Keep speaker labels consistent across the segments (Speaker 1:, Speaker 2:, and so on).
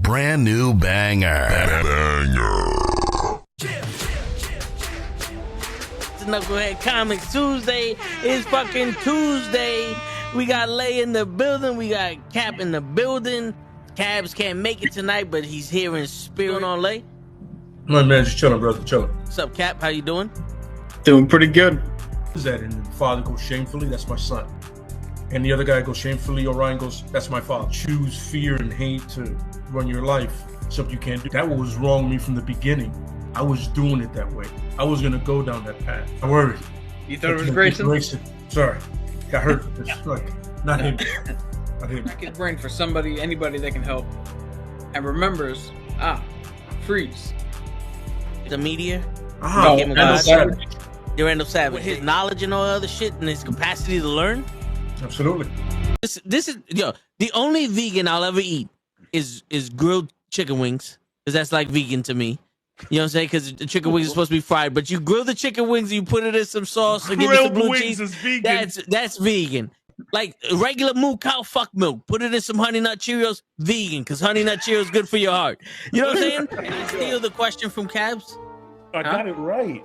Speaker 1: brand new banger.
Speaker 2: Knucklehead Comics Tuesday is fucking Tuesday. We got Lay in the building. We got Cap in the building. Cabs can't make it tonight, but he's here in spirit. On Lay.
Speaker 3: My man, just chilling, brother, chilling.
Speaker 2: What's up, Cap? How you doing?
Speaker 4: Doing pretty good.
Speaker 3: Is that and the father goes shamefully? That's my son. And the other guy goes shamefully. Orion goes, that's my father. Choose fear and hate to run your life. Something you can't do. That was wrong with me from the beginning. I was doing it that way. I was gonna go down that path. I worried.
Speaker 4: You thought it was Grayson?
Speaker 3: Sorry, got hurt. It's like not him. Not him.
Speaker 4: Crack his brain for somebody, anybody that can help, and remembers. Freeze.
Speaker 2: The media.
Speaker 3: No,
Speaker 2: Randall Savage. With his knowledge and all other shit and his capacity to learn.
Speaker 3: Absolutely.
Speaker 2: This is the only vegan I'll ever eat is grilled chicken wings, because that's like vegan to me. You know what I'm saying? Because the chicken wings are supposed to be fried, but you grill the chicken wings and you put it in some sauce and give it some blue cheese.
Speaker 5: Is vegan.
Speaker 2: That's vegan. Like regular moo cow fuck milk. Put it in some Honey Nut Cheerios. Vegan, because Honey Nut Cheerios good for your heart. You know what I'm saying? Can I steal the question from Cabs?
Speaker 5: I got it right.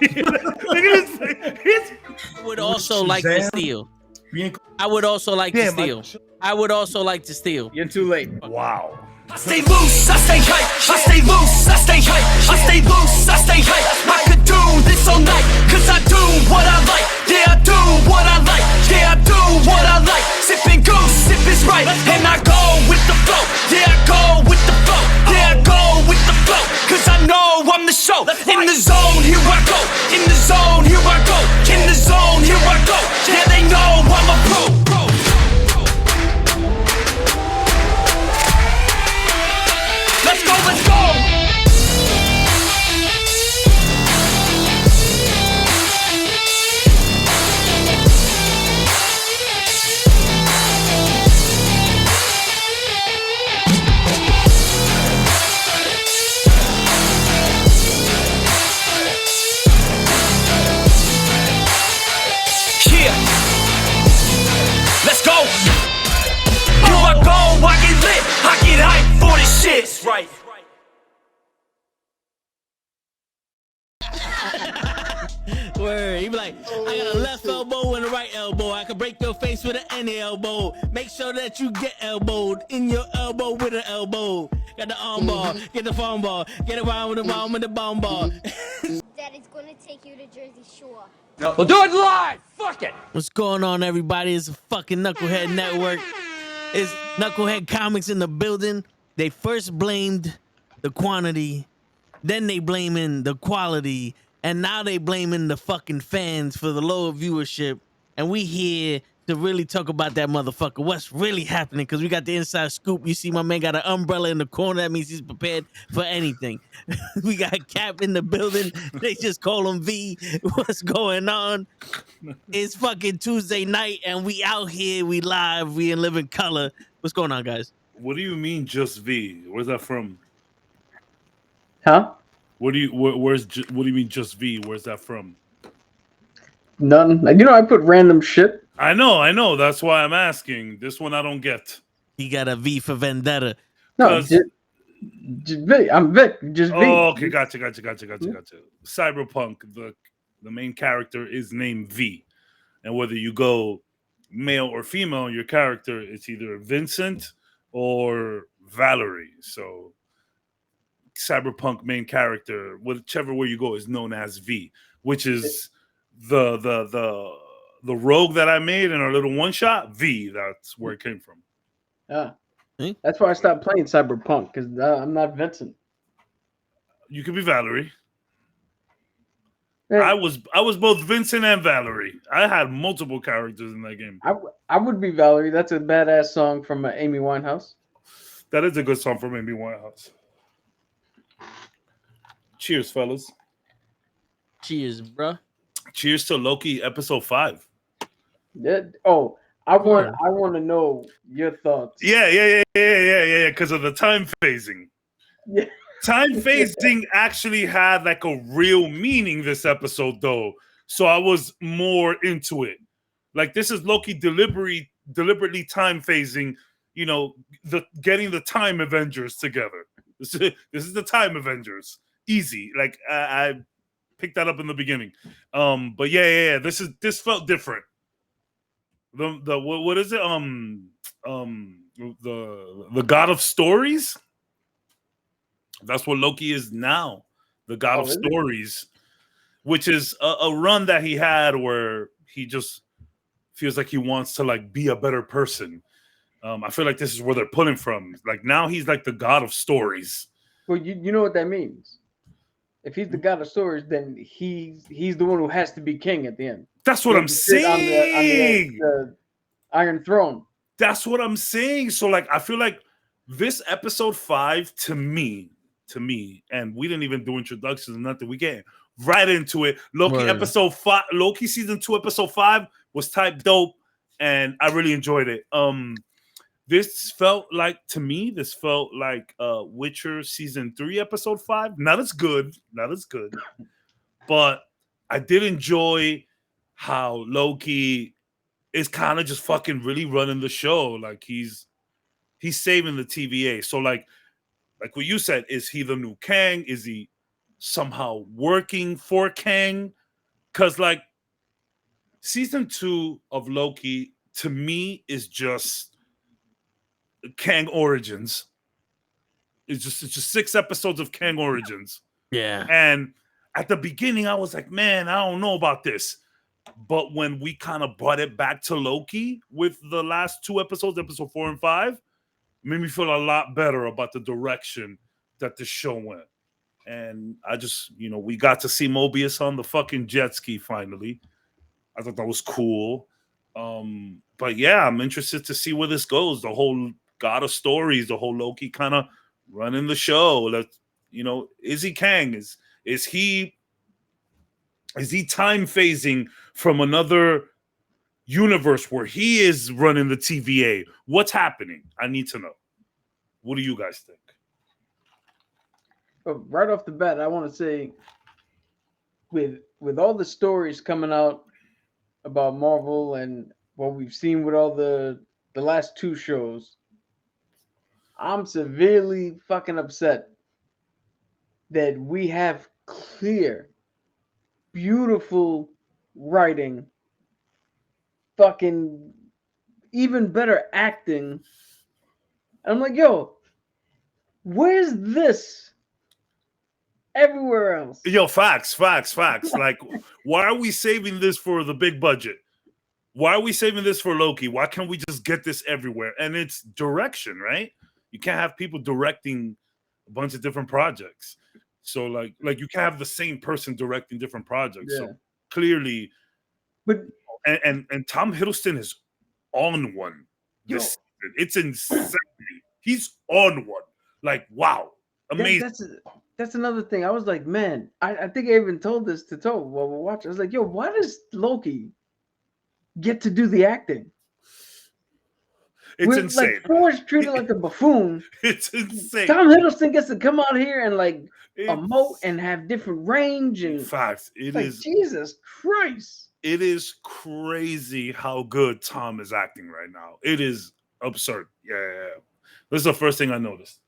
Speaker 5: Look at this.
Speaker 2: I would also like to steal. I would also like to steal. I would also like to steal.
Speaker 4: You're too late.
Speaker 5: Wow.
Speaker 6: I stay loose, I stay hype, I stay loose, I stay hype, I stay loose, I stay hype. I could do this all night, cause I do what I like. Yeah, I do what I like, yeah, I do what I like. Sipping goose, sip is right, and I go with the flow. Yeah, I go with the flow, yeah, I go with the flow. Cause I know I'm the show. In the zone, here I go. In the zone, here I go. In the zone, here I go. Yeah, they know I'm a pro. Let's go, let's go! Yeah! Let's go! Here I go, I get lit, I get hyped for this shit! That's right.
Speaker 2: Word. He be like, I got a left elbow and a right elbow. I can break your face with any elbow. Make sure that you get elbowed in your elbow with an elbow. Got the arm bar, get the phone ball, get around with the bomb and the bomb ball.
Speaker 7: Daddy's gonna take you to Jersey Shore.
Speaker 4: No, we'll do it live. Fuck it.
Speaker 2: What's going on, everybody? It's a fucking Knucklehead Network. It's Knucklehead Comics in the building. They first blamed the quantity, then they blaming the quality, and now they blaming the fucking fans for the lower viewership. And we here to really talk about that motherfucker. What's really happening? Because we got the inside scoop. You see my man got an umbrella in the corner. That means he's prepared for anything. We got Cap in the building. They just call him V. What's going on? It's fucking Tuesday night, and we out here. We live. We in living color. What's going on, guys?
Speaker 5: What do you mean, just V? Where's that from?
Speaker 8: Huh?
Speaker 5: What do you mean, just V? Where's that from?
Speaker 8: None. You know, I put random shit.
Speaker 5: I know. That's why I'm asking. This one I don't get.
Speaker 2: He got a V for Vendetta.
Speaker 8: No, just V. I'm Vic. Just V.
Speaker 5: Oh, okay, gotcha. Cyberpunk, the main character is named V, and whether you go male or female, your character it's either Vincent or Valerie. So Cyberpunk main character, whichever way you go, is known as V, which is the rogue that I made in our little one shot. V, that's where it came from.
Speaker 8: Yeah, that's why I stopped playing Cyberpunk, because I'm not Vincent.
Speaker 5: You could be Valerie.
Speaker 8: Yeah.
Speaker 5: I was both Vincent and Valerie. I had multiple characters in that game.
Speaker 8: I would be Valerie. That's a badass song from Amy Winehouse.
Speaker 5: That is a good song from Amy Winehouse. Cheers, fellas.
Speaker 2: Cheers, bruh.
Speaker 5: Cheers to Loki episode 5.
Speaker 8: Yeah. Oh, I want to know your thoughts.
Speaker 5: Yeah. Because of the time phasing.
Speaker 8: Yeah.
Speaker 5: Time phasing actually had like a real meaning this episode, though. So I was more into it. Like, this is Loki deliberately time phasing, getting the Time Avengers together. This is the Time Avengers. Easy. Like I picked that up in the beginning. But yeah. This felt different. The what is it? The God of Stories. That's what Loki is now. The God of Stories, which is a run that he had where he just feels like he wants to like be a better person. I feel like this is where they're pulling from. Like now he's like the God of Stories.
Speaker 8: Well, you know what that means. If he's the God of Stories, then he's the one who has to be king at the end.
Speaker 5: That's what I'm saying.
Speaker 8: On the Iron Throne.
Speaker 5: That's what I'm saying. So like, I feel like this episode 5 to me, and we didn't even do introductions or nothing. We get right into it. Episode 5, Loki season 2, episode 5 was type dope, and I really enjoyed it. This felt like Witcher season 3, episode 5. Not as good, but I did enjoy how Loki is kind of just fucking really running the show. Like he's saving the TVA. So like what you said, is he the new Kang? Is he somehow working for Kang? Because like season 2 of Loki to me is just Kang Origins. It's just 6 episodes of Kang Origins.
Speaker 2: Yeah.
Speaker 5: And at the beginning, I was like, man, I don't know about this. But when we kind of brought it back to Loki with the last 2 episodes, episode 4 and 5, it made me feel a lot better about the direction that the show went. And I just, we got to see Mobius on the fucking jet ski finally. I thought that was cool. But yeah, I'm interested to see where this goes. The whole God of Stories, the whole Loki kind of running the show. Is he Kang? Is he time phasing from another universe where he is running the TVA? What's happening? I need to know. What do you guys think?
Speaker 8: Right off the bat, I want to say, with all the stories coming out about Marvel and what we've seen with all the last 2 shows, I'm severely fucking upset that we have clear, beautiful writing, fucking even better acting. And I'm like, yo, where's this everywhere else?
Speaker 5: Yo, facts. Like, why are we saving this for the big budget? Why are we saving this for Loki? Why can't we just get this everywhere? And it's direction, right? You can't have people directing a bunch of different projects. So like you can't have the same person directing different projects. Yeah. So clearly,
Speaker 8: but
Speaker 5: and Tom Hiddleston is on one. It's insane. He's on one. Like, wow. Amazing.
Speaker 8: That's another thing. I was like, man, I think I even told this to Toe while we're watching. I was like, yo, why does Loki get to do the acting?
Speaker 5: It's insane.
Speaker 8: Like, Thor's treated like a buffoon.
Speaker 5: It's insane.
Speaker 8: Tom Hiddleston gets to come out here and like emote and have different range and
Speaker 5: facts. It is
Speaker 8: Jesus Christ.
Speaker 5: It is crazy how good Tom is acting right now. It is absurd. Yeah. This is the first thing I noticed.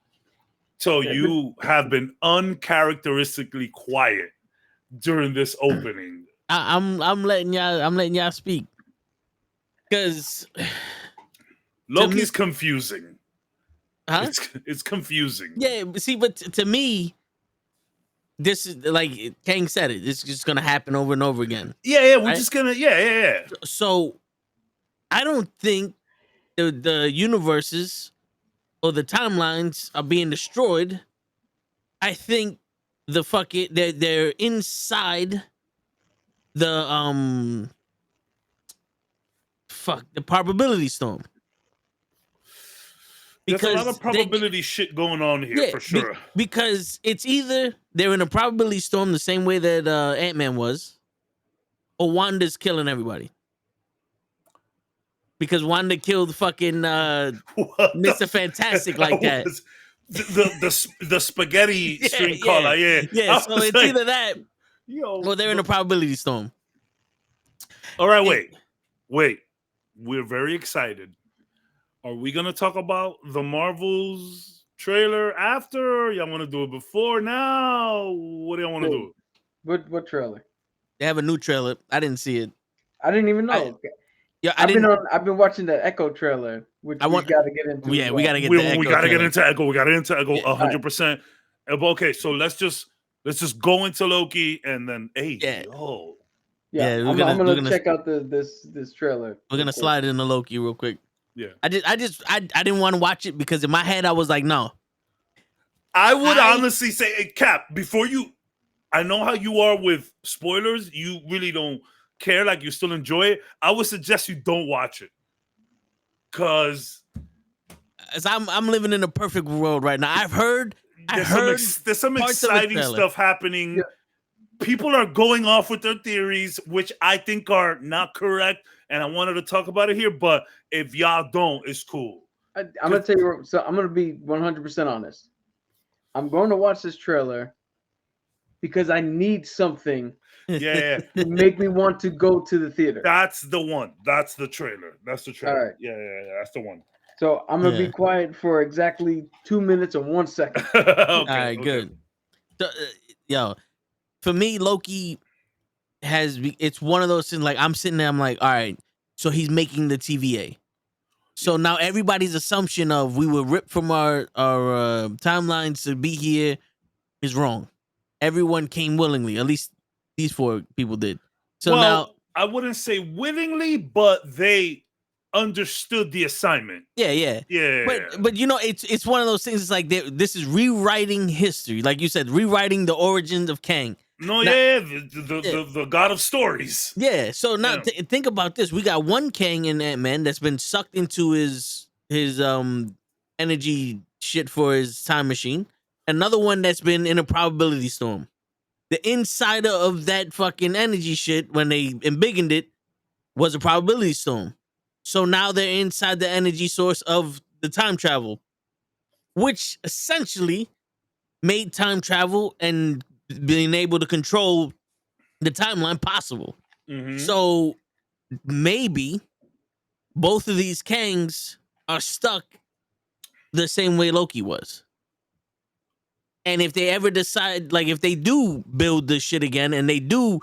Speaker 5: So you have been uncharacteristically quiet during this opening.
Speaker 2: I'm letting y'all speak because
Speaker 5: Loki's confusing.
Speaker 2: Huh?
Speaker 5: It's confusing.
Speaker 2: Yeah, see, but to me, this is like Kang said it. It's just gonna happen over and over again.
Speaker 5: Yeah. We're just gonna. Yeah.
Speaker 2: So I don't think the universes or the timelines are being destroyed. I think they're inside the the probability storm.
Speaker 5: There's a lot of probability shit going on here for sure.
Speaker 2: Because it's either they're in a probability storm the same way that Ant-Man was, or Wanda's killing everybody. Because Wanda killed fucking Mr. Fantastic like that.
Speaker 5: The spaghetti string caller,
Speaker 2: yeah. So it's either that, or they're in a probability storm.
Speaker 5: All right, wait. We're very excited. Are we gonna talk about the Marvels trailer after? Or y'all want to do it before now? What do y'all want to do?
Speaker 8: What trailer?
Speaker 2: They have a new trailer. I didn't see it.
Speaker 8: I didn't even know.
Speaker 2: Yeah,
Speaker 8: I've been watching the Echo trailer, which we got to get into.
Speaker 2: Yeah, we got to get
Speaker 5: we
Speaker 2: the Echo.
Speaker 5: We got to get
Speaker 2: trailer.
Speaker 5: into Echo. We got to get into Echo
Speaker 2: Yeah.
Speaker 5: 100%. Okay, so let's just go into Loki and then
Speaker 2: Yeah.
Speaker 8: Yeah, I'm gonna check out this trailer.
Speaker 2: We're gonna slide into Loki real quick.
Speaker 5: Yeah.
Speaker 2: I didn't want to watch it because in my head I was like, no.
Speaker 5: I would honestly say, hey, Cap, before you, I know how you are with spoilers. You really don't care, like you still enjoy it. I would suggest you don't watch it, cause
Speaker 2: I'm living in a perfect world right now.
Speaker 5: there's some exciting stuff happening. Yeah. People are going off with their theories, which I think are not correct, and I wanted to talk about it here. But if y'all don't, it's cool.
Speaker 8: I'm gonna tell you. So I'm gonna be 100% honest. I'm going to watch this trailer because I need something.
Speaker 5: Yeah,
Speaker 8: to make me want to go to the theater.
Speaker 5: That's the one. That's the trailer. That's the trailer.
Speaker 8: All right.
Speaker 5: Yeah, that's the one.
Speaker 8: So I'm gonna be quiet for exactly 2 minutes and 1 second.
Speaker 2: Okay, all right, good. So, yo, for me, Loki it's one of those things. Like I'm sitting there, I'm like, all right, so he's making the TVA. So now everybody's assumption of we were ripped from our timelines to be here is wrong. Everyone came willingly. At least these 4 people did. So now
Speaker 5: I wouldn't say willingly, but they understood the assignment.
Speaker 2: Yeah. But you know, it's one of those things. It's like this is rewriting history, like you said, rewriting the origins of Kang.
Speaker 5: No, now, the god of stories.
Speaker 2: Yeah. So now think about this: we got one Kang in Ant-Man that's been sucked into his energy shit for his time machine. Another one that's been in a probability storm. The insider of that fucking energy shit, when they embiggened it, was a probability storm. So now they're inside the energy source of the time travel, which essentially made time travel and being able to control the timeline possible. Mm-hmm. So maybe both of these Kangs are stuck the same way Loki was. And if they ever decide, like if they do build this shit again and they do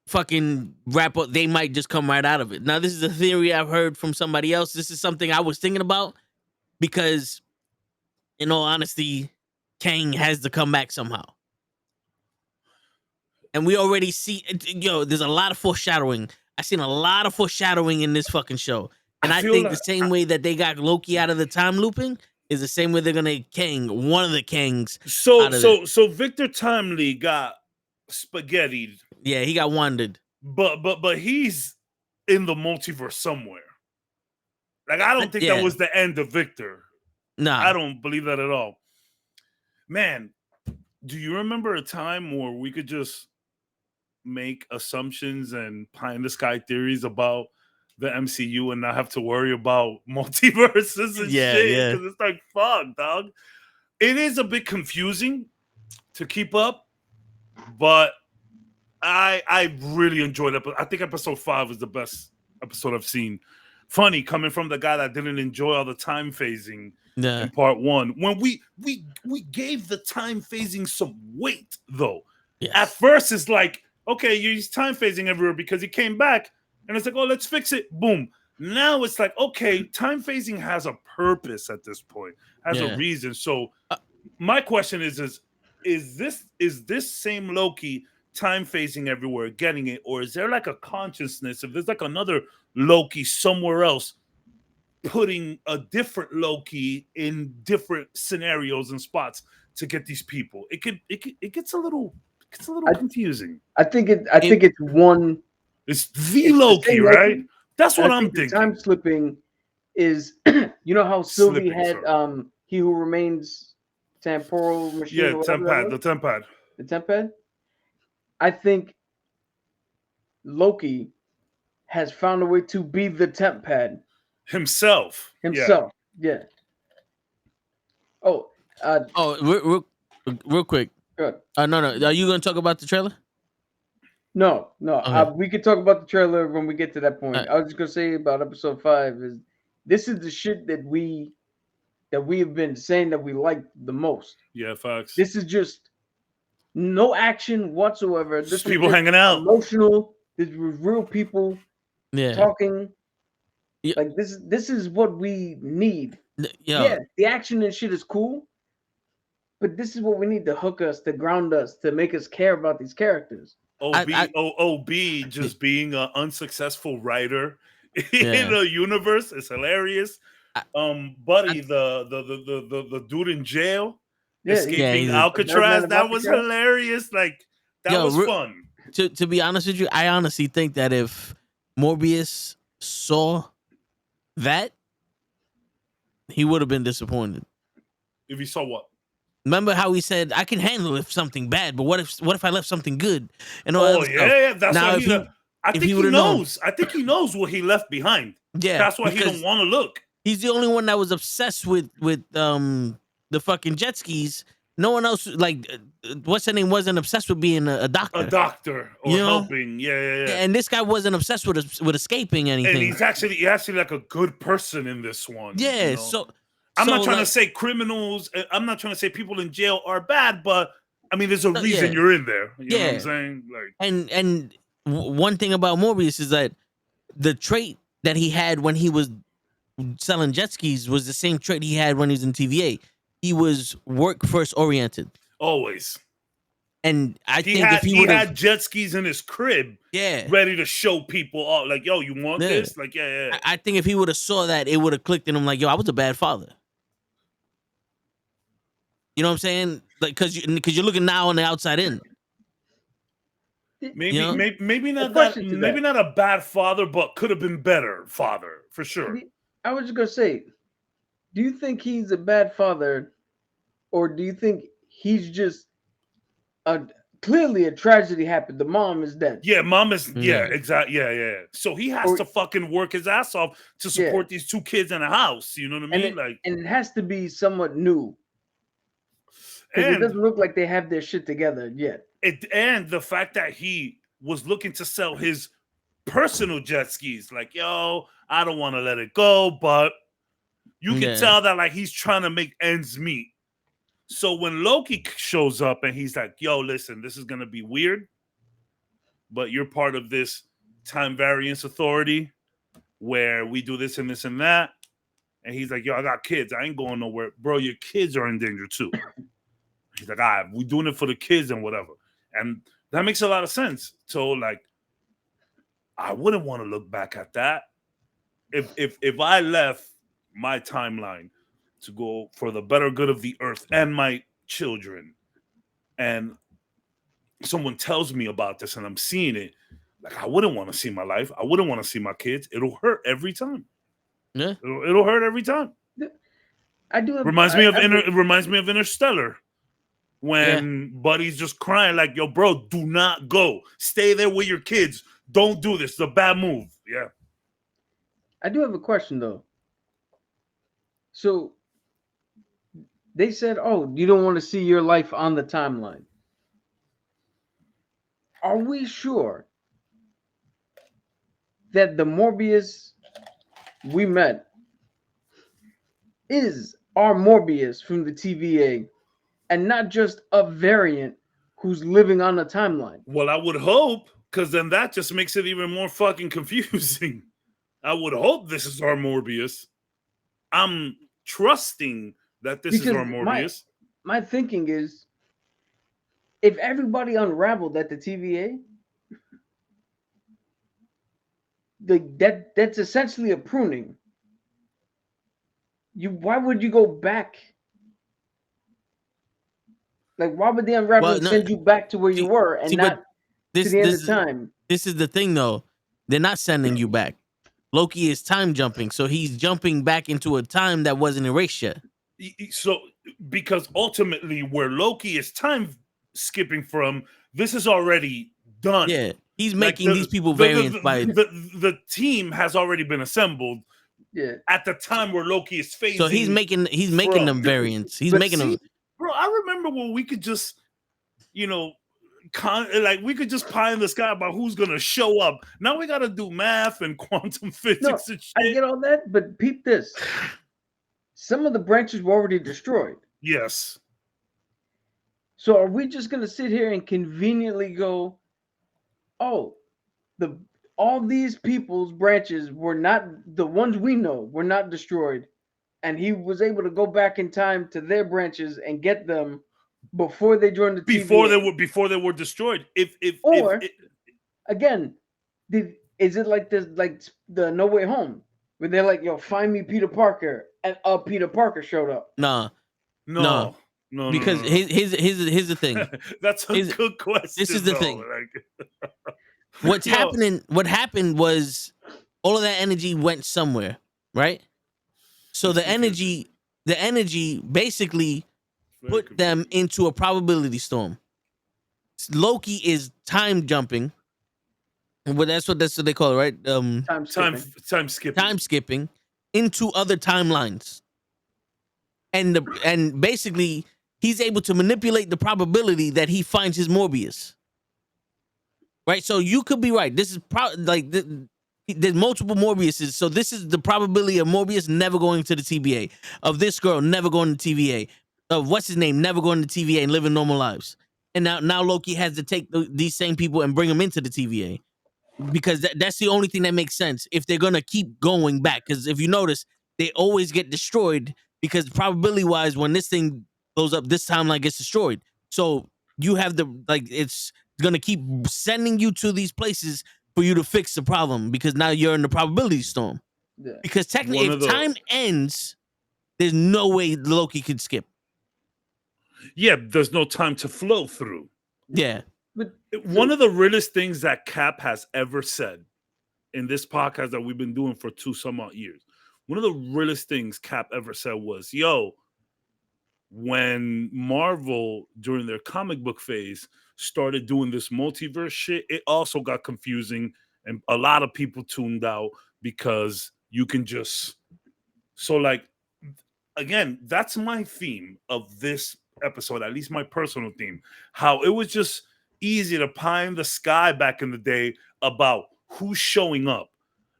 Speaker 2: fucking wrap up, they might just come right out of it. Now, this is a theory I've heard from somebody else. This is something I was thinking about because, in all honesty, Kang has to come back somehow. And we already see, there's a lot of foreshadowing. I've seen a lot of foreshadowing in this fucking show. And I think the same way that they got Loki out of the time looping is the same way they're gonna Kang one of the Kangs.
Speaker 5: So Victor Timely got spaghettied.
Speaker 2: Yeah, he got wandered.
Speaker 5: But he's in the multiverse somewhere. Like I don't think that was the end of Victor.
Speaker 2: Nah,
Speaker 5: I don't believe that at all. Man, do you remember a time where we could just make assumptions and pie in the sky theories about the MCU and not have to worry about multiverses and shit? Because it's like, fuck, dog. It is a bit confusing to keep up, but I really enjoyed it. I think episode 5 is the best episode I've seen. Funny, coming from the guy that didn't enjoy all the time phasing in part 1. When we gave the time phasing some weight, though. Yes. At first, it's like, okay, he's time phasing everywhere because he came back. And it's like, oh, let's fix it. Boom. Now it's like, okay, time phasing has a purpose at this point, has a reason. So my question is this same Loki time phasing everywhere, getting it? Or is there like a consciousness? If there's like another Loki somewhere else putting a different Loki in different scenarios and spots to get these people, it gets a little confusing.
Speaker 8: I think it's one.
Speaker 5: It's the Loki, right? That's what I'm thinking.
Speaker 8: Time slipping is, you know how Sylvie had He Who Remains temporal machine.
Speaker 5: Yeah, the tempad.
Speaker 8: The tempad. I think Loki has found a way to be the tempad
Speaker 5: himself.
Speaker 8: Yeah.
Speaker 2: Real quick.
Speaker 8: Good.
Speaker 2: No. Are you going to talk about the trailer?
Speaker 8: No. Okay. We could talk about the trailer when we get to that point. I was just going to say about episode 5 is this is the shit that we have been saying that we like the most.
Speaker 5: Yeah, facts.
Speaker 8: This is just no action whatsoever. This
Speaker 5: Just
Speaker 8: was
Speaker 5: people hanging out.
Speaker 8: Emotional. This was real people
Speaker 2: Yeah.
Speaker 8: talking.
Speaker 2: Yeah.
Speaker 8: Like this is what we need.
Speaker 2: Yo,
Speaker 8: Yeah, the action and shit is cool, but this is what we need to hook us, to ground us, to make us care about these characters.
Speaker 5: OB just being an unsuccessful writer
Speaker 2: Yeah.
Speaker 5: in the universe is hilarious. Buddy, the dude in jail escaping
Speaker 2: he's
Speaker 5: Alcatraz, that was hilarious. Like that was fun.
Speaker 2: To be honest with you, I honestly think that if Morbius saw that, he would have been disappointed.
Speaker 5: If he saw what?
Speaker 2: Remember how he said, "I can handle if something bad, but what if I left something good?" And all
Speaker 5: Oh
Speaker 2: that
Speaker 5: yeah,
Speaker 2: stuff.
Speaker 5: that's
Speaker 2: now,
Speaker 5: why I think he knows.
Speaker 2: known.
Speaker 5: I think he knows what he left behind.
Speaker 2: Yeah,
Speaker 5: that's why he don't want to look.
Speaker 2: He's the only one that was obsessed with the fucking jet skis. No one else, like what's her name, wasn't obsessed with being a doctor.
Speaker 5: A doctor or helping. Yeah.
Speaker 2: And this guy wasn't obsessed with escaping anything.
Speaker 5: And he's actually like a good person in this one.
Speaker 2: Yeah,
Speaker 5: you know?
Speaker 2: so
Speaker 5: I'm not trying to say criminals. I'm not trying to say people in jail are bad, but I mean, there's a reason you're in there. You know what I'm saying? Like,
Speaker 2: and one thing about Morbius is that the trait that he had when he was selling jet skis was the same trait he had when he was in TVA. He was work first oriented.
Speaker 5: Always.
Speaker 2: And I think
Speaker 5: if
Speaker 2: he
Speaker 5: had jet skis in his crib, ready to show people off, like, yo, you want this? Like, yeah.
Speaker 2: I think if he would have saw that, it would have clicked in him like, yo, I was a bad father. You know what I'm saying? Like, because you're looking now on the outside in.
Speaker 5: Maybe not a bad father, but could have been better father for sure.
Speaker 8: I was just gonna say, do you think he's a bad father, or do you think he's just clearly a tragedy happened? The mom is dead.
Speaker 5: Yeah, mom is exactly. Yeah. So he has to fucking work his ass off to support these two kids in a house. You know what I mean?
Speaker 8: And it has to be somewhat new. Because it doesn't look like they have their shit together yet.
Speaker 5: And the fact that he was looking to sell his personal jet skis, like, yo, I don't want to let it go, but you can tell that like he's trying to make ends meet. So when Loki shows up and he's like, yo, listen, this is gonna be weird, but you're part of this time variance authority where we do this and this and that. And he's like, yo, I got kids. I ain't going nowhere. Bro, your kids are in danger too. He's like, all right, we're doing it for the kids and whatever. And that makes a lot of sense. So, like, I wouldn't want to look back at that. If I left my timeline to go for the better good of the earth and my children, and someone tells me about this and I'm seeing it, like, I wouldn't want to see my life. I wouldn't want to see my kids. It'll hurt every time.
Speaker 2: Yeah.
Speaker 5: It'll hurt every time.
Speaker 8: I do.
Speaker 5: Reminds me of Interstellar. When Buddy's just crying like, yo, bro, do not go. Stay there with your kids. Don't do this. It's a bad move. Yeah.
Speaker 8: I do have a question, though. So they said, oh, you don't want to see your life on the timeline. Are we sure that the Morbius we met is our Morbius from the TVA? And not just a variant who's living on a timeline.
Speaker 5: Well, I would hope, because then that just makes it even more fucking confusing. I would hope this is our Morbius. I'm trusting that this is our Morbius.
Speaker 8: My thinking is, if everybody unraveled at the TVA, that's essentially a pruning. Why would you go back? Like, why would the unraveling send you back to where you were and not to the end of time?
Speaker 2: This is the thing, though. They're not sending you back. Loki is time jumping, so he's jumping back into a time that wasn't erased yet.
Speaker 5: So, because ultimately, where Loki is time skipping from, this is already done.
Speaker 2: Yeah, he's making these people variants by
Speaker 5: the team has already been assembled.
Speaker 8: Yeah,
Speaker 5: at the time where Loki is phasing.
Speaker 2: So he's making them variants. He's making them.
Speaker 5: Bro, I remember when we could just, like we could just pie in the sky about who's gonna show up. Now we gotta do math and quantum physics and shit.
Speaker 8: I get all that, but peep this. Some of the branches were already destroyed.
Speaker 5: Yes.
Speaker 8: So are we just gonna sit here and conveniently go, oh, all these people's branches were not the ones we know were not destroyed, and he was able to go back in time to their branches and get them before they joined the TVA.
Speaker 5: Before they were destroyed.
Speaker 8: Again, is it like this, like the No Way Home, where they're like, yo, find me Peter Parker, and Peter Parker showed up?
Speaker 5: No.
Speaker 2: Because here's the thing.
Speaker 5: That's a good question.
Speaker 2: This is the thing. What happened was all of that energy went somewhere, right? So the energy basically put them into a probability storm. Loki is time jumping. Well, that's what they call it, right? Time skipping into other timelines. And basically he's able to manipulate the probability that he finds his Morbius. Right? So you could be right. This is there's multiple Morbiuses. So this is the probability of Morbius never going to the TVA, of this girl never going to TVA, of what's his name never going to TVA and living normal lives. And now Loki has to take these same people and bring them into the TVA, because that's the only thing that makes sense if they're gonna keep going back. Because if you notice, they always get destroyed, because probability wise, when this thing blows up, this timeline gets destroyed. So you have it's gonna keep sending you to these places for you to fix the problem, because now you're in the probability storm. Yeah. Because technically, if time ends, there's no way Loki could skip.
Speaker 5: Yeah, there's no time to flow through.
Speaker 2: Yeah.
Speaker 5: One of the realest things that Cap has ever said in this podcast that we've been doing for 2 some odd years, one of the realest things Cap ever said was, yo, when Marvel, during their comic book phase, started doing this multiverse shit, it also got confusing, and a lot of people tuned out, because you can just... So, like, again, that's my theme of this episode, at least my personal theme, how it was just easy to pie in the sky back in the day about who's showing up.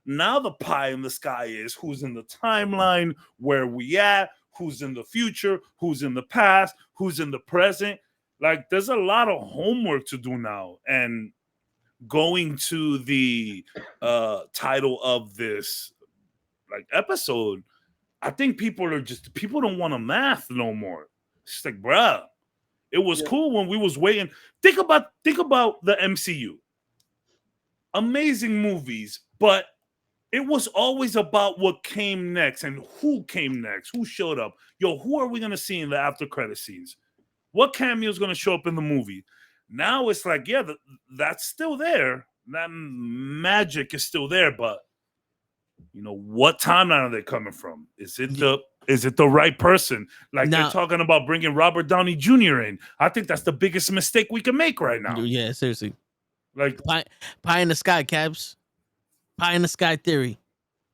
Speaker 5: Now the pie in the sky is who's in the timeline, where we at, who's in the future, who's in the past, who's in the present. Like, there's a lot of homework to do now. And going to the title of this episode, I think people don't want to math no more. It's like, bruh, it was cool when we was waiting. Think about the MCU. Amazing movies, but it was always about what came next and who came next, who showed up. Yo, who are we going to see in the after credit scenes? What cameo is going to show up in the movie? Now it's like, yeah, that's still there. That magic is still there, but what timeline are they coming from? Is it the right person? Like, they're talking about bringing Robert Downey Jr. in. I think that's the biggest mistake we can make right now.
Speaker 2: Yeah, seriously.
Speaker 5: Like,
Speaker 2: pie in the sky, Cabs. Pie in the sky theory.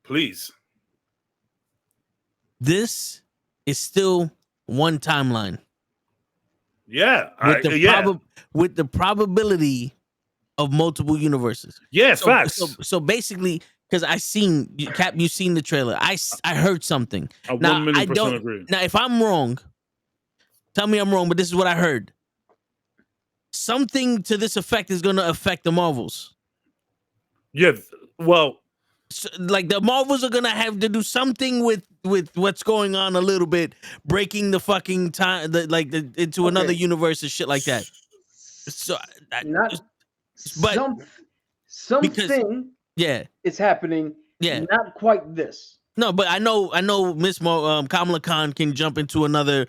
Speaker 5: Please.
Speaker 2: This is still one timeline.
Speaker 5: Yeah.
Speaker 2: With the probability of multiple universes.
Speaker 5: Yeah, facts.
Speaker 2: So basically, because you've seen the trailer. I heard something.
Speaker 5: I 1,000,000% agree.
Speaker 2: Now, if I'm wrong, tell me I'm wrong, but this is what I heard. Something to this effect is going to affect the Marvels.
Speaker 5: Yeah, well,
Speaker 2: so, like, the Marvels are going to have to do something with what's going on a little bit, breaking the fucking time, into another universe and shit like that. So,
Speaker 8: something.
Speaker 2: Yeah,
Speaker 8: it's happening.
Speaker 2: Yeah,
Speaker 8: not quite this.
Speaker 2: No, but I know Miss Kamala Khan can jump into another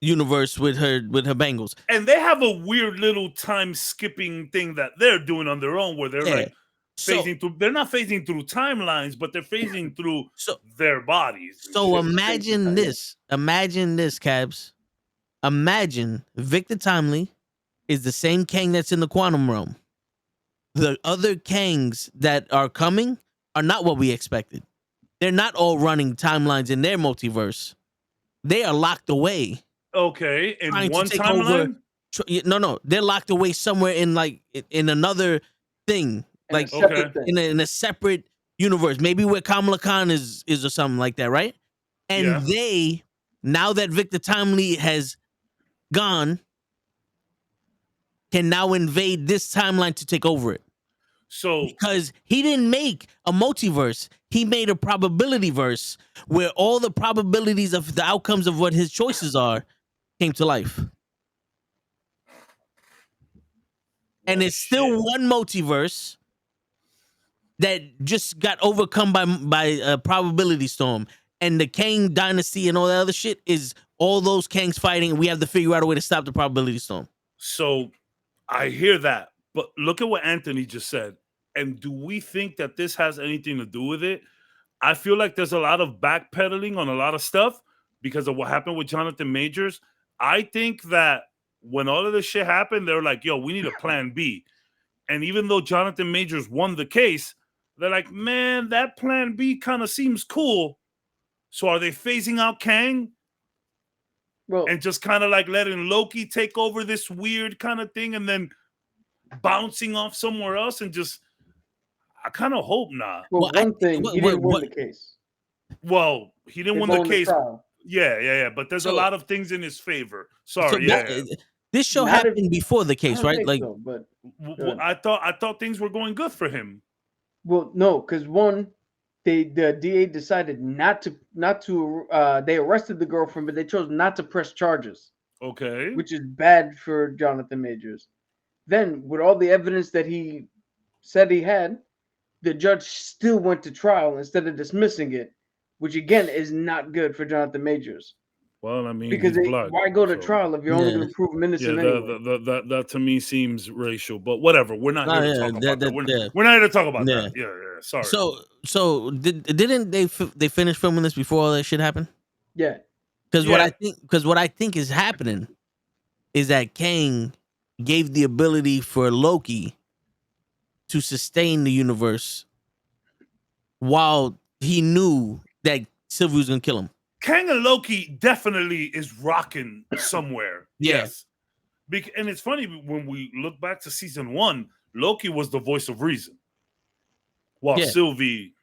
Speaker 2: universe with her bangles,
Speaker 5: and they have a weird little time skipping thing that they're doing on their own, where they're phasing through. They're not phasing through timelines, but they're phasing through their bodies.
Speaker 2: So imagine this, Cabs. Imagine Victor Timely is the same Kang that's in the quantum realm. The other Kangs that are coming are not what we expected. They're not all running timelines in their multiverse. They are locked away.
Speaker 5: Okay, in one
Speaker 2: timeline? No, they're locked away somewhere in in another thing,
Speaker 8: And a
Speaker 2: like
Speaker 8: separate thing.
Speaker 2: in a separate universe, maybe where Kamala Khan is or something like that, right? And
Speaker 5: Yeah.
Speaker 2: they, now that Victor Timely has gone, can now invade this timeline to take over it.
Speaker 5: So
Speaker 2: Because he didn't make a multiverse, he made a probability verse where all the probabilities of the outcomes of what his choices are came to life. And it's still one multiverse that just got overcome by a probability storm. And the Kang dynasty and all that other shit is all those Kangs fighting. And we have to figure out a way to stop the probability storm.
Speaker 5: So I hear that, but look at what Anthony just said. And do we think that this has anything to do with it? I feel like there's a lot of backpedaling on a lot of stuff because of what happened with Jonathan Majors. I think that when all of this shit happened, they're like, yo, we need a plan B. And even though Jonathan Majors won the case, they're like, man, that plan B kind of seems cool. So are they phasing out Kang?
Speaker 8: Well,
Speaker 5: And just kind of like letting Loki take over this weird kind of thing and then bouncing off somewhere else and just, I kind of hope not.
Speaker 8: well,
Speaker 2: Well,
Speaker 8: one thing, he didn't win the case.
Speaker 5: Well, he didn't
Speaker 8: They
Speaker 5: win the
Speaker 8: won
Speaker 5: case.
Speaker 8: trial.
Speaker 5: Yeah. But there's a
Speaker 2: So-
Speaker 5: lot of things in his favor.
Speaker 2: So
Speaker 5: Sorry,
Speaker 2: this show
Speaker 8: Not
Speaker 2: happened before the
Speaker 8: I
Speaker 2: case,
Speaker 8: don't
Speaker 2: right?
Speaker 8: think
Speaker 2: Like,
Speaker 8: so, but
Speaker 5: Well, I thought things were going good for him.
Speaker 8: well, no, because one, the DA decided not to they arrested the girlfriend, but they chose not to press charges,
Speaker 5: Okay.
Speaker 8: which is bad for Jonathan Majors. Then, with all the evidence that he said he had, the judge still went to trial instead of dismissing it, which again is not good for Jonathan Majors.
Speaker 5: Well, I mean,
Speaker 8: Because
Speaker 5: he's black,
Speaker 8: why go to
Speaker 5: so-
Speaker 8: trial if you're only
Speaker 2: Yeah.
Speaker 8: going to prove him innocent
Speaker 5: Yeah,
Speaker 8: anyway?
Speaker 5: that to me seems racial, but whatever. We're not here to talk about that. We're not here to talk about that. Yeah. Sorry.
Speaker 2: so didn't they finish filming this before all that shit happened?
Speaker 8: Yeah.
Speaker 2: Because what I think is happening is that Kang gave the ability for Loki to sustain the universe while he knew that Sylvie was gonna kill him.
Speaker 5: Kang and Loki definitely is rocking somewhere.
Speaker 2: Yeah.
Speaker 5: Yes. And it's funny when we look back to season 1, Loki was the voice of reason. While
Speaker 2: Yeah.
Speaker 5: Sylvie,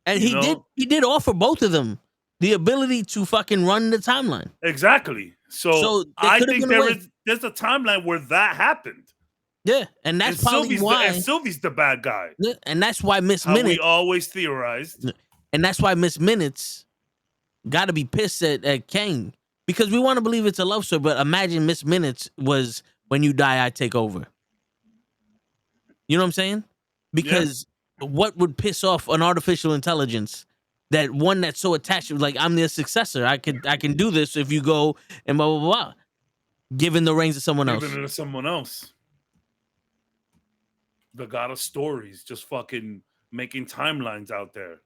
Speaker 2: And
Speaker 5: you know?
Speaker 2: he did offer both of them the ability to fucking run the timeline.
Speaker 5: exactly. So
Speaker 2: they
Speaker 5: I
Speaker 2: could've
Speaker 5: think
Speaker 2: been away.
Speaker 5: there's a timeline where that happened.
Speaker 2: Yeah, and that's probably why.
Speaker 5: Sylvie's the bad guy.
Speaker 2: Yeah, and that's why Miss
Speaker 5: How we
Speaker 2: Minutes,
Speaker 5: always theorized.
Speaker 2: and that's why Miss Minutes got to be pissed at Kang, because we want to believe it's a love story, but imagine Miss Minutes was when you die, I take over. You know what I'm saying? Because what would piss off an artificial intelligence? That one that's so attached, like I'm their successor. I can do this if you go and blah blah blah. Giving the reins to someone else.
Speaker 5: Giving it to someone else. The god of stories, just fucking making timelines out there.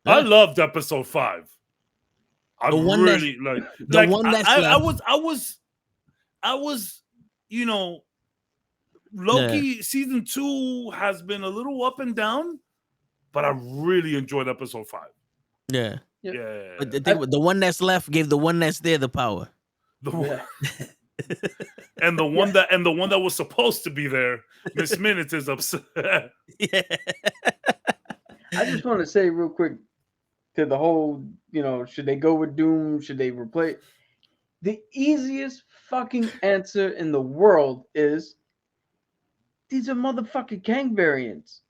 Speaker 2: Yeah.
Speaker 5: I loved episode 5. I
Speaker 2: The one that's-
Speaker 5: really like
Speaker 2: the
Speaker 5: like
Speaker 2: one that's
Speaker 5: I
Speaker 2: left.
Speaker 5: was, you know, Loki season 2 has been a little up and down, but I really enjoyed episode 5.
Speaker 2: Yeah.
Speaker 5: Yeah.
Speaker 2: But the one that's left gave the one that's there the power.
Speaker 5: The one, and the one that was supposed to be there, Miss Minutes, is upset.
Speaker 2: Yeah.
Speaker 8: I just want to say real quick to the whole, should they go with Doom? Should they replace? The easiest fucking answer in the world is these are motherfucking Kang variants.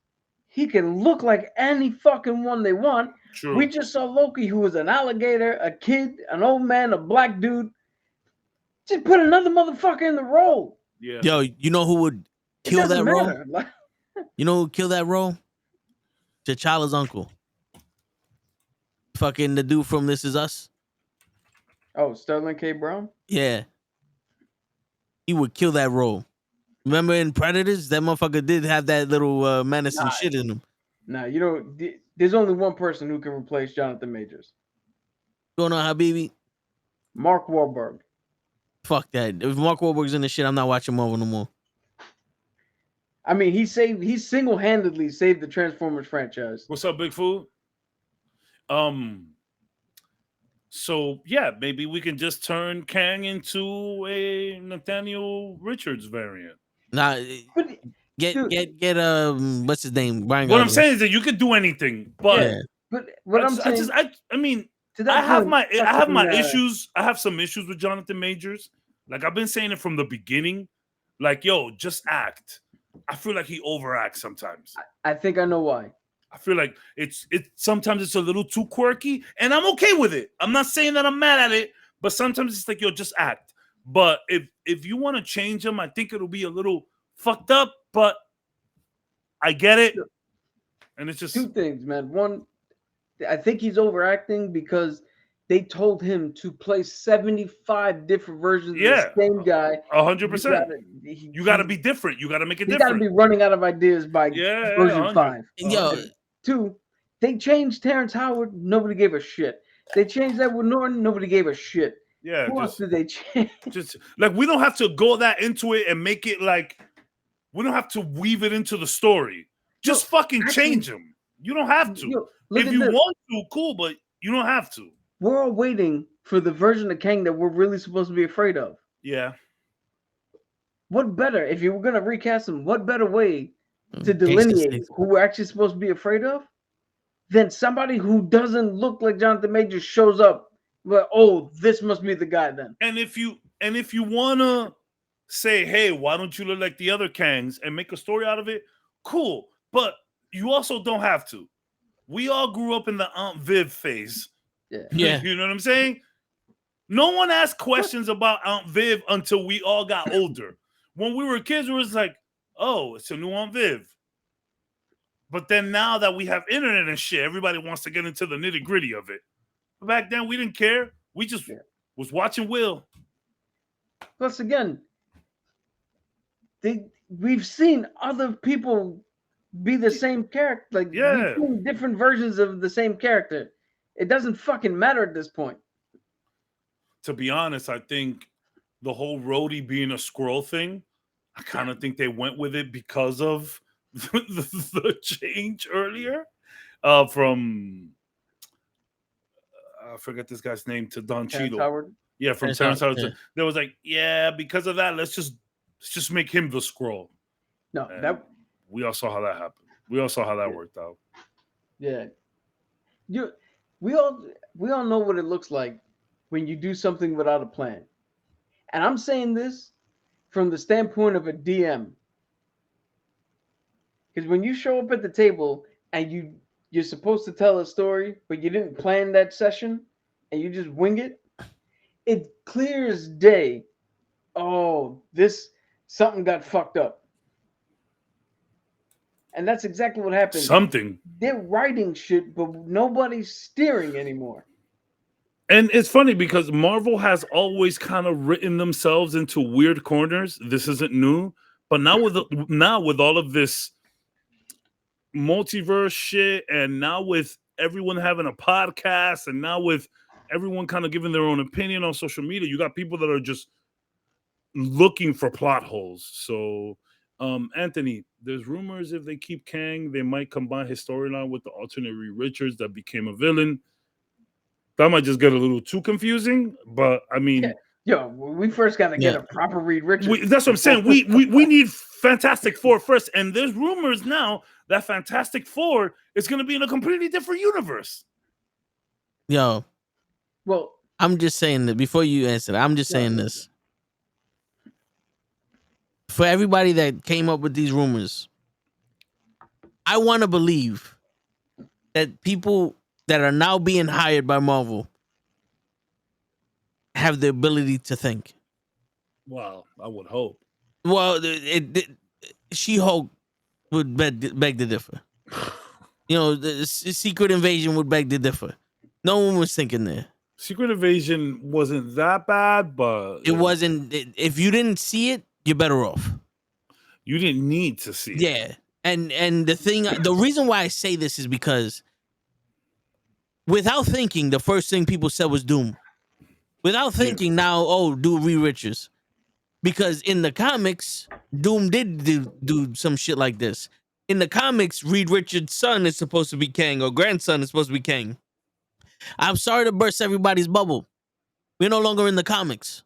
Speaker 8: He can look like any fucking one they want.
Speaker 5: True.
Speaker 8: We just saw Loki, who was an alligator, a kid, an old man, a black dude. Just put another motherfucker in the role.
Speaker 5: Yeah.
Speaker 2: Yo, you know who would
Speaker 8: It
Speaker 2: kill that
Speaker 8: doesn't
Speaker 2: role?
Speaker 8: matter. Like,
Speaker 2: You know who would kill that role? T'Challa's uncle. Fucking the dude from This Is Us.
Speaker 8: oh, Sterling K. Brown?
Speaker 2: Yeah. He would kill that role. Remember in Predators? That motherfucker did have that little menacing shit in him.
Speaker 8: Nah, there's only one person who can replace Jonathan Majors.
Speaker 2: Going on, Habibi?
Speaker 8: Mark Wahlberg.
Speaker 2: Fuck that. If Mark Wahlberg's in this shit, I'm not watching Marvel no more.
Speaker 8: I mean, he single-handedly saved the Transformers franchise.
Speaker 5: What's up, Big Food? So yeah, maybe we can just turn Kang into a Nathaniel Richards variant.
Speaker 2: Nah,
Speaker 8: But dude,
Speaker 2: get what's his name? Brian
Speaker 5: What I'm
Speaker 2: Gosling.
Speaker 5: saying is that you could do anything, but
Speaker 2: Yeah.
Speaker 8: but what I'm saying,
Speaker 5: I mean,
Speaker 8: to
Speaker 5: I
Speaker 8: that
Speaker 5: have
Speaker 8: point,
Speaker 5: my
Speaker 8: fucking,
Speaker 5: issues. I have some issues with Jonathan Majors. Like I've been saying it from the beginning. Like, yo, just act. I feel like he overacts sometimes.
Speaker 8: I think I know why.
Speaker 5: I feel like it's sometimes it's a little too quirky, and I'm okay with it. I'm not saying that I'm mad at it, but sometimes it's like, yo, just act. But if you want to change him, I think it'll be a little fucked up, but I get it. And it's just
Speaker 8: Two things, man. One, I think he's overacting because they told him to play 75 different versions of the same guy.
Speaker 5: 100%. You got to be different. You got to make it
Speaker 8: He
Speaker 5: different.
Speaker 8: got to be running out of ideas by version 5.
Speaker 2: Yo,
Speaker 8: 2, they changed Terrence Howard. Nobody gave a shit. They changed Edward Norton. Nobody gave a shit.
Speaker 5: Yeah.
Speaker 8: Who else did they change?
Speaker 5: Just like we don't have to go that into it and make it like we don't have to weave it into the story. Just fucking change him. You don't have to. If you want to, cool, but you don't have to.
Speaker 8: We're all waiting for the version of Kang that we're really supposed to be afraid of.
Speaker 5: Yeah.
Speaker 8: What better, if you were going to recast him, what better way to delineate who we're actually supposed to be afraid of than somebody who doesn't look like Jonathan Majors shows up? But oh, this must be the guy then.
Speaker 5: And if you want to say, hey, why don't you look like the other Kangs and make a story out of it? Cool. But you also don't have to. We all grew up in the Aunt Viv phase.
Speaker 8: Yeah.
Speaker 5: You know what I'm saying? No one asked questions about Aunt Viv until we all got older. When we were kids, it was like, oh, it's a new Aunt Viv. But then now that we have internet and shit, everybody wants to get into the nitty-gritty of it. But back then, we didn't care. We just was watching Will.
Speaker 8: Plus, again, we've seen other people be the same character. Like, we've seen different versions of the same character. It doesn't fucking matter at this point.
Speaker 5: To be honest, I think the whole Rhodey being a squirrel thing, I kind of think they went with it because of the change earlier from I forget this guy's name to Don Cheadle.
Speaker 8: Howard?
Speaker 5: Yeah, from Terrence Howard. Yeah. There was like, because of that, let's just make him the scroll.
Speaker 8: No,
Speaker 5: and we all saw how that happened. We all saw how that worked out.
Speaker 8: Yeah. We all know what it looks like when you do something without a plan. And I'm saying this from the standpoint of a DM. Because when you show up at the table and you're supposed to tell a story, but you didn't plan that session and you just wing it, it clear as day. Oh, something got fucked up. And that's exactly what happened.
Speaker 5: Something.
Speaker 8: They're writing shit, but nobody's steering anymore.
Speaker 5: And it's funny because Marvel has always kind of written themselves into weird corners. This isn't new, but now with all of this multiverse shit, and now with everyone having a podcast, and now with everyone kind of giving their own opinion on social media, you got people that are just looking for plot holes. So, Anthony, there's rumors if they keep Kang, they might combine his storyline with the alternate Reed Richards that became a villain. That might just get a little too confusing, but I mean,
Speaker 8: we first got to get a proper Reed Richards.
Speaker 5: That's what I'm saying. We need Fantastic Four first, and there's rumors now that Fantastic Four is going to be in a completely different universe.
Speaker 2: Yo,
Speaker 8: well,
Speaker 2: I'm just saying that before you answer that, I'm just saying this. For everybody that came up with these rumors, I want to believe that people that are now being hired by Marvel have the ability to think.
Speaker 5: Well, I would hope.
Speaker 2: Well, She-Hulk would beg to differ. You know, the Secret Invasion would beg to differ. No one was thinking there.
Speaker 5: Secret Invasion wasn't that bad, but
Speaker 2: it wasn't. If you didn't see it, you're better off.
Speaker 5: You didn't need to see it.
Speaker 2: Yeah. And the reason why I say this is because without thinking, the first thing people said was Doom. Without thinking, now, do Reed Richards. Because in the comics, Doom did do some shit like this. In the comics, Reed Richards' son is supposed to be Kang, or grandson is supposed to be Kang. I'm sorry to burst everybody's bubble. We're no longer in the comics.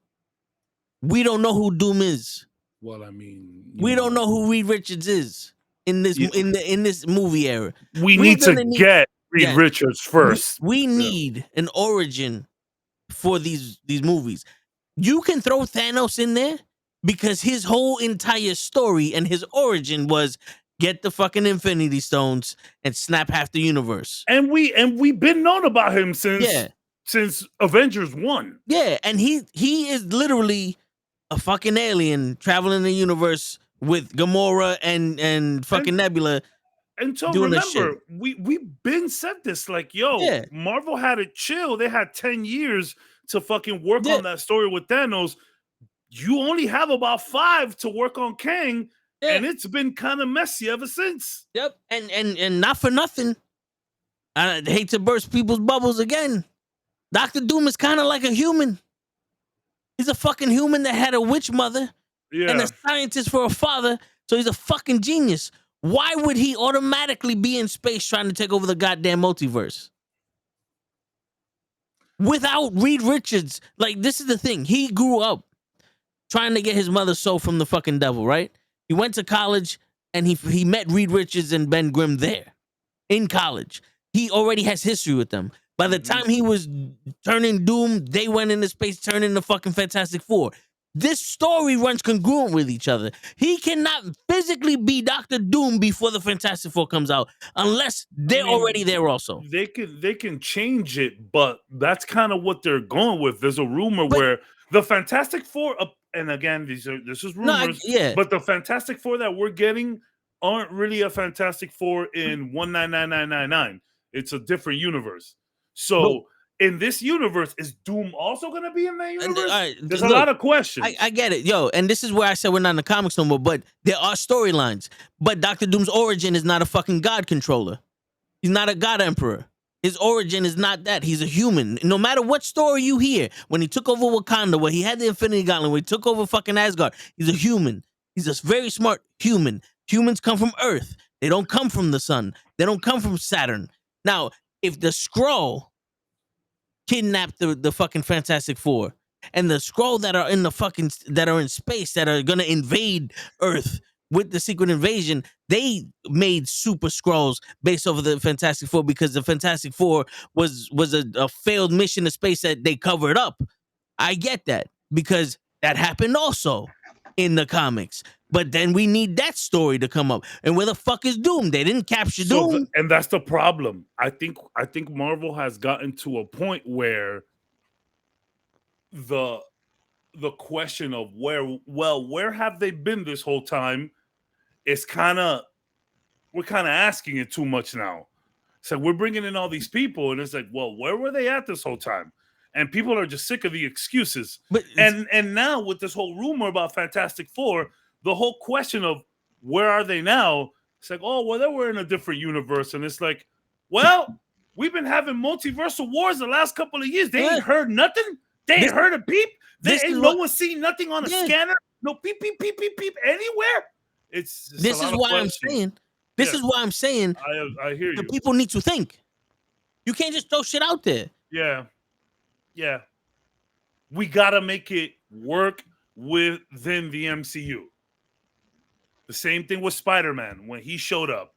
Speaker 2: We don't know who Doom is.
Speaker 5: Well, I mean,
Speaker 2: We don't know who Reed Richards is in this in this movie era.
Speaker 5: We
Speaker 2: We're
Speaker 5: need to
Speaker 2: gonna
Speaker 5: get Reed
Speaker 2: yes.
Speaker 5: Richards first.
Speaker 2: We need an origin for these movies. You can throw Thanos in there because his whole entire story and his origin was get the fucking Infinity Stones and snap half the universe.
Speaker 5: And we've been known about him since Avengers 1.
Speaker 2: Yeah, and he is literally a fucking alien traveling the universe with Gamora and fucking Nebula.
Speaker 5: And so
Speaker 2: doing
Speaker 5: remember, we've been said this, like, yo, Marvel had it chill. They had 10 years to fucking work on that story with Thanos. You only have about 5 to work on Kang, and it's been kind of messy ever since.
Speaker 2: Yep, and not for nothing. I hate to burst people's bubbles again. Dr. Doom is kind of like a human. He's a fucking human that had a witch mother and a scientist for a father, so he's a fucking genius. Why would he automatically be in space trying to take over the goddamn multiverse? Without Reed Richards, like, this is the thing. He grew up trying to get his mother's soul from the fucking devil, right? He went to college and he met Reed Richards and Ben Grimm there in college. He already has history with them. By the time he was turning Doom, they went into space, turning the fucking Fantastic Four. This story runs congruent with each other. He cannot physically be Dr. Doom before the Fantastic Four comes out, unless they're already there also.
Speaker 5: They can change it, but that's kind of what they're going with. There's a rumor where the Fantastic Four, and again, this is rumors, but the Fantastic Four that we're getting aren't really a Fantastic Four in 199999. It's a different universe. So in this universe, is Doom also going to be in that universe? There's a lot of questions.
Speaker 2: I get it, yo, and this is where I said we're not in the comics no more, but there are storylines. But Dr. Doom's origin is not a fucking god controller. He's not a god emperor. His origin is not that. He's a human. No matter what story you hear, when he took over Wakanda, where he had the Infinity Gauntlet, when he took over fucking Asgard, he's a human. He's a very smart human. Humans come from Earth. They don't come from the sun. They don't come from Saturn. Now, if the Skrull kidnapped the fucking Fantastic Four, and the Skrull that are in the fucking that are in space that are gonna invade Earth with the secret invasion, they made super Skrulls based off of the Fantastic Four because the Fantastic Four was a failed mission to space that they covered up. I get that because that happened also in the comics. But then we need that story to come up. And where the fuck is Doom? They didn't capture Doom.
Speaker 5: And that's the problem. I think Marvel has gotten to a point where the question of where have they been this whole time is we're kind of asking it too much now. So we're bringing in all these people and it's like, well, where were they at this whole time? And people are just sick of the excuses. And now with this whole rumor about Fantastic Four, the whole question of where are they now? It's like, oh, well, they were in a different universe. And it's like, well, we've been having multiversal wars the last couple of years. They ain't heard nothing. They ain't heard a peep. No one seen nothing on a scanner. No peep, peep, peep, peep, peep anywhere. This is why I'm saying.
Speaker 2: This is why I'm saying.
Speaker 5: I hear you.
Speaker 2: The people need to think. You can't just throw shit out there.
Speaker 5: Yeah. We gotta make it work within the MCU. The same thing with Spider-Man when he showed up.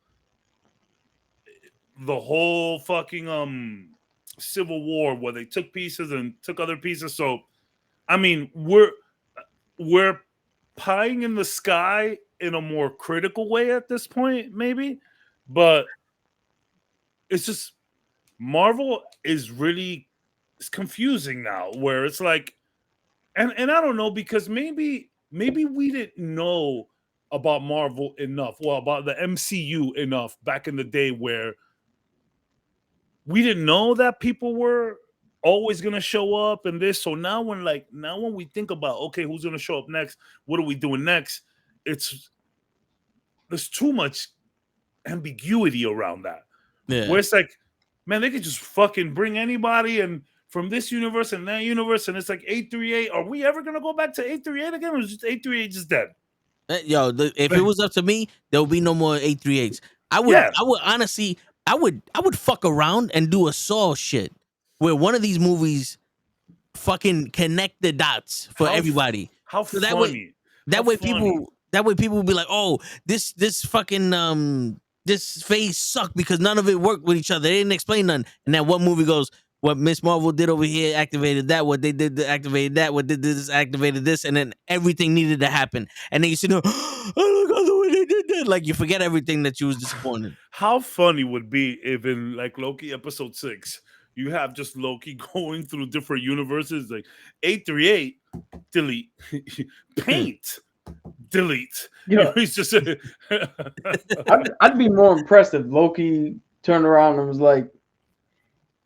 Speaker 5: The whole fucking Civil War where they took pieces and took other pieces. So, I mean, we're pieing in the sky in a more critical way at this point, maybe. But it's just Marvel is really confusing now, where it's like, and I don't know, because maybe we didn't know about Marvel enough, about the MCU enough back in the day, where we didn't know that people were always gonna show up and this. So now when we think about, okay, who's gonna show up next? What are we doing next? There's too much ambiguity around that. Yeah. Where it's like, man, they could just fucking bring anybody and from this universe and that universe, and it's like 838. Are we ever gonna go back to 838 again, or is just 838 just dead?
Speaker 2: Yo, if it was up to me, there would be no more 838s. I would honestly, I would fuck around and do a Saw shit. where one of these movies fucking connect the dots for everybody.
Speaker 5: How
Speaker 2: So
Speaker 5: funny.
Speaker 2: That way people will be like, oh, this fucking this phase sucked because none of it worked with each other. They didn't explain none. And then one movie goes, what Miss Marvel did over here activated that. What they did activated that. What did this activated this. And then everything needed to happen. And then you sit there, oh, look at the way they did that. Like you forget everything that you was disappointed.
Speaker 5: How funny would be if in like Loki episode 6, you have just Loki going through different universes, like 838, delete, paint, delete.
Speaker 8: Yeah.
Speaker 5: He's just
Speaker 8: I'd be more impressed if Loki turned around and was like,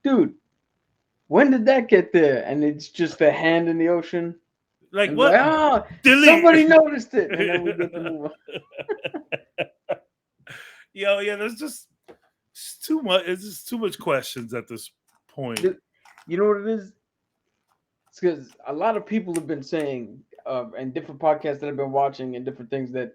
Speaker 8: dude, when did that get there? And it's just a hand in the ocean.
Speaker 5: like
Speaker 8: And
Speaker 5: what? Delete.
Speaker 8: Somebody noticed it. And then we get to move on.
Speaker 5: Yeah, there's just it's too much. It's just too much questions at this point.
Speaker 8: You know what it is? It's because a lot of people have been saying, and different podcasts that I've been watching and different things, that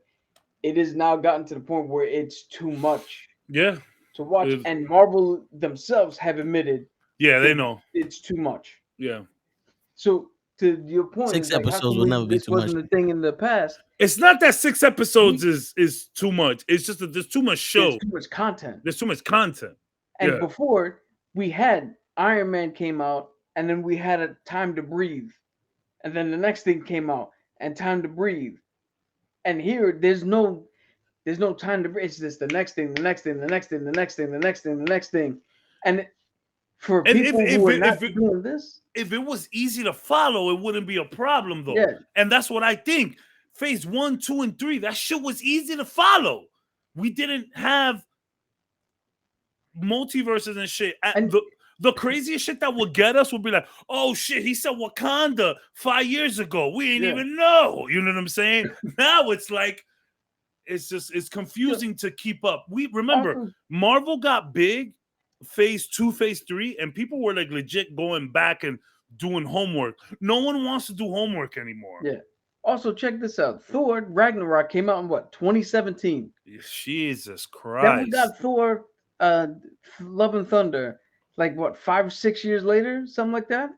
Speaker 8: it has now gotten to the point where it's too much
Speaker 5: Yeah.
Speaker 8: to watch. And Marvel themselves have admitted,
Speaker 5: Yeah, they know.
Speaker 8: it's too much.
Speaker 5: Yeah.
Speaker 8: So to your point,
Speaker 2: 6
Speaker 8: it's like, how
Speaker 2: episodes
Speaker 8: come
Speaker 2: will never be
Speaker 8: this
Speaker 2: too much.
Speaker 8: wasn't a thing in the past.
Speaker 5: It's not that 6 episodes is too much. It's just that there's too much show.
Speaker 8: There's too much content.
Speaker 5: There's too much content.
Speaker 8: And
Speaker 5: Yeah.
Speaker 8: before, we had Iron Man came out, and then we had a Time to Breathe. And then the next thing came out, and Time to Breathe. And here, there's no time to breathe. It's just the next thing, the next thing, the next thing, the next thing, the next thing, the next thing. And for people who are not doing this,
Speaker 5: if it was easy to follow, it wouldn't be a problem though.
Speaker 8: Yeah.
Speaker 5: And that's what I think. Phase 1, 2, and 3, that shit was easy to follow. We didn't have multiverses and shit.
Speaker 8: And
Speaker 5: the craziest shit that would get us would be like, oh shit, he said Wakanda 5 years ago. We ain't even know. You know what I'm saying? Now it's like, it's confusing to keep up. We remember Marvel got big, phase 2, phase 3, and people were like legit going back and doing homework. No one wants to do homework anymore.
Speaker 8: Yeah. Also, check this out. Thor Ragnarok came out in what, 2017?
Speaker 5: Jesus Christ.
Speaker 8: Then we got Thor Love and Thunder, like what, 5 or 6 years later? Something like that?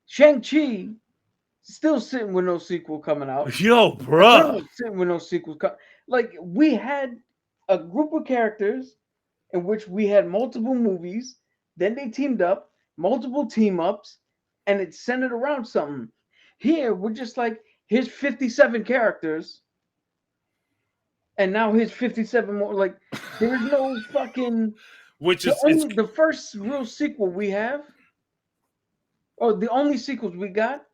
Speaker 8: Shang-Chi still sitting with no sequel coming out.
Speaker 5: Yo, bro.
Speaker 8: Sitting with no sequels. Like, we had a group of characters in which we had multiple movies, then they teamed up, multiple team-ups, and it centered around something. Here, we're just like, here's 57 characters, and now here's 57 more. Like, there's no fucking...
Speaker 5: Which is...
Speaker 8: the first real sequel we have, or the only sequels we got,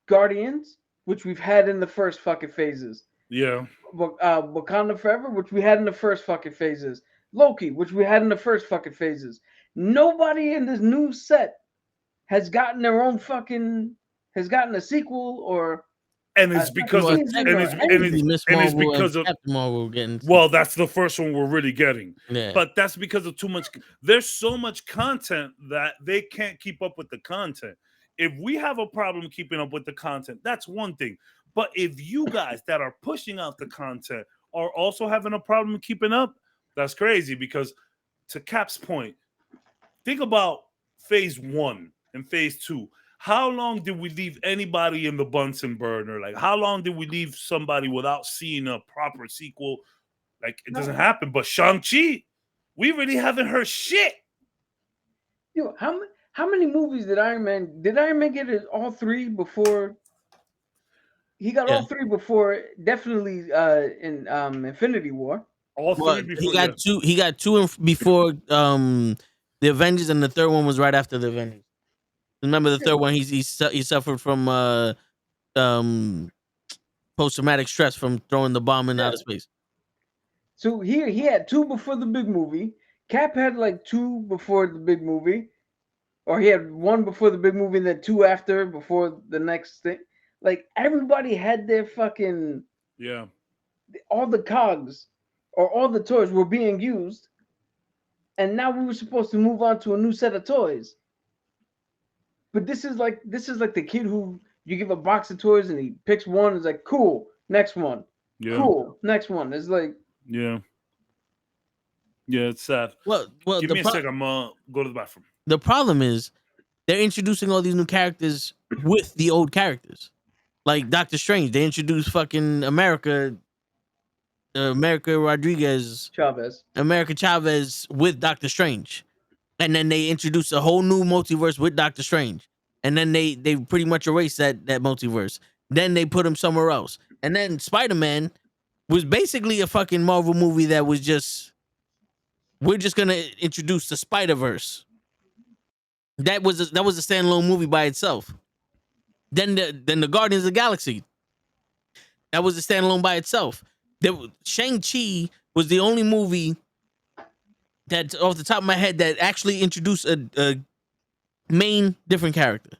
Speaker 8: Guardians, which we've had in the first fucking phases.
Speaker 5: Yeah.
Speaker 8: Wakanda Forever, which we had in the first fucking phases. Loki, which we had in the first fucking phases. Nobody in this new set has gotten their own fucking... has gotten a sequel or...
Speaker 5: And it's because of... it's because of...
Speaker 2: Captain Marvel getting...
Speaker 5: Well, that's the first one we're really getting.
Speaker 2: Yeah.
Speaker 5: But that's because of too much... There's so much content that they can't keep up with the content. If we have a problem keeping up with the content, that's one thing. But if you guys that are pushing out the content are also having a problem keeping up, that's crazy. Because to Cap's point, think about phase 1 and phase 2. How long did we leave anybody in the Bunsen burner? Like, how long did we leave somebody without seeing a proper sequel? Like, it doesn't happen. But Shang-Chi, we really haven't heard shit.
Speaker 8: Yo, how many movies did Iron Man get all 3 before? He got all 3 before, definitely in Infinity War.
Speaker 5: All 3 before.
Speaker 2: He got 2 before the Avengers, and the third one was right after the Avengers. Remember the third one? He suffered from post-traumatic stress from throwing the bomb in outer space.
Speaker 8: So here he had 2 before the big movie. Cap had like 2 before the big movie. Or he had 1 before the big movie and then 2 after, before the next thing. Like, everybody had their fucking...
Speaker 5: Yeah.
Speaker 8: All the cogs or all the toys were being used. And now we were supposed to move on to a new set of toys. But this is like the kid who you give a box of toys and he picks one and is like, cool, next one.
Speaker 5: Yeah.
Speaker 8: Cool, next one. It's like...
Speaker 5: Yeah. Yeah, it's sad.
Speaker 2: Well,
Speaker 5: Give me a second. I'm gonna go to the bathroom.
Speaker 2: the problem is they're introducing all these new characters with the old characters. Like Doctor Strange, they introduced fucking America Rodriguez, America Chavez with Doctor Strange. And then they introduced a whole new multiverse with Doctor Strange. And then they pretty much erased that multiverse. Then they put him somewhere else. And then Spider-Man was basically a fucking Marvel movie that was just, we're just gonna introduce the Spider-Verse. That was a standalone movie by itself. Then the Guardians of the Galaxy. That was a standalone by itself. Shang-Chi was the only movie that, off the top of my head, that actually introduced a main different character.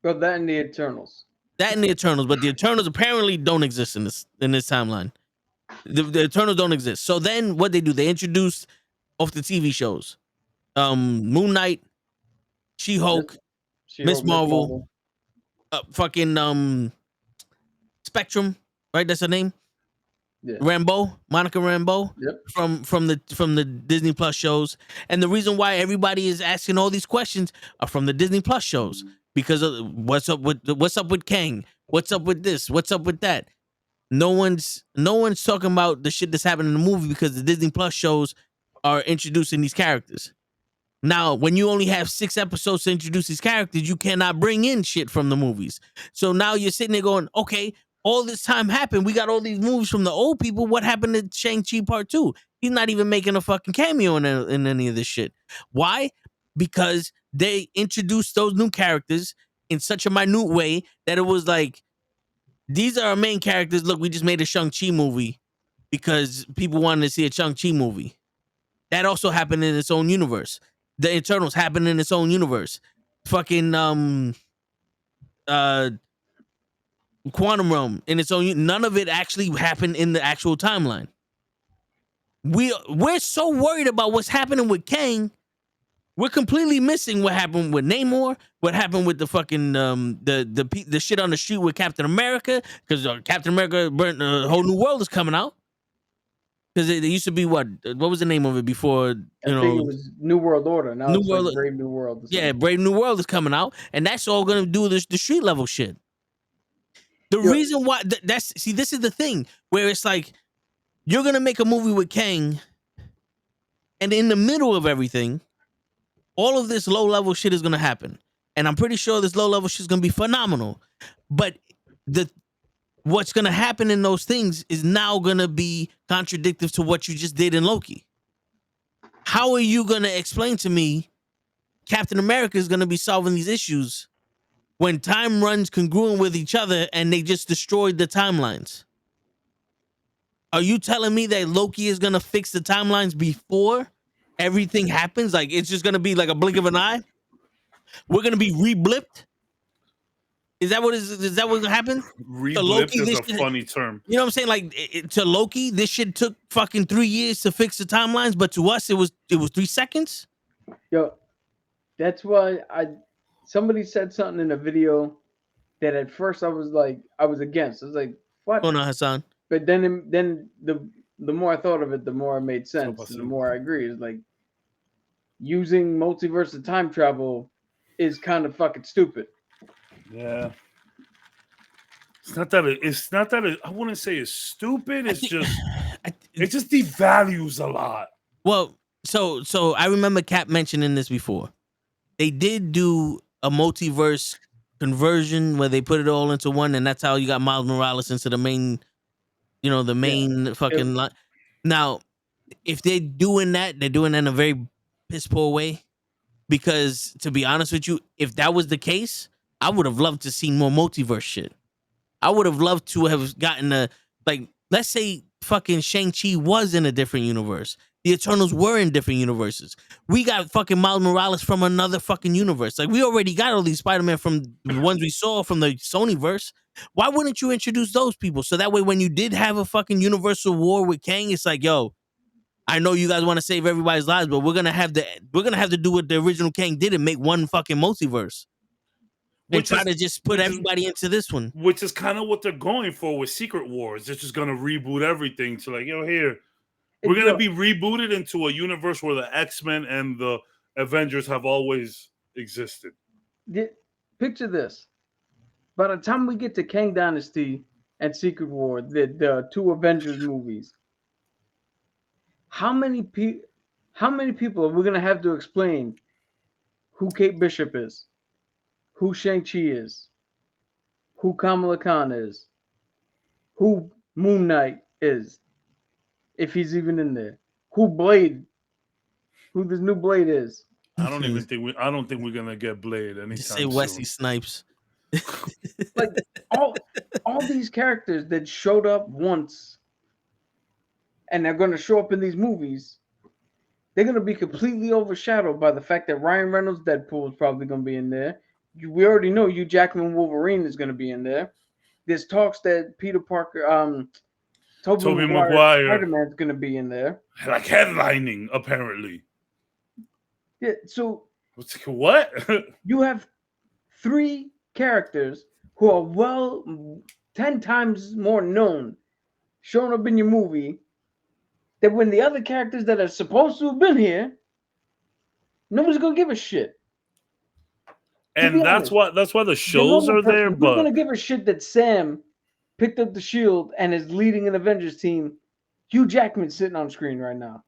Speaker 8: Well, that and the Eternals.
Speaker 2: But the Eternals apparently don't exist in this timeline. The Eternals don't exist. So then what they do? They introduced off the TV shows, Moon Knight, She-Hulk, Miss Marvel, fucking Spectrum, right? That's her name. Yeah. Monica Rambeau.
Speaker 8: Yep.
Speaker 2: From the Disney Plus shows, and the reason why everybody is asking all these questions are from the Disney Plus shows, because of what's up with Kang, what's up with this, what's up with that. No one's talking about the shit that's happening in the movie, because the Disney Plus shows are introducing these characters. Now, when you only have 6 episodes to introduce these characters, you cannot bring in shit from the movies. So now you're sitting there going, okay, all this time happened. We got all these movies from the old people. What happened to Shang-Chi Part 2? He's not even making a fucking cameo in any of this shit. Why? Because they introduced those new characters in such a minute way that it was like, these are our main characters. Look, we just made a Shang-Chi movie because people wanted to see a Shang-Chi movie. That also happened in its own universe. The Eternals happened in its own universe. Fucking Quantum Realm in its own. None of it actually happened in the actual timeline. We're so worried about what's happening with Kang, we're completely missing what happened with Namor, what happened with the fucking the shit on the street with Captain America, because Captain America burnt a whole new world is coming out. Because it used to be what was the name of it before?
Speaker 8: I think it was New World Order. Now it's like Brave New World.
Speaker 2: Yeah, Brave New World is coming out, and that's all gonna do the street level shit. The reason why this is the thing where it's like, you're gonna make a movie with Kang, and in the middle of everything, all of this low level shit is gonna happen, and I'm pretty sure this low level shit is gonna be phenomenal. But what's gonna happen in those things is now gonna be contradictory to what you just did in Loki. How are you gonna explain to me Captain America is gonna be solving these issues when time runs congruent with each other and they just destroyed the timelines? Are you telling me that Loki is gonna fix the timelines before everything happens? Like, it's just gonna be like a blink of an eye? We're gonna be re-blipped? Is that what gonna happen?
Speaker 5: Re-blipped is a funny term.
Speaker 2: You know what I'm saying? Like, to Loki, this shit took fucking 3 years to fix the timelines, but to us, it was 3 seconds.
Speaker 8: Yo, that's why somebody said something in a video that at first I was against. I was like, what?
Speaker 2: Oh no, Hassan.
Speaker 8: But then the more I thought of it, the more it made sense, and the more I agree. It's like, using multiverse of time travel is kind of fucking stupid.
Speaker 5: Yeah. It's not that I wouldn't say it's stupid. It just devalues a lot.
Speaker 2: Well, so I remember Cap mentioning this before. They did do a multiverse conversion where they put it all into one, and that's how you got Miles Morales into the main, fucking line. Now, if they're doing that in a very piss poor way, because to be honest with you, if that was the case, I would have loved to see more multiverse shit. I would have loved to have gotten let's say fucking Shang-Chi was in a different universe. The Eternals were in different universes. We got fucking Miles Morales from another fucking universe. Like, we already got all these Spider-Man from the ones we saw from the Sonyverse. Why wouldn't you introduce those people? So that way, when you did have a fucking universal war with Kang, it's like, yo, I know you guys want to save everybody's lives, but we're gonna have to do what the original Kang did and make one fucking multiverse. And try to just put everybody into this one.
Speaker 5: Which is kind of what they're going for with Secret Wars. They're just going to reboot everything to like, yo, here, We're gonna be rebooted into a universe where the X-Men and the Avengers have always existed.
Speaker 8: Picture this. By the time we get to Kang Dynasty and Secret War, the two Avengers movies, how many people are we gonna have to explain who Kate Bishop is, who Shang-Chi is, who Kamala Khan is, who Moon Knight is, if he's even in there, who this new Blade is?
Speaker 5: I don't think we're gonna get Blade anytime
Speaker 2: Just say
Speaker 5: soon.
Speaker 2: Wesley Snipes.
Speaker 8: Like all these characters that showed up once and they're gonna show up in these movies, they're gonna be completely overshadowed by the fact that Ryan Reynolds' Deadpool is probably gonna be in there. We already know Hugh Jackman Wolverine is gonna be in there. There's talks that Peter Parker, Tobey Maguire Spider-Man is gonna be in there,
Speaker 5: like headlining apparently.
Speaker 8: Yeah. So
Speaker 5: what?
Speaker 8: You have 3 characters who are 10 times more known showing up in your movie, that when the other characters that are supposed to have been here, nobody's gonna give a shit.
Speaker 5: And that's why the shows are there. But
Speaker 8: we're gonna give a shit that Sam picked up the shield and is leading an Avengers team. Hugh Jackman's sitting on screen right now.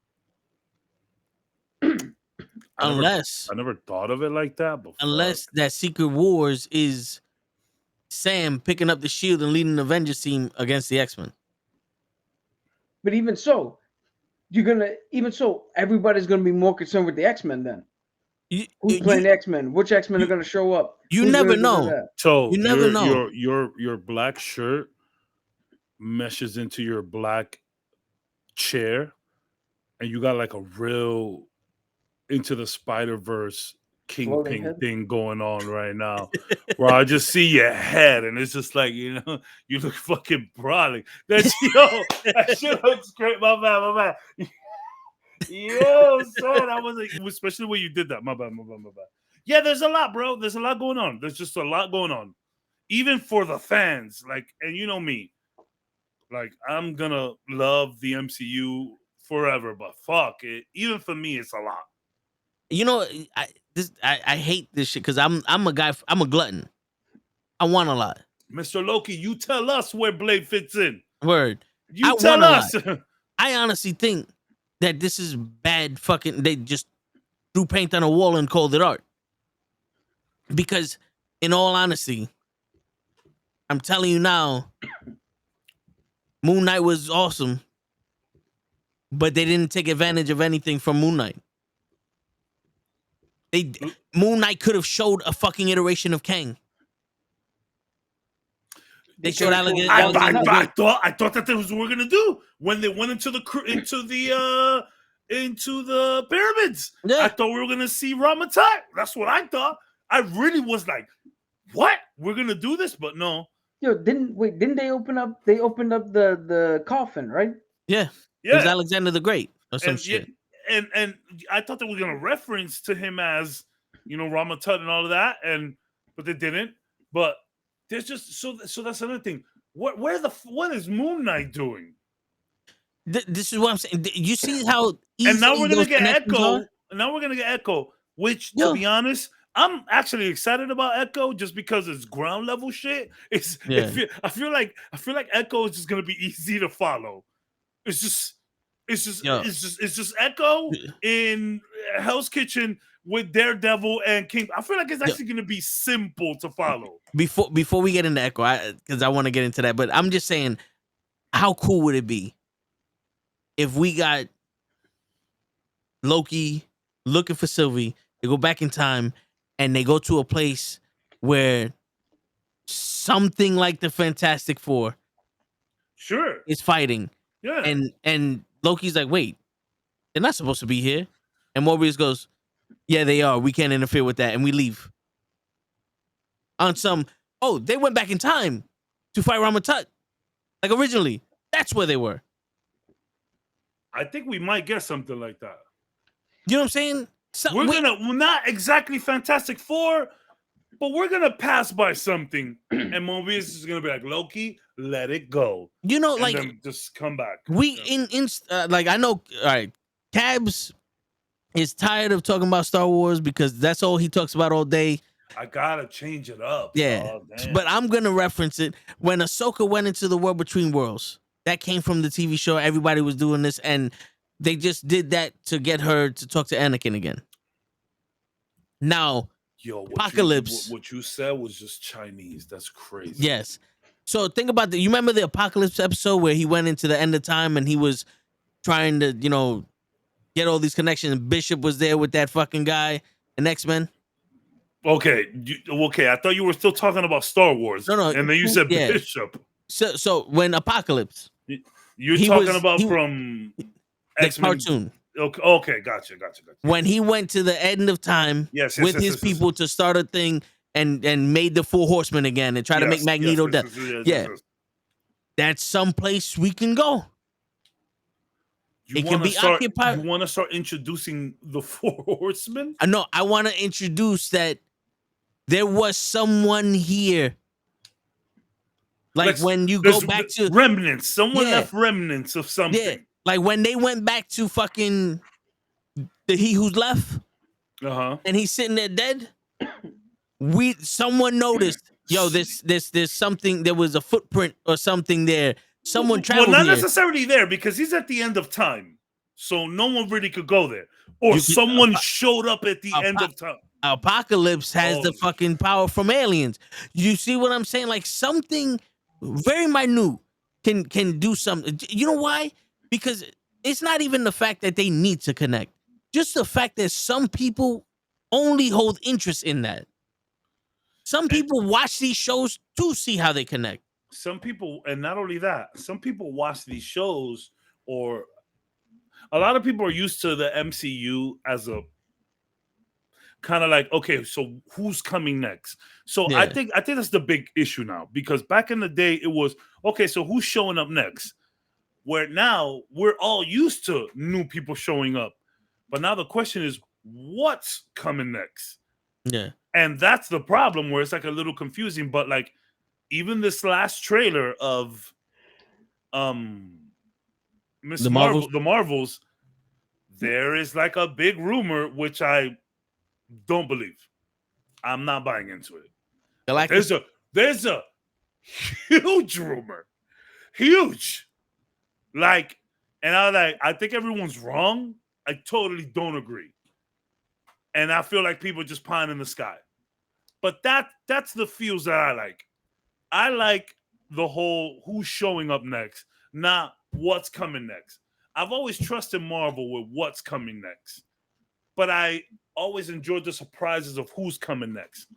Speaker 2: Unless
Speaker 5: I never thought of it like that before.
Speaker 2: Unless that Secret Wars is Sam picking up the shield and leading the Avengers team against the X-Men.
Speaker 8: But even so, everybody's gonna be more concerned with the X-Men then. Who's playing X-Men? Which X-Men are gonna show up?
Speaker 2: You never know.
Speaker 5: So
Speaker 2: you never know.
Speaker 5: Your black shirt meshes into your black chair, and you got like a real Into the Spider-Verse Kingpin thing going on right now, where I just see your head, and it's just like, you look fucking brolic. That shit looks great. My bad. Yo, son, I was like, especially when you did that. My bad. Yeah, there's a lot, bro. There's a lot going on. There's just a lot going on, even for the fans. Like, and you know me, like I'm gonna love the MCU forever, but fuck it. Even for me, it's a lot.
Speaker 2: You know, I hate this shit because I'm a guy. I'm a glutton. I want a lot.
Speaker 5: Mr. Loki, you tell us where Blade fits in.
Speaker 2: Word.
Speaker 5: You tell us.
Speaker 2: I honestly think that this is bad fucking. They just threw paint on a wall and called it art. Because, in all honesty, I'm telling you now, Moon Knight was awesome, but they didn't take advantage of anything from Moon Knight. Moon Knight could have showed a fucking iteration of Kang. They showed Alexander.
Speaker 5: I thought that was what we're gonna do when they went into the pyramids. Yeah. I thought we were gonna see Rama-Tut. That's what I thought. I really was like, "What? We're gonna do this?" But no.
Speaker 8: Yo, didn't they open up? They opened up the coffin, right?
Speaker 2: Yeah. It was Alexander the Great or some shit.
Speaker 5: And I thought they were gonna reference to him as, Rama-Tut and all of that, but they didn't. But there's just so that's another thing. What is Moon Knight doing?
Speaker 2: This is what I'm saying. You see how easy
Speaker 5: and now we're gonna get Echo.
Speaker 2: Are?
Speaker 5: Now we're gonna get Echo, which to be honest, I'm actually excited about Echo just because it's ground level shit. I feel like Echo is just gonna be easy to follow. It's just Echo in Hell's Kitchen with Daredevil and King. I feel like it's actually going to be simple to follow.
Speaker 2: Before we get into Echo, because I want to get into that, but I'm just saying, how cool would it be if we got Loki looking for Sylvie, they go back in time, and they go to a place where something like the Fantastic Four is fighting.
Speaker 5: Yeah.
Speaker 2: And Loki's like, wait, they're not supposed to be here. And Morbius goes, yeah, they are. We can't interfere with that. And we leave. On some, they went back in time to fight Rama-Tut. Like originally. That's where they were.
Speaker 5: I think we might get something like that.
Speaker 2: You know what I'm saying?
Speaker 5: We're not exactly Fantastic Four, but we're gonna pass by something, and Mobius is gonna be like, Loki, let it go.
Speaker 2: You know,
Speaker 5: And
Speaker 2: like
Speaker 5: then just come back.
Speaker 2: we
Speaker 5: Yeah.
Speaker 2: like I know. All right, Cabs is tired of talking about Star Wars because that's all he talks about all day.
Speaker 5: I gotta change it up.
Speaker 2: Yeah,
Speaker 5: dog. Damn.
Speaker 2: but I'm gonna reference it when Ahsoka went into the world between worlds. That came from the TV show. Everybody was doing this, and they just did that to get her to talk to Anakin again. Now,
Speaker 5: Yo,
Speaker 2: Apocalypse.
Speaker 5: What you said was just Chinese. That's crazy.
Speaker 2: Yes. So think about you remember the Apocalypse episode where he went into the end of time and he was trying to, get all these connections. Bishop was there with that fucking guy in X-Men.
Speaker 5: Okay. Okay. I thought you were still talking about Star Wars.
Speaker 2: No.
Speaker 5: And then you said
Speaker 2: Yeah.
Speaker 5: Bishop.
Speaker 2: So when Apocalypse,
Speaker 5: You're
Speaker 2: he
Speaker 5: talking
Speaker 2: was-
Speaker 5: about
Speaker 2: he-
Speaker 5: from
Speaker 2: the
Speaker 5: X-Men
Speaker 2: cartoon,
Speaker 5: Okay. Gotcha.
Speaker 2: when he went to the end of time
Speaker 5: Yes,
Speaker 2: with his people to start a thing and made the Four Horsemen again and try to make Magneto death. Yeah. That's someplace we can go. It can be occupied.
Speaker 5: You want to start introducing the Four Horsemen?
Speaker 2: No, I want to introduce that there was someone here. Like when you go back to
Speaker 5: remnants, someone
Speaker 2: Yeah.
Speaker 5: left remnants of something.
Speaker 2: yeah, like when they went back to fucking the He Who's Left, and he's sitting there dead. Someone noticed, yo, there's something. There was a footprint or something there. Someone traveled
Speaker 5: Well, not
Speaker 2: here.
Speaker 5: necessarily there because he's at the end of time, so no one really could go there. Or someone showed up at the end of time.
Speaker 2: Apocalypse has the fucking power from aliens. You see what I'm saying? Like something very minute can do something. You know why? Because it's not even the fact that they need to connect. Just the fact that some people only hold interest in that. Some people watch these shows to see how they connect.
Speaker 5: Some people, and not only that, some people watch these shows, or a lot of people are used to the MCU as a kind of like, okay, so who's coming next? So
Speaker 2: Yeah.
Speaker 5: I think that's the big issue now, because back in the day it was, okay, so who's showing up next? Where now we're all used to new people showing up. But now the question is, what's coming next?
Speaker 2: Yeah.
Speaker 5: And that's the problem, where it's like a little confusing. But like even this last trailer of Miss
Speaker 2: The
Speaker 5: Marvel,
Speaker 2: Marvels?
Speaker 5: the Marvels, there is like a big rumor, which I don't believe. I'm not buying into it. There's a huge rumor. Huge. Like, and I think everyone's wrong. I totally don't agree. And I feel like people just pie in the sky. But that's the feels that I like. I like the whole who's showing up next, not what's coming next. I've always trusted Marvel with what's coming next. But I always enjoyed the surprises of who's coming next.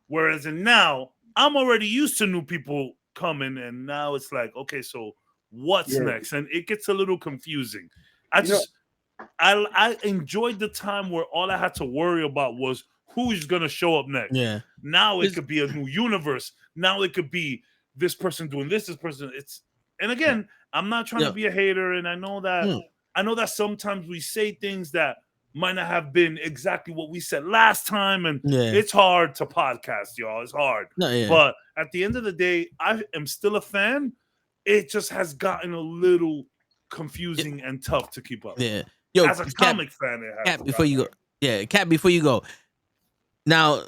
Speaker 5: Whereas now, I'm already used to new people coming, and now it's like, okay, so what's next? And it gets a little confusing. I enjoyed the time where all I had to worry about was who's going to show up next.
Speaker 2: Yeah.
Speaker 5: Now it could be a new universe. Now it could be this person doing this person. And again, I'm not trying to be a hater, and I know that sometimes we say things that might not have been exactly what we said last time, and it's hard to podcast, y'all. It's hard. But at the end of the day, I am still a fan. It just has gotten a little confusing and tough to keep up.
Speaker 2: Yeah. Yo,
Speaker 5: as a comic fan, it has.
Speaker 2: Cap, before you go. Yeah, Cap, before you go. Now,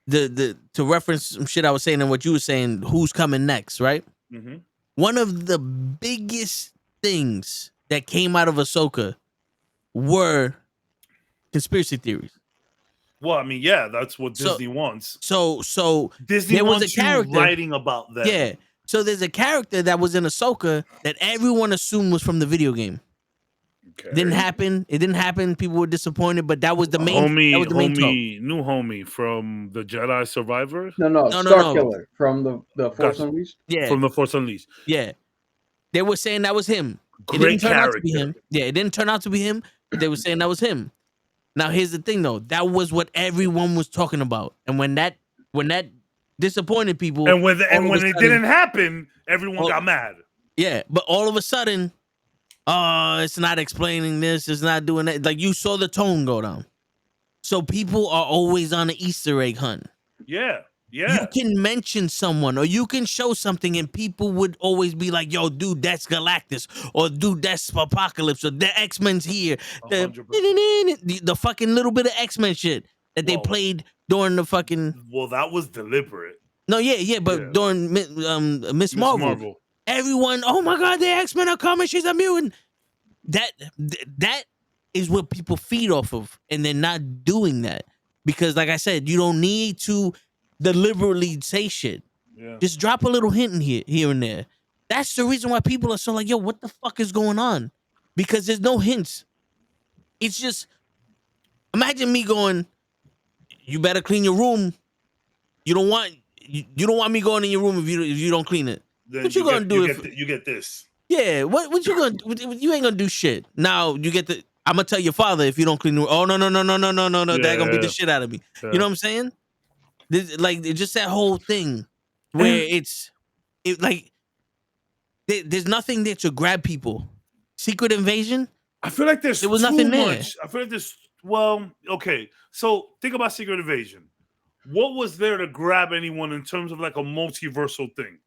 Speaker 2: the to reference some shit I was saying and what you were saying, who's coming next, right?
Speaker 5: Mm-hmm.
Speaker 2: One of the biggest things that came out of Ahsoka were conspiracy theories.
Speaker 5: Well, I mean, yeah, that's what Disney wants.
Speaker 2: So
Speaker 5: Disney
Speaker 2: there was
Speaker 5: wants
Speaker 2: a character
Speaker 5: you writing about that.
Speaker 2: Yeah. So there's a character that was in Ahsoka that everyone assumed was from the video game.
Speaker 5: Okay.
Speaker 2: It didn't happen. People were disappointed, but that was the main.
Speaker 5: Homie,
Speaker 2: that was the main talk.
Speaker 5: new homie from the Jedi Survivor.
Speaker 8: No, Starkiller from the Force Unleashed.
Speaker 2: Yeah,
Speaker 5: from the Force Unleashed.
Speaker 2: Yeah, they were saying that was him.
Speaker 5: Great
Speaker 2: it didn't turn
Speaker 5: character.
Speaker 2: out to be him. Yeah, it didn't turn out to be him. But they were saying that was him. Now here's the thing, though. That was what everyone was talking about, and when that disappointed people,
Speaker 5: and when it didn't happen, everyone got mad.
Speaker 2: Yeah, but all of a sudden, it's not explaining this, it's not doing that. Like you saw the tone go down. So people are always on an Easter egg hunt.
Speaker 5: Yeah. Yeah.
Speaker 2: You can mention someone or you can show something and people would always be like, yo, dude, that's Galactus, or dude, that's Apocalypse, or the X-Men's here. The,
Speaker 5: 100%.
Speaker 2: the fucking little bit of X-Men shit that they
Speaker 5: Whoa.
Speaker 2: played during the fucking
Speaker 5: Well, that was deliberate.
Speaker 2: no, yeah, but
Speaker 5: Yeah.
Speaker 2: during Miss
Speaker 5: Miss
Speaker 2: Marvel, everyone, oh my god, the X-Men are coming, she's a mutant. That is what people feed off of, and they're not doing that because, like I said, you don't need to deliberately say shit.
Speaker 5: Yeah.
Speaker 2: Just drop a little hint in here and there. That's the reason why people are so like, yo, what the fuck is going on? Because there's no hints. It's just imagine me going, you better clean your room. You don't want me going in your room if you don't clean it.
Speaker 5: Then
Speaker 2: What you gonna do
Speaker 5: you get this.
Speaker 2: Yeah, what you gonna you ain't gonna do shit. Now you get the I'm gonna tell your father if you don't clean the room. Oh no, they're gonna beat the shit out of me.
Speaker 5: Yeah.
Speaker 2: You know what I'm saying? Like just that whole thing where there's nothing there to grab people. Secret Invasion.
Speaker 5: I feel like there
Speaker 2: was
Speaker 5: too
Speaker 2: nothing there.
Speaker 5: much. I feel like there's okay. So think about Secret Invasion. What was there to grab anyone in terms of like a multiversal thing?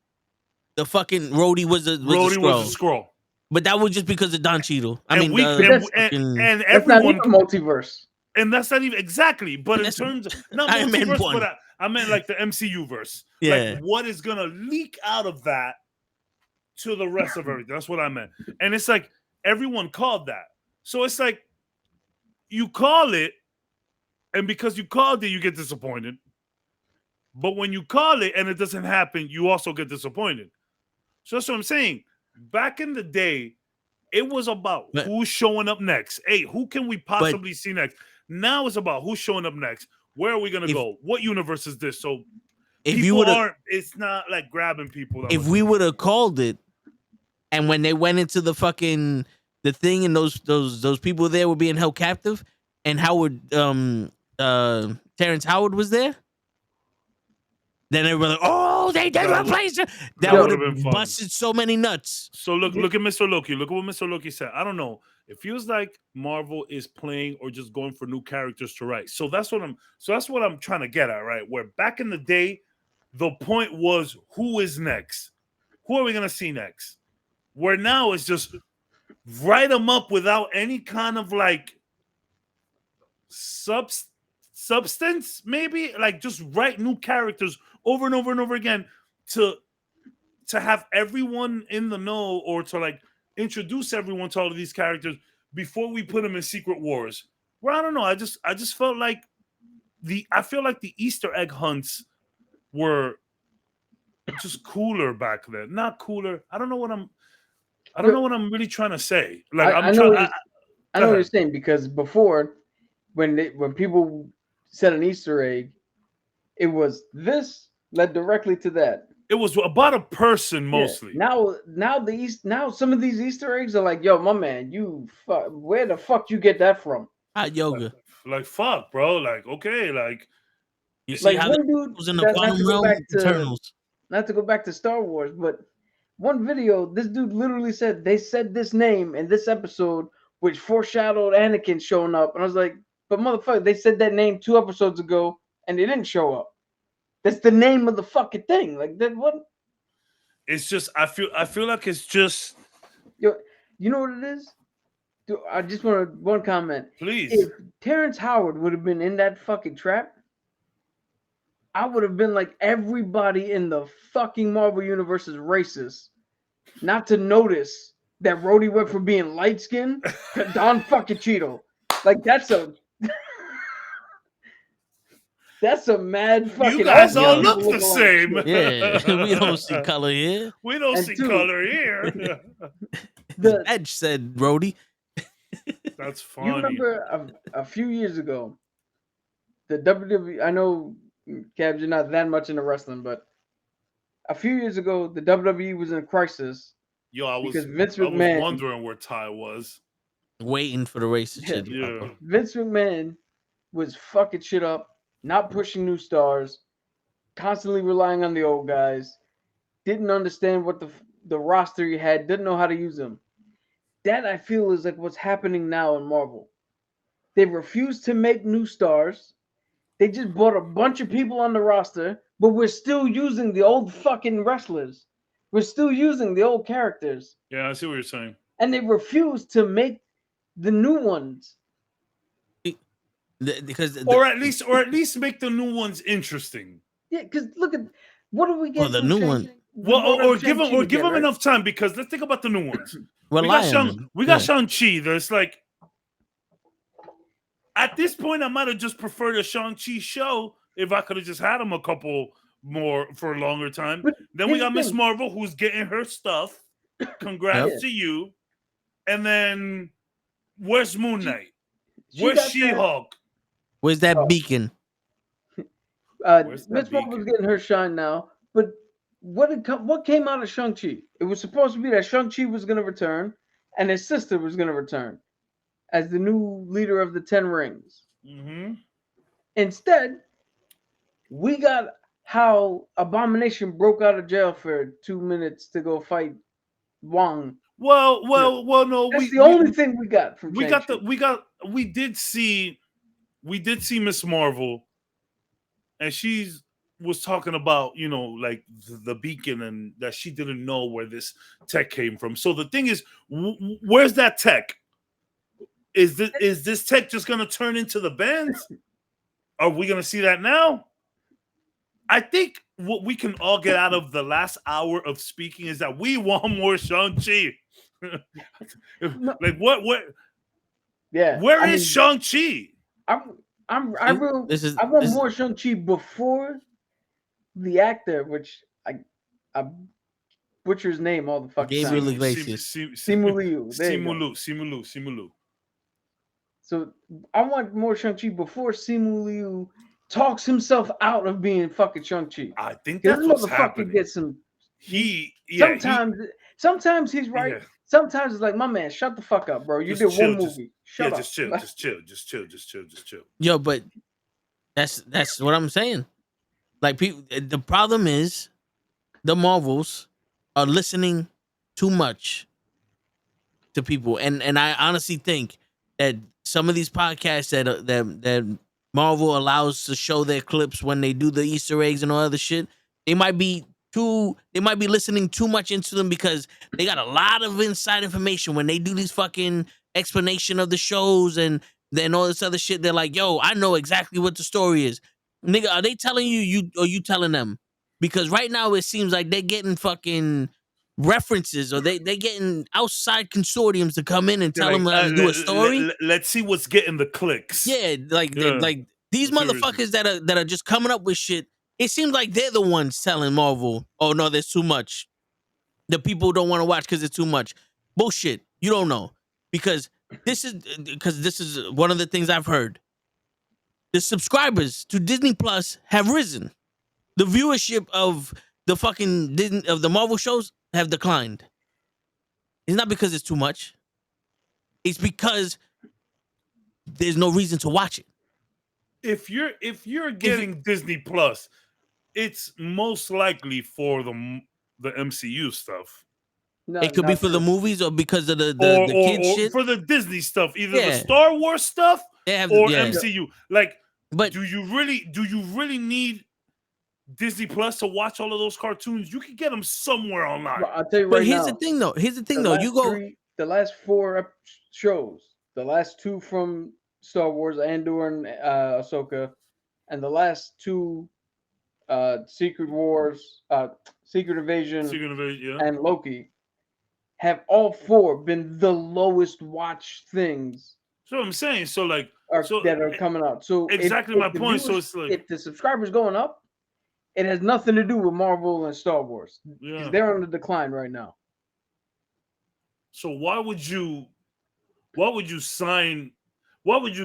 Speaker 2: The fucking Rhodey was a
Speaker 5: scroll.
Speaker 2: But that was just because of Don Cheadle.
Speaker 5: And
Speaker 8: that's
Speaker 5: everyone
Speaker 8: not even multiverse.
Speaker 5: And that's not even exactly. But in terms of not multiverse, but I meant like the MCU verse.
Speaker 2: Yeah.
Speaker 5: Like what is gonna leak out of that to the rest of everything? That's what I meant. And it's like everyone called that. So it's like you call it, and because you called it, you get disappointed. But when you call it and it doesn't happen, you also get disappointed. So that's what I'm saying. Back in the day, it was about who's showing up next. Hey, who can we possibly see next? Now it's about who's showing up next. Where are we gonna go? What universe is this? So
Speaker 2: if you would
Speaker 5: it's not like grabbing people.
Speaker 2: If we would have called it, and when they went into the fucking the thing, and those people there were being held captive, and Terrence Howard was there. Then everybody like, oh, they did replace it. That would have busted so many nuts.
Speaker 5: So look at Mr. Loki. Look at what Mr. Loki said. I don't know. It feels like Marvel is playing or just going for new characters to write. So that's what I'm trying to get at, right? Where back in the day, the point was who is next? Who are we gonna see next? Where now it's just write them up without any kind of like substance, maybe like just write new characters over and over and over again to have everyone in the know or to like introduce everyone to all of these characters before we put them in Secret Wars. Well, I don't know. I just felt like I feel like the Easter egg hunts were just cooler back then. Not cooler. I don't know what I'm really trying to say. Like
Speaker 8: I know what you're saying, because before when people said an Easter egg, it was this led directly to that.
Speaker 5: It was about a person mostly.
Speaker 8: Yeah. Now some of these Easter eggs are like, yo, my man, where the fuck you get that from?
Speaker 2: Hot yoga.
Speaker 5: Like fuck, bro. Like okay, like
Speaker 2: you see how
Speaker 8: one dude
Speaker 2: was in the quantum realm.
Speaker 8: Not to go back to Star Wars, but one video, this dude literally said they said this name in this episode, which foreshadowed Anakin showing up, and I was like, but motherfucker, they said that name 2 episodes ago, and they didn't show up. That's the name of the fucking thing. Like that what?
Speaker 5: It's just I feel like it's just
Speaker 8: you know what it is? Dude, I just want one comment.
Speaker 5: Please.
Speaker 8: If Terrence Howard would have been in that fucking trap, I would have been like everybody in the fucking Marvel universe is racist. Not to notice that Rhodey went from being light skinned to Don fucking Cheadle. Like that's a mad fucking.
Speaker 5: You guys all look the same.
Speaker 2: Yeah, we don't see color here.
Speaker 5: We don't see color here.
Speaker 8: The
Speaker 2: Edge said Rhodey.
Speaker 5: That's funny.
Speaker 8: You remember a few years ago, the WWE. I know, Cabs, you're not that much into wrestling, but a few years ago, the WWE was in a crisis.
Speaker 5: Yo, I was wondering where Ty was.
Speaker 2: Waiting for the racist shit.
Speaker 5: Yeah.
Speaker 8: Vince McMahon was fucking shit up, not pushing new stars, constantly relying on the old guys, didn't understand what the roster he had, didn't know how to use them. That I feel is like what's happening now in Marvel. They refuse to make new stars. They just brought a bunch of people on the roster but we're still using the old fucking wrestlers. We're still using the old characters,
Speaker 5: Yeah, I see what you're saying.
Speaker 8: and they refuse to make the new ones.
Speaker 2: Because
Speaker 5: Or at least make the new ones interesting.
Speaker 8: Yeah, because look at what do we get?
Speaker 2: the
Speaker 8: from
Speaker 2: new
Speaker 8: Shang-
Speaker 2: one.
Speaker 8: we
Speaker 5: Well,
Speaker 8: brought
Speaker 5: or
Speaker 8: up
Speaker 5: give them
Speaker 8: Shang-Chi again, right?
Speaker 5: enough time, because let's think about the new ones.
Speaker 2: Rely on them.
Speaker 5: We got
Speaker 2: Yeah.
Speaker 5: Shang-Chi. There's like, at this point, I might have just preferred a Shang-Chi show if I could have just had him a couple more for a longer time.
Speaker 8: But
Speaker 5: Then we
Speaker 8: here's
Speaker 5: got
Speaker 8: the
Speaker 5: Miss
Speaker 8: thing.
Speaker 5: Marvel, who's getting her stuff. Congrats
Speaker 8: Yep.
Speaker 5: to you. And then where's Moon Knight?
Speaker 8: She
Speaker 5: Where's
Speaker 8: got that-
Speaker 5: She-Hulk?
Speaker 2: Where's that
Speaker 8: Oh.
Speaker 2: beacon?
Speaker 5: Where's that
Speaker 8: Miss Marvel's
Speaker 5: beacon?
Speaker 8: getting her shine now, but what came out of Shang-Chi? It was supposed to be that Shang-Chi was going to return, and his sister was going to return as the new leader of the Ten Rings.
Speaker 5: Mm-hmm.
Speaker 8: Instead, we got how Abomination broke out of jail for 2 minutes to go fight Wong.
Speaker 5: Well, no,
Speaker 8: That's the only thing we got from Shang-Chi.
Speaker 5: we did see Miss Marvel, and was talking about, like the beacon, and that she didn't know where this tech came from. So the thing is, where's that tech? Is this tech just going to turn into the bands? Are we going to see that now? I think what we can all get out of the last hour of speaking is that we want more Shang-Chi. Like what?
Speaker 8: Yeah.
Speaker 5: Where is Shang-Chi?
Speaker 8: I want more Shang-Chi before the actor, which I butcher his name all the fucking time.
Speaker 2: Gabriel Iglesias.
Speaker 8: Simu Liu. There you go.
Speaker 5: Simu.
Speaker 8: So I want more Shang-Chi before Simu Liu talks himself out of being fucking Shang-Chi.
Speaker 5: I think
Speaker 8: This
Speaker 5: that's what's
Speaker 8: motherfucker
Speaker 5: happening.
Speaker 8: gets some. Sometimes he's right.
Speaker 5: Yeah.
Speaker 8: Sometimes it's like, my man, shut the fuck up, bro. You
Speaker 5: Just
Speaker 8: did one
Speaker 5: chill,
Speaker 8: movie. Shut up.
Speaker 5: Just chill.
Speaker 2: Yo, but that's what I'm saying. Like, the problem is the Marvels are listening too much to people, and I honestly think that some of these podcasts that Marvel allows to show their clips when they do the Easter eggs and all other shit, they might be listening too much into them, because they got a lot of inside information when they do these fucking explanation of the shows and then all this other shit. They're like, yo, I know exactly what the story is. Nigga, are they telling you or you telling them? Because right now it seems like they're getting fucking references, or they getting outside consortiums to come in and tell them how to do a story.
Speaker 5: Let's see what's getting the clicks.
Speaker 2: Yeah, like these motherfuckers that are just coming up with shit. It seems like they're the ones telling Marvel, "Oh no, there's too much. The people don't want to watch because it's too much." Bullshit. You don't know, because this is one of the things I've heard. The subscribers to Disney Plus have risen. The viewership of the fucking the Marvel shows have declined. It's not because it's too much. It's because there's no reason to watch it.
Speaker 5: If you're getting Disney Plus, it's most likely for the MCU stuff.
Speaker 8: No,
Speaker 2: It could be for the movies, or because of the kids
Speaker 5: or
Speaker 2: shit.
Speaker 5: for the Disney stuff, either
Speaker 2: Yeah.
Speaker 5: the Star Wars stuff
Speaker 2: They have,
Speaker 5: or
Speaker 2: yeah.
Speaker 5: MCU. Like,
Speaker 2: But
Speaker 5: do you really need Disney Plus to watch all of those cartoons? You can get them somewhere online.
Speaker 8: Well, I'll tell you right
Speaker 2: But here's
Speaker 8: now.
Speaker 2: the thing, though.
Speaker 8: The last 4 shows, the last 2 from Star Wars, Andor and Ahsoka, and the last 2 Secret Wars, Secret Invasion, and Loki, have all 4 been the lowest watched things.
Speaker 5: So I'm saying, that
Speaker 8: are coming out. So
Speaker 5: exactly my point. So it's like,
Speaker 8: if the subscribers going up, it has nothing to do with Marvel and Star Wars.
Speaker 5: Yeah.
Speaker 8: They're on the decline right now.
Speaker 5: So why would you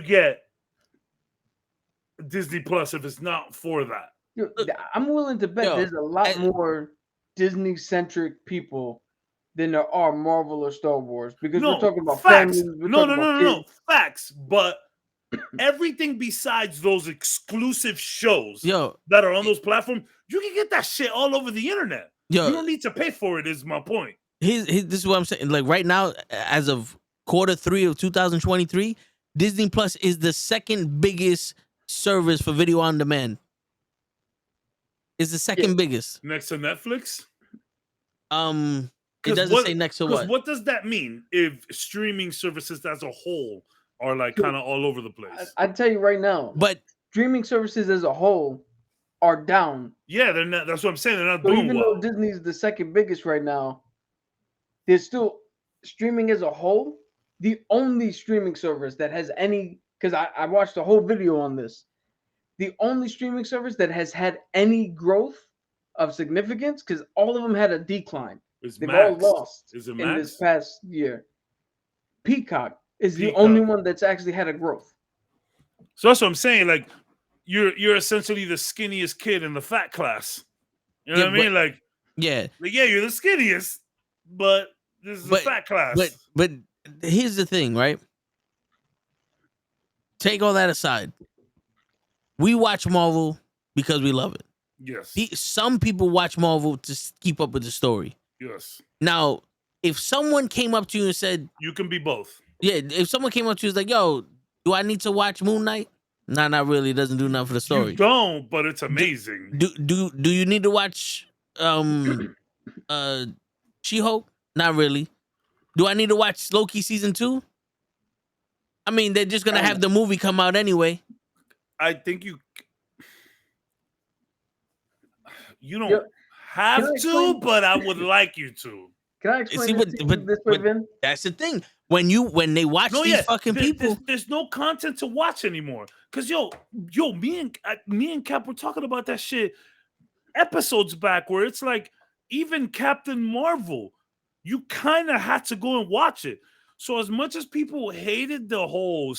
Speaker 5: get Disney Plus if it's not for that?
Speaker 8: I'm willing to bet there's a lot more Disney centric people than there are Marvel or Star Wars, because we're talking about
Speaker 5: facts.
Speaker 8: families.
Speaker 5: No, facts. But everything besides those exclusive shows that are on those platforms, you can get that shit all over the internet. You don't need to pay for it, is my point.
Speaker 2: This is what I'm saying. Like, right now, as of Q3 of 2023, Disney Plus is the second biggest service for video on demand. is the second biggest.
Speaker 5: Next to Netflix?
Speaker 2: It doesn't say next to
Speaker 5: Because
Speaker 2: what.
Speaker 5: what does that mean if streaming services as a whole are like kind of all over the place?
Speaker 8: I'd tell you right now,
Speaker 2: But
Speaker 8: streaming services as a whole are down.
Speaker 5: Yeah, they're not. That's what I'm saying. They're not
Speaker 8: So
Speaker 5: doing
Speaker 8: even
Speaker 5: well.
Speaker 8: though Disney's the second biggest right now, there's still streaming as a whole. The only streaming service that has any, because I watched a whole video on this. The only streaming service that has had any growth of significance, because all of them had a decline.
Speaker 5: Is
Speaker 8: They've
Speaker 5: Max.
Speaker 8: all lost
Speaker 5: Is it
Speaker 8: in
Speaker 5: Max?
Speaker 8: this past year. Peacock is the
Speaker 5: Peacock.
Speaker 8: only one that's actually had a growth.
Speaker 5: So that's what I'm saying. Like, you're essentially the skinniest kid in the fat class. You know
Speaker 2: Yeah,
Speaker 5: what I mean? Like,
Speaker 2: yeah,
Speaker 5: you're the skinniest, but this is the fat class.
Speaker 2: But here's the thing, right? Take all that aside. We watch Marvel because we love it.
Speaker 5: Yes.
Speaker 2: Some people watch Marvel to keep up with the story.
Speaker 5: Yes.
Speaker 2: Now, if someone came up to you and said,
Speaker 5: You can be both.
Speaker 2: yeah, if someone came up to you and was like, yo, do I need to watch Moon Knight? Nah, not really. It doesn't do nothing for the story.
Speaker 5: You don't, but it's amazing.
Speaker 2: Do you need to watch She-Hulk? Not really. Do I need to watch Loki season 2? I mean, they're just gonna have the movie come out anyway.
Speaker 5: I think you don't have to, but I would like you to.
Speaker 8: Can I explain this way, Vin?
Speaker 2: That's the thing. When they watch these fucking people,
Speaker 5: there's no content to watch anymore. Cause me and Cap were talking about that shit episodes back, where it's like even Captain Marvel, you kind of had to go and watch it. So as much as people hated the whole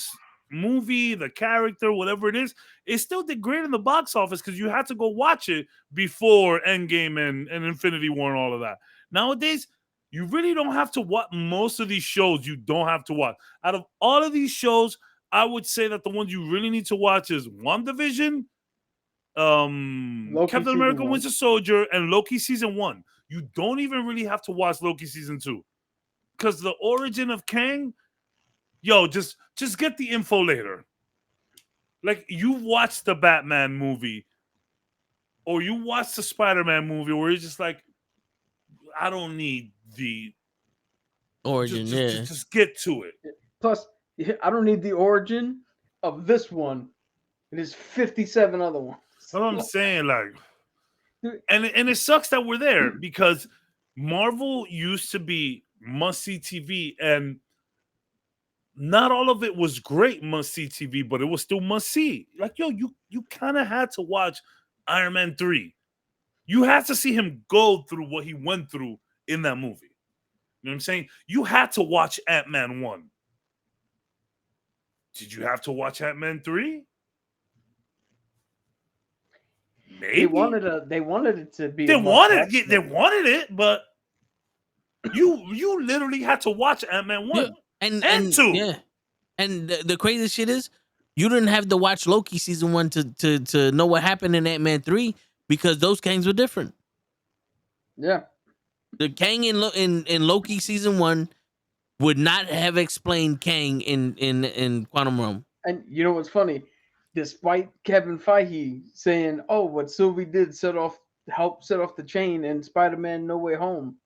Speaker 5: movie, the character, whatever it still did great in the box office because you had to go watch it before Endgame and Infinity War and all of that. Nowadays, you really don't have to watch most of these shows. You don't have to watch. Out of all of these shows, I would say that the ones you really need to watch is WandaVision, Captain America Winter Soldier, and Loki season 1. You don't even really have to watch Loki season 2. Because the origin of Kang, just get the info later. Like, you watch the Batman movie, or you watch the Spider-Man movie, where you're just like, I don't need the
Speaker 2: origin.
Speaker 5: Just get to it.
Speaker 8: Plus, I don't need the origin of this one. There's 57 other ones.
Speaker 5: That's what I'm saying, like, and it sucks that we're there because Marvel used to be must-see TV, and not all of it was great must-see TV, but it was still must-see. Like, you kind of had to watch Iron Man 3. You had to see him go through what he went through in that movie. You know what I'm saying? You had to watch Ant-Man 1. Did you have to watch Ant-Man 3? Maybe.
Speaker 8: They wanted it to be.
Speaker 5: They wanted it, but you literally had to watch Ant-Man 1 and 2.
Speaker 2: Yeah. And the craziest shit is you didn't have to watch Loki season 1 to know what happened in Ant-Man 3 because those Kangs were different.
Speaker 8: Yeah.
Speaker 2: The Kang in Loki season 1 would not have explained Kang in Quantum Realm.
Speaker 8: And you know what's funny? Despite Kevin Feige saying, "Oh, what Sylvie did help set off the chain in Spider-Man: No Way Home,"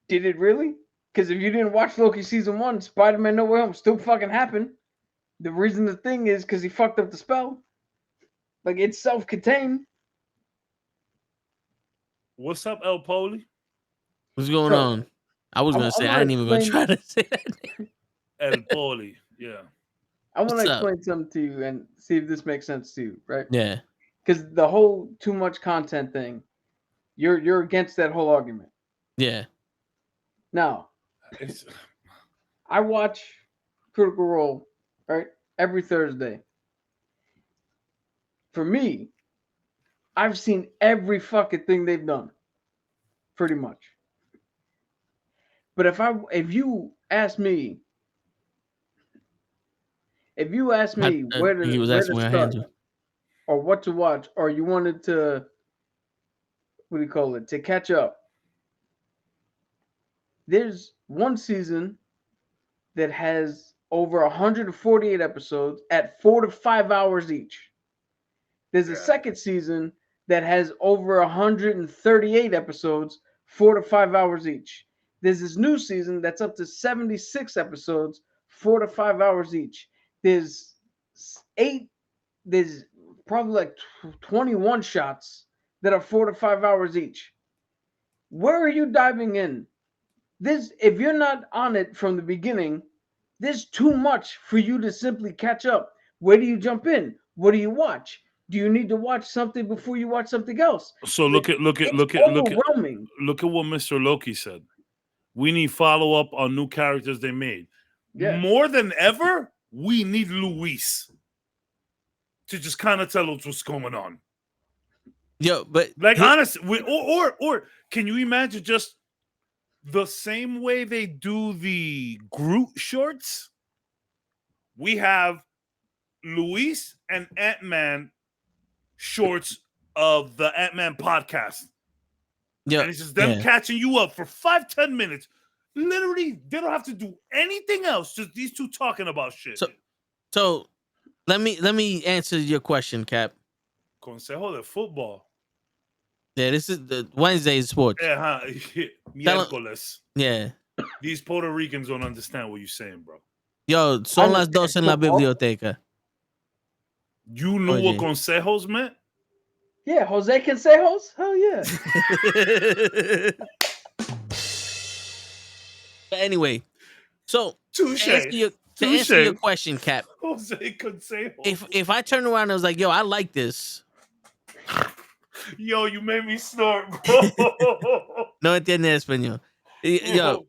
Speaker 8: did it really? Because if you didn't watch Loki season 1, Spider-Man: No Way Home still fucking happened. The reason the thing is because he fucked up the spell. Like, it's self-contained.
Speaker 5: What's up, El Poli?
Speaker 2: What's going on? I was gonna say I ain't even gonna try to say that.
Speaker 5: El Poli, yeah.
Speaker 8: I want to explain something to you and see if this makes sense to you, right?
Speaker 2: Yeah.
Speaker 8: Because the whole too much content thing, you're against that whole argument.
Speaker 2: Yeah.
Speaker 8: Now, I watch Critical Role, right, every Thursday. For me, I've seen every fucking thing they've done, pretty much. But if you ask me where to start, or what to watch, or you wanted to, to catch up, there's one season that has over 148 episodes at 4 to 5 hours each. There's a second season that has over 138 episodes, 4 to 5 hours each. There's this new season that's up to 76 episodes, 4 to 5 hours each. There's probably like 21 shots that are 4 to 5 hours each. Where are you diving in? If you're not on it from the beginning, there's too much for you to simply catch up. Where do you jump in? What do you watch? Do you need to watch something before you watch something else?
Speaker 5: So look at
Speaker 8: overwhelming.
Speaker 5: Look at what Mr. Loki said. We need follow up on new characters they made.
Speaker 8: Yeah.
Speaker 5: More than ever, we need Luis to just kind of tell us what's going on.
Speaker 2: Yo, but
Speaker 5: like honestly, or can you imagine just the same way they do the Groot shorts? We have Luis and Ant-Man shorts of the Ant-Man podcast.
Speaker 2: Yeah,
Speaker 5: and it's just them catching you up for 5-10 minutes. Literally, they don't have to do anything else. Just these two talking about shit.
Speaker 2: So let me answer your question, Cap.
Speaker 5: Consejo de fútbol.
Speaker 2: Yeah, this is the Wednesday sports.
Speaker 5: Miércoles.
Speaker 2: Yeah.
Speaker 5: These Puerto Ricans don't understand what you're saying, bro.
Speaker 2: Yo, son las 12 en la biblioteca.
Speaker 5: You know what consejos meant?
Speaker 8: Yeah, Jose Consejos? Hell yeah.
Speaker 2: But anyway, so to answer your question, Cap.
Speaker 5: Jose Consejos.
Speaker 2: If I turn around and was like, yo, I like this.
Speaker 5: Yo, you made me snort, bro.
Speaker 2: No entiende español. Yo,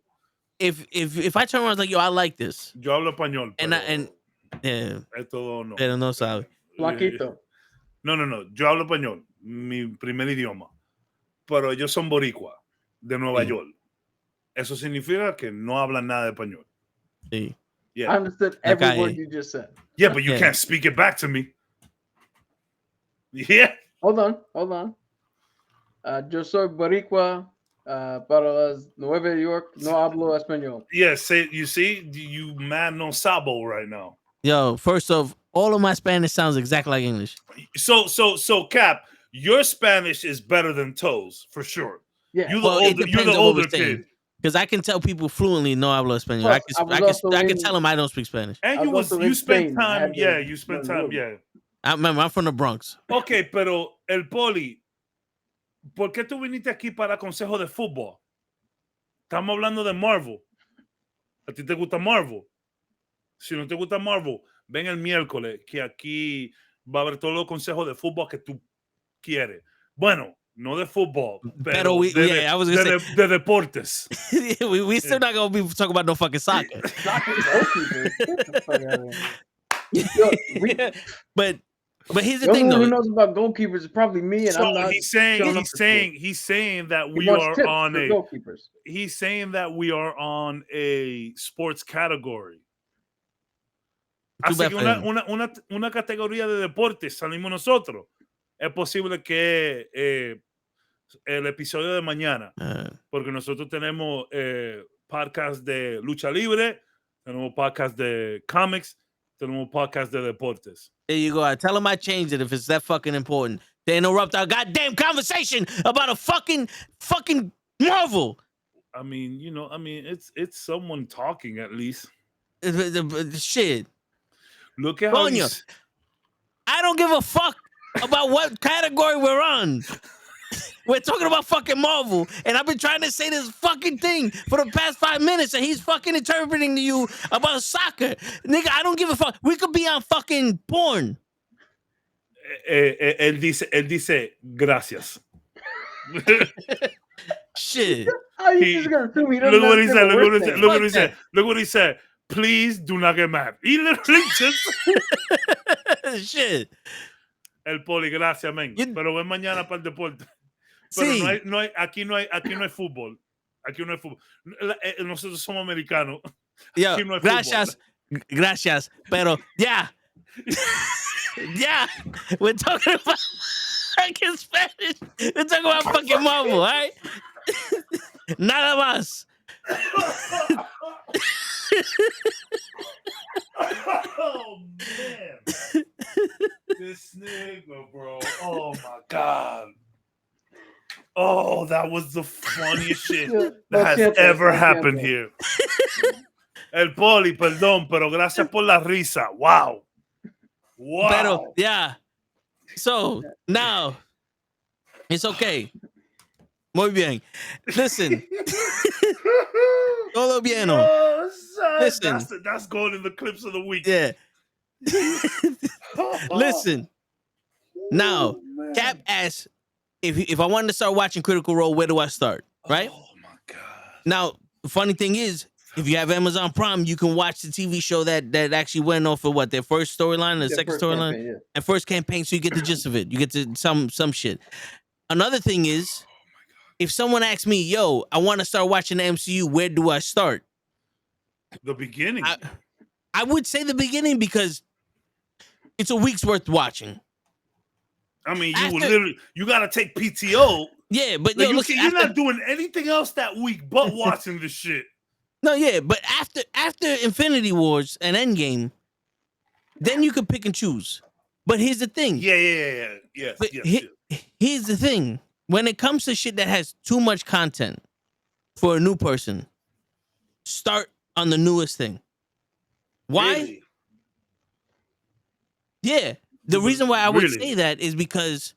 Speaker 2: if I turn around and was like, yo, I like this.
Speaker 5: Yo hablo español.
Speaker 2: Es
Speaker 5: todo no.
Speaker 2: Pero no sabe.
Speaker 8: Flaquito.
Speaker 5: No. Yo hablo español, mi primer idioma. Pero ellos son boricua, de Nueva York. Eso significa que no hablan nada de español.
Speaker 2: Sí.
Speaker 8: Yeah. I understood every word you just said.
Speaker 5: Yeah, but you can't speak it back to me. Yeah.
Speaker 8: Hold on. Yo soy boricua para las Nueva York. No hablo español.
Speaker 5: Yeah, you see, you mad no sabo right now.
Speaker 2: Yo, first off, all of my Spanish sounds exactly like English.
Speaker 5: So Cap, your Spanish is better than Toes, for sure.
Speaker 8: Yeah.
Speaker 5: You're the older kid.
Speaker 2: Because I can tell people fluently no hablo español. I can tell them I don't speak Spanish.
Speaker 5: And you spent time, you spent time, yeah.
Speaker 2: I remember, I'm from the Bronx.
Speaker 5: Okay, pero el Poli, ¿por qué tú viniste aquí para consejo de fútbol? Estamos hablando de Marvel. ¿A ti te gusta Marvel? Si no te gusta Marvel, ven el miércoles, que aquí va a haber todos los consejos de fútbol que tú quieres. Bueno, no de fútbol, pero de deportes.
Speaker 2: we still not going to be talking about no fucking soccer. But here's the thing, though.
Speaker 8: Who knows about goalkeepers is probably me, and I'm not.
Speaker 5: He's saying that we are on a goalkeepers. He's saying that we are on a sports category. Así que una categoría de deportes salimos nosotros. Es posible que el episodio de mañana, porque nosotros tenemos podcast de lucha libre, tenemos podcast de comics, tenemos podcast de deportes.
Speaker 2: There you go. I tell them I changed it if it's that fucking important. They interrupt our goddamn conversation about a fucking Marvel.
Speaker 5: I mean, it's someone talking at least.
Speaker 2: Shit.
Speaker 5: Look at how
Speaker 2: I don't give a fuck about what category we're on. We're talking about fucking Marvel, and I've been trying to say this fucking thing for the past 5 minutes, and he's fucking interpreting to you about soccer. Nigga, I don't give a fuck. We could be on fucking porn.
Speaker 5: Él dice gracias.
Speaker 2: Shit.
Speaker 5: Look what he said. Please do not get mad. He literally just...
Speaker 2: Shit.
Speaker 5: El Poli, gracias, men. Pero ven mañana para el deporte. Pero
Speaker 2: sí.
Speaker 5: Aquí no hay fútbol. Aquí no hay fútbol. Nosotros somos americanos.
Speaker 2: Yo,
Speaker 5: aquí no hay
Speaker 2: gracias. Pero ya. We're talking about fucking Spanish. We're talking about fucking Marvel, all right? Nada más.
Speaker 5: Oh, man. This nigga, bro. Oh my god. Oh, that was the funniest shit that has ever happened here. El Poli, perdón, pero gracias por la risa. Wow. Wow.
Speaker 2: Pero, yeah. So, now, it's okay. Muy bien. Listen. Todo bien.
Speaker 5: Yo, son,
Speaker 2: Listen.
Speaker 5: That's going in the clips of the week.
Speaker 2: Yeah. Listen. Now, Cap asks if I wanted to start watching Critical Role, where do I start? Right?
Speaker 5: Oh my god.
Speaker 2: Now, the funny thing is, if you have Amazon Prime, you can watch the TV show that actually went off of their first storyline, the second storyline, and first campaign, so you get the gist of it. You get to some shit. Another thing is, if someone asks me, yo, I want to start watching the MCU, where do I start?
Speaker 5: The beginning.
Speaker 2: I would say the beginning because it's a week's worth watching.
Speaker 5: I mean, you got to take PTO.
Speaker 2: Yeah, but
Speaker 5: like, you're not doing anything else that week but watching this shit.
Speaker 2: No, yeah, but after Infinity Wars and Endgame, then you can pick and choose. But here's the thing.
Speaker 5: Yeah. Yes.
Speaker 2: Here's the thing. When it comes to shit that has too much content for a new person, start on the newest thing. Why?
Speaker 5: Really?
Speaker 2: Yeah. The reason why I would say that is because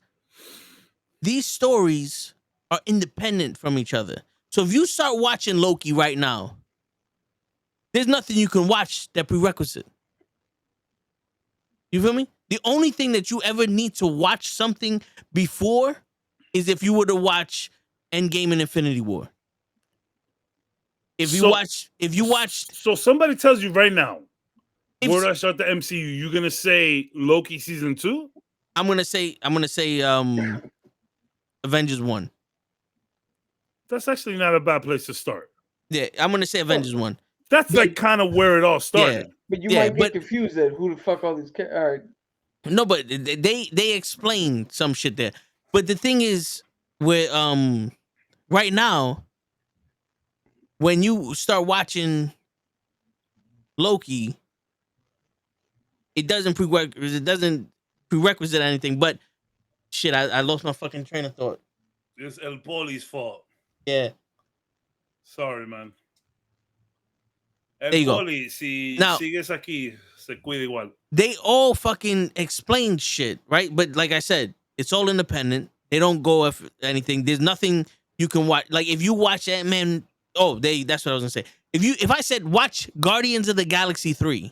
Speaker 2: these stories are independent from each other. So if you start watching Loki right now, there's nothing you can watch that prerequisite. You feel me? The only thing that you ever need to watch something before is if you were to watch Endgame and Infinity War. If you watch,
Speaker 5: so somebody tells you right now, where do I start the MCU? You're gonna say Loki season 2?
Speaker 2: I'm gonna say Avengers 1.
Speaker 5: That's actually not a bad place to start.
Speaker 2: Yeah, I'm gonna say Avengers 1.
Speaker 5: That's like kind of where it all started.
Speaker 2: Yeah,
Speaker 8: but you might get confused at who the fuck all these characters are.
Speaker 2: No, but they explain some shit there. But the thing is, with right now, when you start watching Loki, it doesn't prerequisite anything. But shit, I lost my fucking train of thought.
Speaker 5: It's El Poli's fault.
Speaker 2: Yeah.
Speaker 5: Sorry, man.
Speaker 2: There you go.
Speaker 5: Si
Speaker 2: now,
Speaker 5: sigues aquí, se cuida igual.
Speaker 2: They all fucking explain shit, right? But like I said, it's all independent. They don't go off anything. There's nothing you can watch. Like if you watch Ant-Man, that's what I was gonna say. If I said watch Guardians of the Galaxy 3,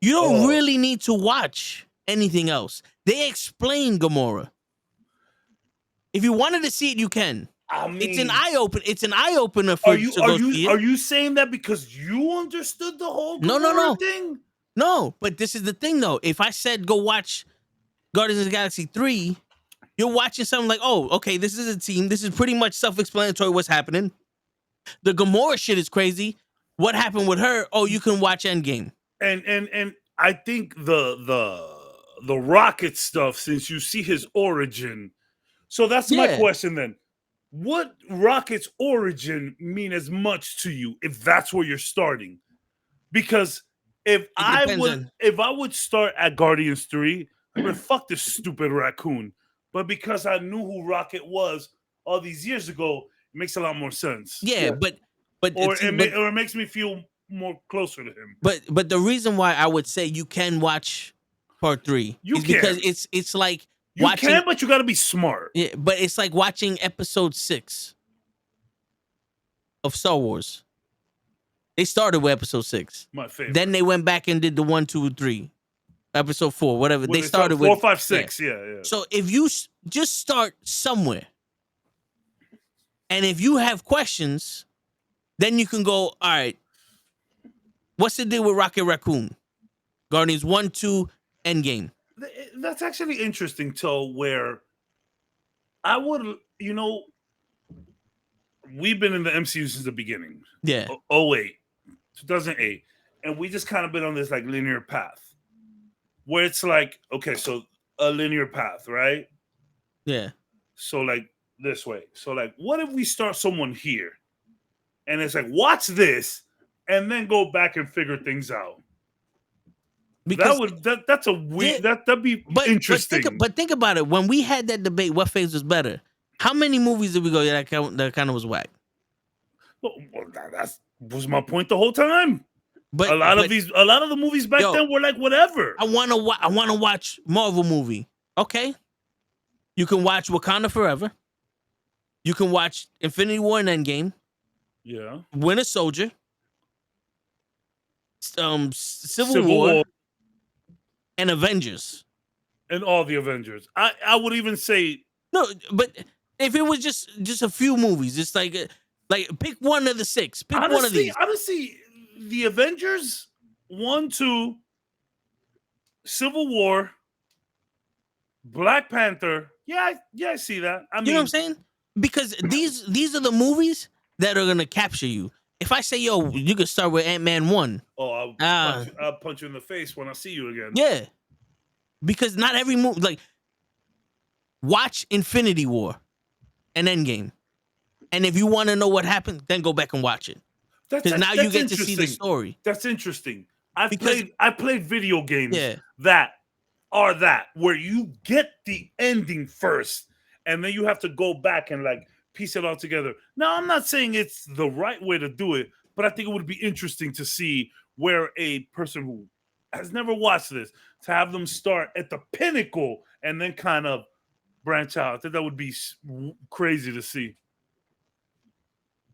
Speaker 2: you don't really need to watch anything else. They explain Gamora. If you wanted to see it, you can. I mean, it's an eye opener for you.
Speaker 5: Are you saying that because you understood the whole Gamora thing?
Speaker 2: No, but this is the thing though. If I said go watch Guardians of the Galaxy 3, you're watching something like, oh, okay, this is a team. This is pretty much self-explanatory what's happening. The Gamora shit is crazy. What happened with her? Oh, you can watch Endgame.
Speaker 5: And I think the Rocket stuff, since you see his origin. So that's my question then. What Rocket's origin mean as much to you if that's where you're starting? Because if I would start at Guardians 3, I would fuck this stupid raccoon. But because I knew who Rocket was all these years ago, it makes a lot more sense.
Speaker 2: Yeah. But
Speaker 5: it makes me feel more closer to him.
Speaker 2: But the reason why I would say you can watch part 3 is because it's like watching,
Speaker 5: can, but you got to be smart.
Speaker 2: Yeah, but it's like watching episode 6 of Star Wars. They started with episode 6.
Speaker 5: My favorite.
Speaker 2: Then they went back and did the 1, 2, 3, episode 4, whatever.
Speaker 5: They
Speaker 2: started
Speaker 5: 4,
Speaker 2: with
Speaker 5: 5, 6. Yeah.
Speaker 2: So if you just start somewhere, and if you have questions, then you can go, all right, what's the deal with Rocket Raccoon? Guardians 1, 2, Endgame.
Speaker 5: That's actually interesting, to where I would, we've been in the MCU since the beginning.
Speaker 2: Yeah.
Speaker 5: 2008. And we just kind of been on this like linear path where it's like, okay, so a linear path, right?
Speaker 2: Yeah.
Speaker 5: So like this way. So like, what if we start someone here and it's like, watch this and then go back and figure things out?
Speaker 2: Because
Speaker 5: that's a weird that'd be interesting.
Speaker 2: But think about it. When we had that debate, what phase was better? How many movies did we go? Yeah, that kind of was whack.
Speaker 5: Well, that was my point the whole time.
Speaker 2: But
Speaker 5: a lot of the movies back then were like whatever.
Speaker 2: I want to watch Marvel movie. Okay, you can watch Wakanda Forever. You can watch Infinity War and Endgame.
Speaker 5: Yeah,
Speaker 2: Winter Soldier. Civil War. And Avengers.
Speaker 5: And all the Avengers. I would even say
Speaker 2: no, but if it was just a few movies, it's like pick one of the 6. Pick one of these.
Speaker 5: Honestly, the Avengers 1, 2, Civil War, Black Panther. Yeah, I see that. I mean,
Speaker 2: you know what I'm saying? Because these are the movies that are gonna capture you. If I say, yo, you can start with Ant-Man 1.
Speaker 5: Oh, I'll punch you in the face when I see you again.
Speaker 2: Yeah. Because not every movie, like, watch Infinity War and Endgame. And if you want to know what happened, then go back and watch it. Because now you get to see the story.
Speaker 5: That's interesting. I played video games
Speaker 2: that
Speaker 5: where you get the ending first, and then you have to go back and like piece it all together. Now, I'm not saying it's the right way to do it, but I think it would be interesting to see where a person who has never watched this, to have them start at the pinnacle and then kind of branch out. I think that would be crazy to see.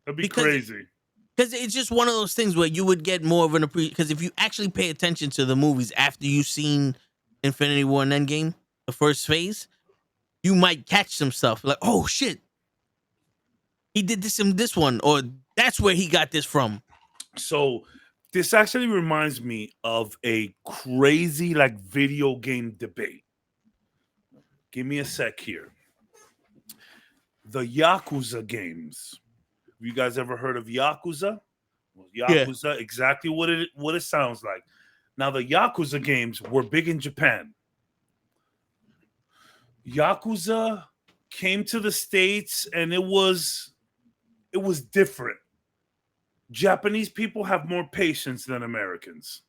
Speaker 5: That'd be crazy.
Speaker 2: Because it's just one of those things where you would get more of an appreciation. Because if you actually pay attention to the movies after you've seen Infinity War and Endgame, the first phase, you might catch some stuff like, oh shit, he did this in this one, or that's where he got this from.
Speaker 5: So this actually reminds me of a crazy like video game debate. Give me a sec here. The Yakuza games. Have you guys ever heard of Yakuza? Well, Yakuza, exactly what it sounds like. Now, the Yakuza games were big in Japan. Yakuza came to the States, and it was different. Japanese people have more patience than Americans,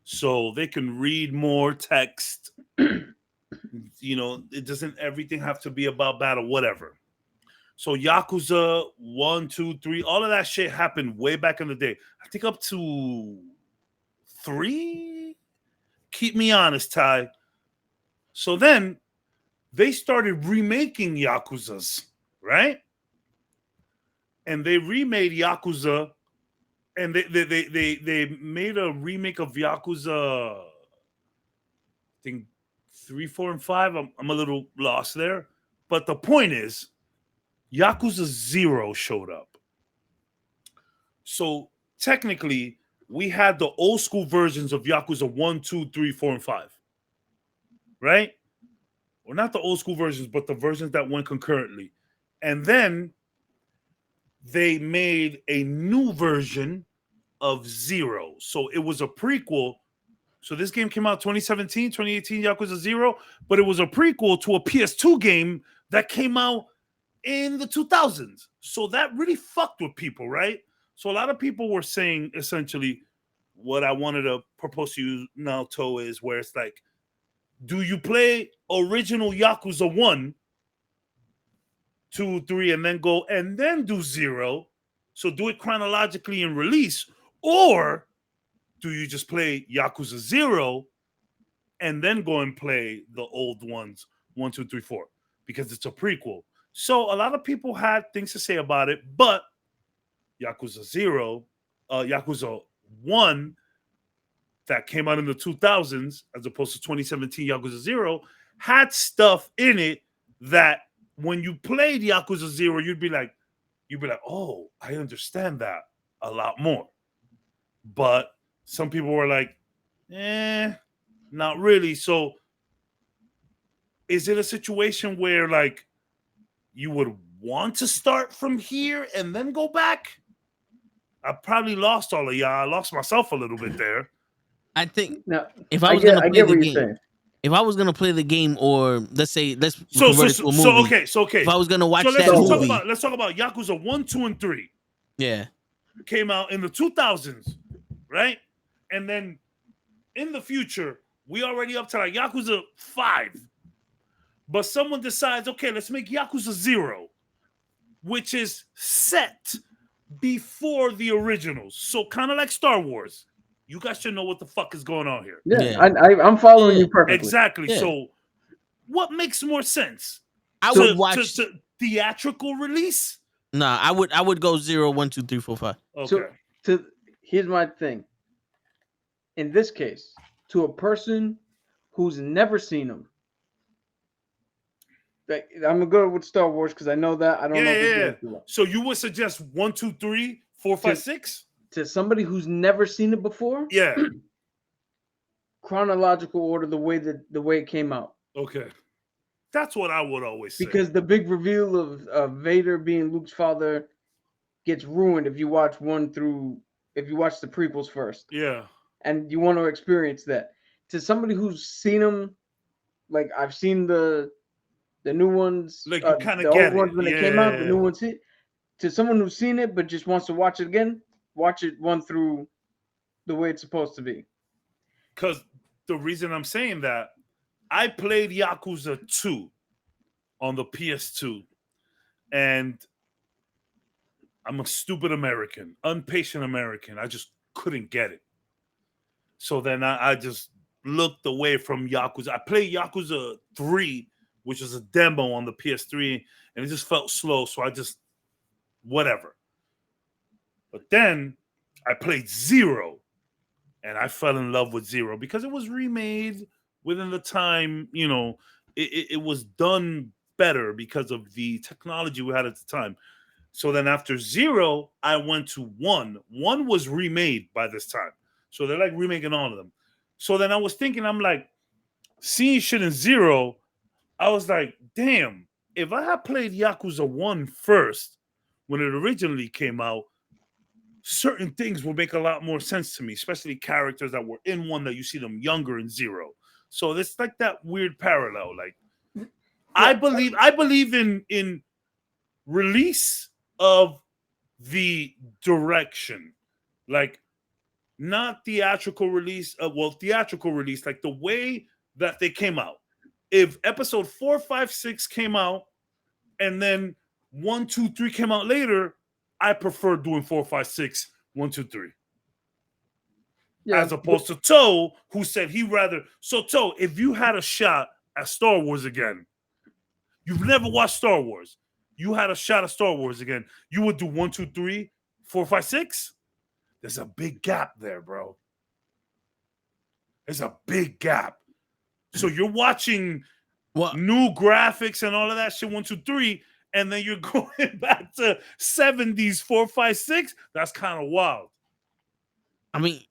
Speaker 5: so they can read more text. It doesn't everything have to be about battle, whatever. So Yakuza 1, 2, 3, all of that shit happened way back in the day. I think up to 3. Keep me honest, Ty. So then they started remaking Yakuzas, right? And they remade Yakuza, and they made a remake of Yakuza, I think 3, 4, and 5. I'm a little lost there. But the point is, Yakuza 0 showed up. So technically, we had the old school versions of Yakuza 1, 2, 3, 4, and 5. Right? Or not the old school versions, but the versions that went concurrently. And then they made a new version of 0. So it was a prequel. So this game came out 2017, 2018, Yakuza 0, but it was a prequel to a PS2 game that came out in the 2000s. So that really fucked with people, right? So a lot of people were saying essentially what I wanted to propose to you now, Toe, is where it's like, do you play original Yakuza 1, 2, 3, and then do 0? So do it chronologically in release, or do you just play Yakuza 0 and then go and play the old ones, 1, 2, 3, 4, because it's a prequel. So a lot of people had things to say about it, but Yakuza 1 that came out in the 2000s, as opposed to 2017 Yakuza 0, had stuff in it that when you played Yakuza 0, you'd be like, oh, I understand that a lot more. But some people were like, not really. So is it a situation where like you would want to start from here and then go back? I probably lost all of y'all. I lost myself a little bit there.
Speaker 2: I think
Speaker 8: No,
Speaker 2: if I was going to play the game,
Speaker 8: saying.
Speaker 2: if I was going to play the game, or let's convert it to a movie.
Speaker 5: So okay.
Speaker 2: If I was going to watch that movie,
Speaker 5: let's talk about Yakuza 1, 2, and 3.
Speaker 2: Yeah,
Speaker 5: Came out in the 2000s, right? And then in the future, we already up to like Yakuza 5. But someone decides, okay, let's make Yakuza 0, which is set before the originals. So kind of like Star Wars. You guys should know what the fuck is going on here.
Speaker 8: Yeah. I'm following you perfectly.
Speaker 5: Exactly.
Speaker 2: Yeah.
Speaker 5: So what makes more sense?
Speaker 2: I would watch
Speaker 5: to theatrical release?
Speaker 2: Nah, I would go 0, 1, 2, 3, 4, 5.
Speaker 5: Okay.
Speaker 8: So here's my thing. In this case, to a person who's never seen them, I'm gonna go with Star Wars because I know that. I don't know if it's
Speaker 5: So you would suggest 1, 2, 3, 4, 5, 6?
Speaker 8: To somebody who's never seen it before?
Speaker 5: Yeah.
Speaker 8: Chronological order, the way it came out.
Speaker 5: Okay. That's what I would always say.
Speaker 8: Because the big reveal of Vader being Luke's father gets ruined if you watch the prequels first.
Speaker 5: Yeah.
Speaker 8: And you want to experience that. To somebody who's seen them, like I've seen the new ones,
Speaker 5: like you kind
Speaker 8: the
Speaker 5: of get
Speaker 8: old ones
Speaker 5: it.
Speaker 8: when they came out, the new ones hit. To someone who's seen it but just wants to watch it again, watch it 1 through the way it's supposed to be.
Speaker 5: Because the reason I'm saying that, I played Yakuza 2 on the PS2, and I'm a stupid American, impatient American. I just couldn't get it. So then I just looked away from Yakuza. I played Yakuza 3, which was a demo on the PS3, and it just felt slow, so I just, whatever. But then I played 0, and I fell in love with 0 because it was remade within the time, it was done better because of the technology we had at the time. So then after 0, I went to 1. 1 was remade by this time. So they're like remaking all of them. So then I was thinking, I'm like, seeing shit in 0, I was like, damn, if I had played Yakuza 1 first, when it originally came out, certain things would make a lot more sense to me, especially characters that were in 1 that you see them younger in 0. So it's like that weird parallel. Like, I believe in release of the direction, like not theatrical release. Theatrical release, like the way that they came out. If episode 4, 5, 6 came out, and then 1, 2, 3 came out later, I prefer doing 4, 5, 6, 1, 2, 3. Yeah, as opposed to Toe, who said he rather. So Toe, if you had a shot at Star Wars again, you've never watched Star Wars, you had a shot at Star Wars again, you would do 1, 2, 3, 4, 5, 6. There's a big gap there, bro. There's a big gap. So you're watching new graphics and all of that shit, 1, 2, 3, and then you're going back to 70s, 4, 5, 6. That's kind of wild.
Speaker 2: I mean,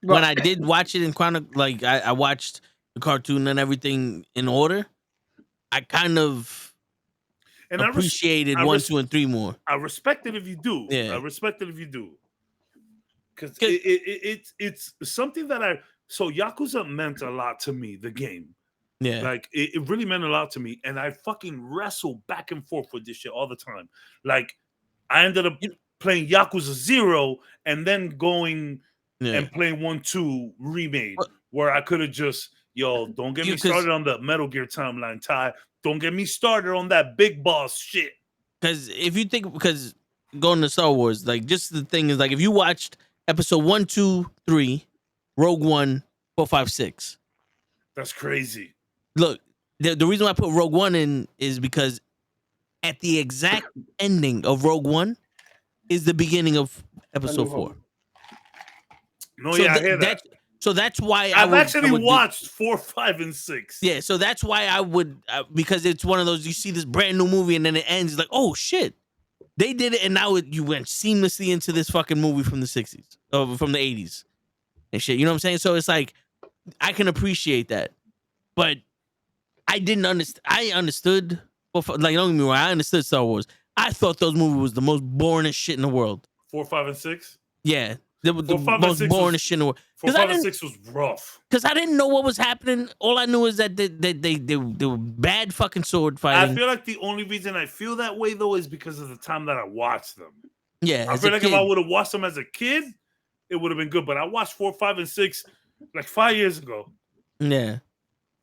Speaker 2: when I did watch it in like I watched the cartoon and everything in order, I kind of appreciated 1, 2, and 3 more.
Speaker 5: I respect it if you do.
Speaker 2: Yeah.
Speaker 5: I respect it if you do. Because it's something that so Yakuza meant a lot to me, the game.
Speaker 2: Yeah.
Speaker 5: Like, it really meant a lot to me. And I fucking wrestle back and forth with this shit all the time. Like, I ended up playing Yakuza 0 and then going and playing 1, 2 remade, where I could have just, don't get me started on the Metal Gear timeline, Ty. Don't get me started on that big boss shit.
Speaker 2: Because if you think, going to Star Wars, like, just the thing is, like, if you watched episode 1, 2, 3, Rogue One, 4, 5, 6.
Speaker 5: That's crazy.
Speaker 2: Look, the reason why I put Rogue One in is because at the exact ending of Rogue One is the beginning of episode 4.
Speaker 5: No, so I hear that.
Speaker 2: So that's why
Speaker 5: I've actually watched 4, 5, and 6.
Speaker 2: Yeah, so that's why I would, because it's one of those, you see this brand new movie and then it ends, it's like, oh shit, they did it, and now you went seamlessly into this fucking movie from the 60s, from the 80s and shit. You know what I'm saying? So it's like, I can appreciate that, but I didn't understand. I understood, like, don't get me wrong, I understood Star Wars. I thought those movies was the most boring shit in the world.
Speaker 5: 4, 5, and 6?
Speaker 2: Yeah. The most boring shit in the world.
Speaker 5: 4, 5, and 6 was rough.
Speaker 2: Because I didn't know what was happening. All I knew is that they were bad fucking sword fighting.
Speaker 5: I feel like the only reason I feel that way, though, is because of the time that I watched them.
Speaker 2: Yeah,
Speaker 5: I feel like if I would have watched them as a kid, it would have been good. But I watched 4, 5, and 6 like 5 years ago.
Speaker 2: Yeah.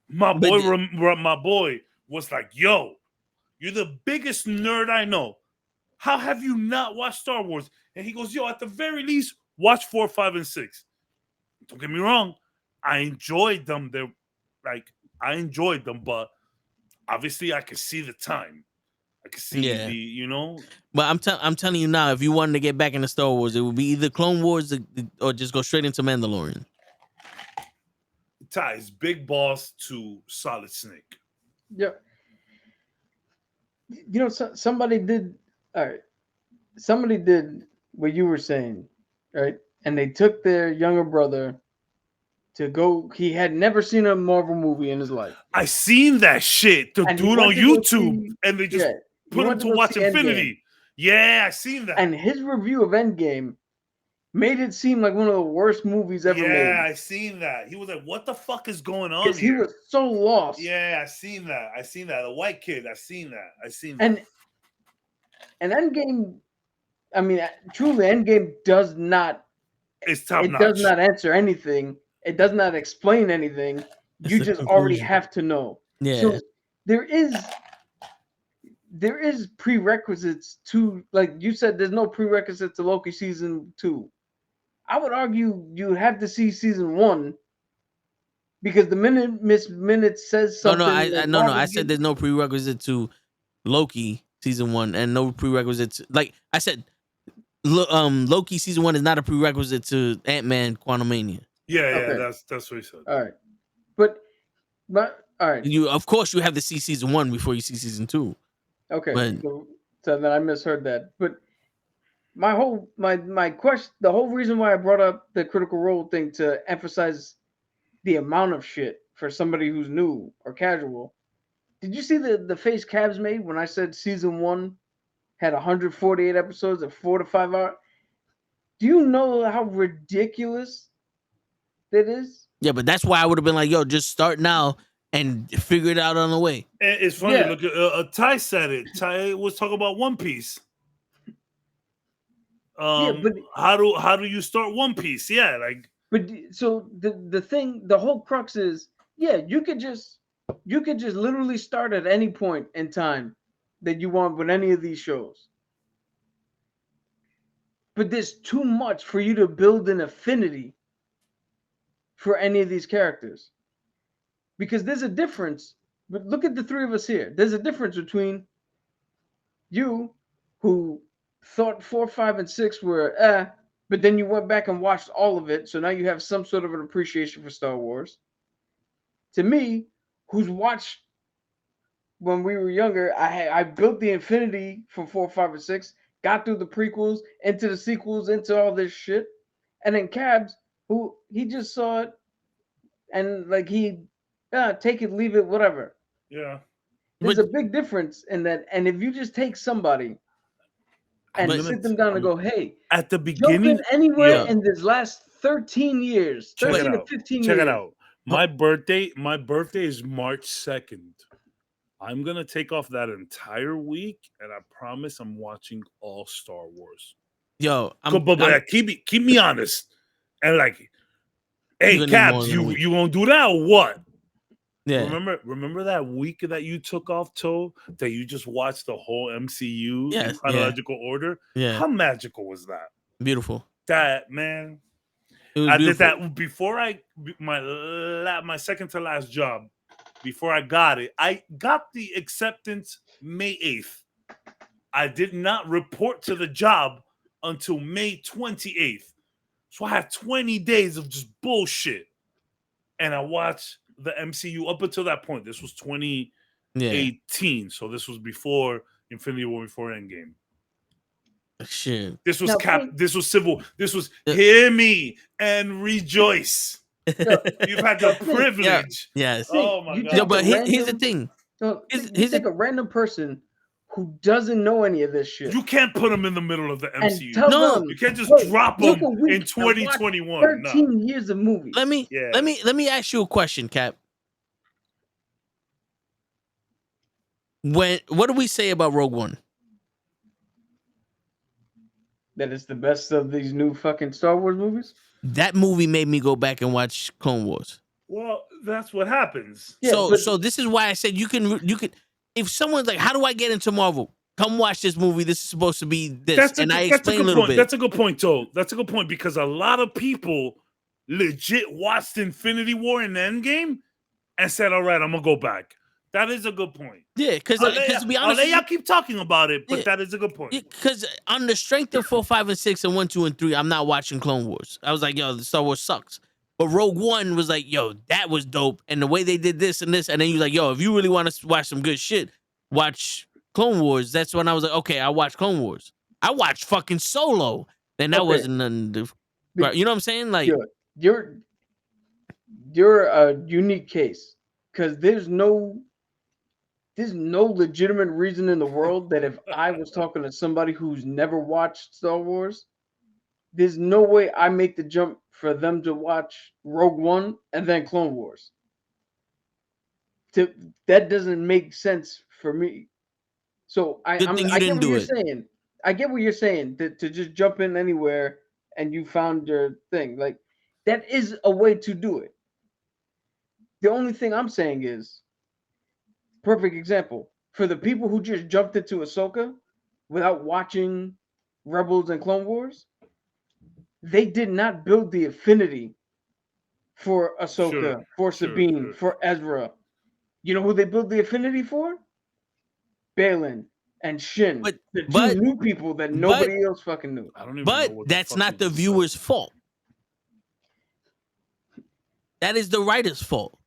Speaker 5: My
Speaker 2: But
Speaker 5: boy,
Speaker 2: the-
Speaker 5: my boy was like, "Yo, you're the biggest nerd I know. How have you not watched Star Wars?" And he goes, "Yo, at the very least, watch 4, 5, and 6." Don't get me wrong, I enjoyed them. They're like I enjoyed them, but obviously I could see the time. I could see
Speaker 2: Yeah.
Speaker 5: the, you know,
Speaker 2: But I'm telling you now, if you wanted to get back into Star Wars, it would be either Clone Wars or just go straight into Mandalorian.
Speaker 5: ties Big Boss to Solid Snake.
Speaker 8: Yeah. You know, somebody did. All right. Somebody did what you were saying, right? And they took their younger brother to go. He had never seen a Marvel movie in his life.
Speaker 5: I seen that shit. The
Speaker 8: And he
Speaker 5: dude
Speaker 8: went
Speaker 5: on
Speaker 8: to go
Speaker 5: YouTube,
Speaker 8: see-
Speaker 5: and they just
Speaker 8: Yeah, he
Speaker 5: put him
Speaker 8: went
Speaker 5: to
Speaker 8: go
Speaker 5: watch
Speaker 8: see Endgame.
Speaker 5: Infinity. Yeah, I seen that.
Speaker 8: And his review of Endgame made it seem like one of the worst movies ever
Speaker 5: yeah,
Speaker 8: made.
Speaker 5: I seen that. He was like, "What the fuck is going on
Speaker 8: Because he
Speaker 5: here?"
Speaker 8: was so lost.
Speaker 5: Yeah, I seen that. I seen that. The white kid. I seen that. I seen that.
Speaker 8: And Endgame, I mean, truly, Endgame does not.
Speaker 5: It's top
Speaker 8: It
Speaker 5: notch.
Speaker 8: does not answer anything. It does not explain anything.
Speaker 2: It's
Speaker 8: You
Speaker 2: the
Speaker 8: just already
Speaker 2: conclusion.
Speaker 8: have to know.
Speaker 2: Yeah.
Speaker 8: So there is prerequisites to, like you said, there's no prerequisite to Loki season 2. I would argue you have to see season 1 because the minute Miss Minute says
Speaker 2: No,
Speaker 8: something,
Speaker 2: I said there's no prerequisite to Loki season 1 and no prerequisite to, like I said, Loki season 1 is not a prerequisite to Ant-Man Quantumania.
Speaker 5: Yeah,
Speaker 8: Okay.
Speaker 5: that's what he said.
Speaker 8: All right, but all right,
Speaker 2: You of course you have to see season 1 before you see season 2.
Speaker 8: okay.
Speaker 2: But-
Speaker 8: So then I misheard that. But my question, the whole reason why I brought up the Critical Role thing to emphasize the amount of shit for somebody who's new or casual. Did you see the face Cabs made when I said season 1 had 148 episodes of 4 to 5 hours? Do you know how ridiculous that is?
Speaker 2: Yeah, but that's why I would have been like, yo, just start now and figure it out on the way.
Speaker 5: And it's funny.
Speaker 8: Yeah.
Speaker 5: Look at Ty said it. Ty was talking about One Piece.
Speaker 8: But
Speaker 5: How do you start One Piece? Yeah, like.
Speaker 8: But so the thing, the whole crux is, yeah, you could just literally start at any point in time that you want with any of these shows. But there's too much for you to build an affinity for any of these characters. Because there's a difference. But look at the three of us here. There's a difference between you, who thought 4, 5, and 6 were but then you went back and watched all of it, so now you have some sort of an appreciation for Star Wars. To me, who's watched when we were younger, I built the infinity for 4, 5, and 6, got through the prequels, into the sequels, into all this shit, and then Cabs, who he just saw it, and like he take it, leave it, whatever.
Speaker 5: Yeah.
Speaker 8: There's a big difference in that, and if you just take somebody and sit them down and go, hey,
Speaker 5: at the
Speaker 8: jump
Speaker 5: beginning,
Speaker 8: in anywhere in this last 13 years,
Speaker 5: check
Speaker 8: 13
Speaker 5: it
Speaker 8: to
Speaker 5: out.
Speaker 8: 15
Speaker 5: Check
Speaker 8: years.
Speaker 5: it out. My birthday is March 2nd. I'm gonna take off that entire week, and I promise I'm watching all Star Wars.
Speaker 2: Yo,
Speaker 5: but keep me honest, and like, hey, Cabs, you gonna do that or what?
Speaker 2: Yeah.
Speaker 5: Remember that week that you took off, Toe, that you just watched the whole MCU in chronological order?
Speaker 2: Yeah.
Speaker 5: How magical was that?
Speaker 2: Beautiful.
Speaker 5: That, man.
Speaker 2: It was
Speaker 5: I
Speaker 2: beautiful.
Speaker 5: did that before my second to last job. Before I got it, I got the acceptance May 8th. I did not report to the job until May 28th. So I had 20 days of just bullshit. And I watched the MCU up until that point. This was 2018. So this was before Infinity War, before Endgame.
Speaker 2: Shit.
Speaker 5: This was this was Civil. This was hear me and rejoice. You've had the privilege.
Speaker 2: Yes.
Speaker 5: Oh my God.
Speaker 2: Yo, but here's the thing.
Speaker 8: Here's a random person who doesn't know any of this shit.
Speaker 5: You can't put them in the middle of the MCU.
Speaker 8: No,
Speaker 5: you can't just drop them in 2021.
Speaker 8: 13 years of movies.
Speaker 2: Let me ask you a question, Cap. What do we say about Rogue One?
Speaker 8: that it's the best of these new fucking Star Wars movies?
Speaker 2: That movie made me go back and watch Clone Wars.
Speaker 5: Well, that's what happens.
Speaker 8: Yeah,
Speaker 2: so
Speaker 8: but-
Speaker 2: so this is why I said you can if someone's like, how do I get into Marvel? Come watch this movie. This is supposed to be this, I explain a little
Speaker 5: point.
Speaker 2: bit.
Speaker 5: That's a good point, Joe. That's a good point because a lot of people legit watched Infinity War and Endgame and said, "All right, I'm gonna go back." That is a good point.
Speaker 2: Yeah, because to be honest,
Speaker 5: y'all keep talking about it, but
Speaker 2: Yeah.
Speaker 5: that is a good point.
Speaker 2: because on the strength of 4, 5, and 6, and 1, 2, and 3, I'm not watching Clone Wars. I was like, yo, the Star Wars sucks. But Rogue One was like, yo, that was dope. And the way they did this and this, and then you're like, yo, if you really want to watch some good shit, watch Clone Wars. That's when I was like, okay, I watched Clone Wars. I watched fucking Solo. Then that wasn't nothing to, right, you know what I'm saying? Like,
Speaker 8: you're a unique case because there's no legitimate reason in the world that if I was talking to somebody who's never watched Star Wars, there's no way I make the jump for them to watch Rogue One and then Clone Wars. That doesn't make sense for me. So I get what you're saying. I get what you're saying to just jump in anywhere and you found your thing. Like that is a way to do it. The only thing I'm saying is, perfect example for the people who just jumped into Ahsoka without watching Rebels and Clone Wars. They did not build the affinity for Ahsoka, for Sabine, for Ezra. You know who they built the affinity for? Balin and Shin, the two new people that nobody else fucking knew.
Speaker 5: I don't even
Speaker 2: but
Speaker 5: know what
Speaker 2: that's not the viewer's fault. That is the writer's fault.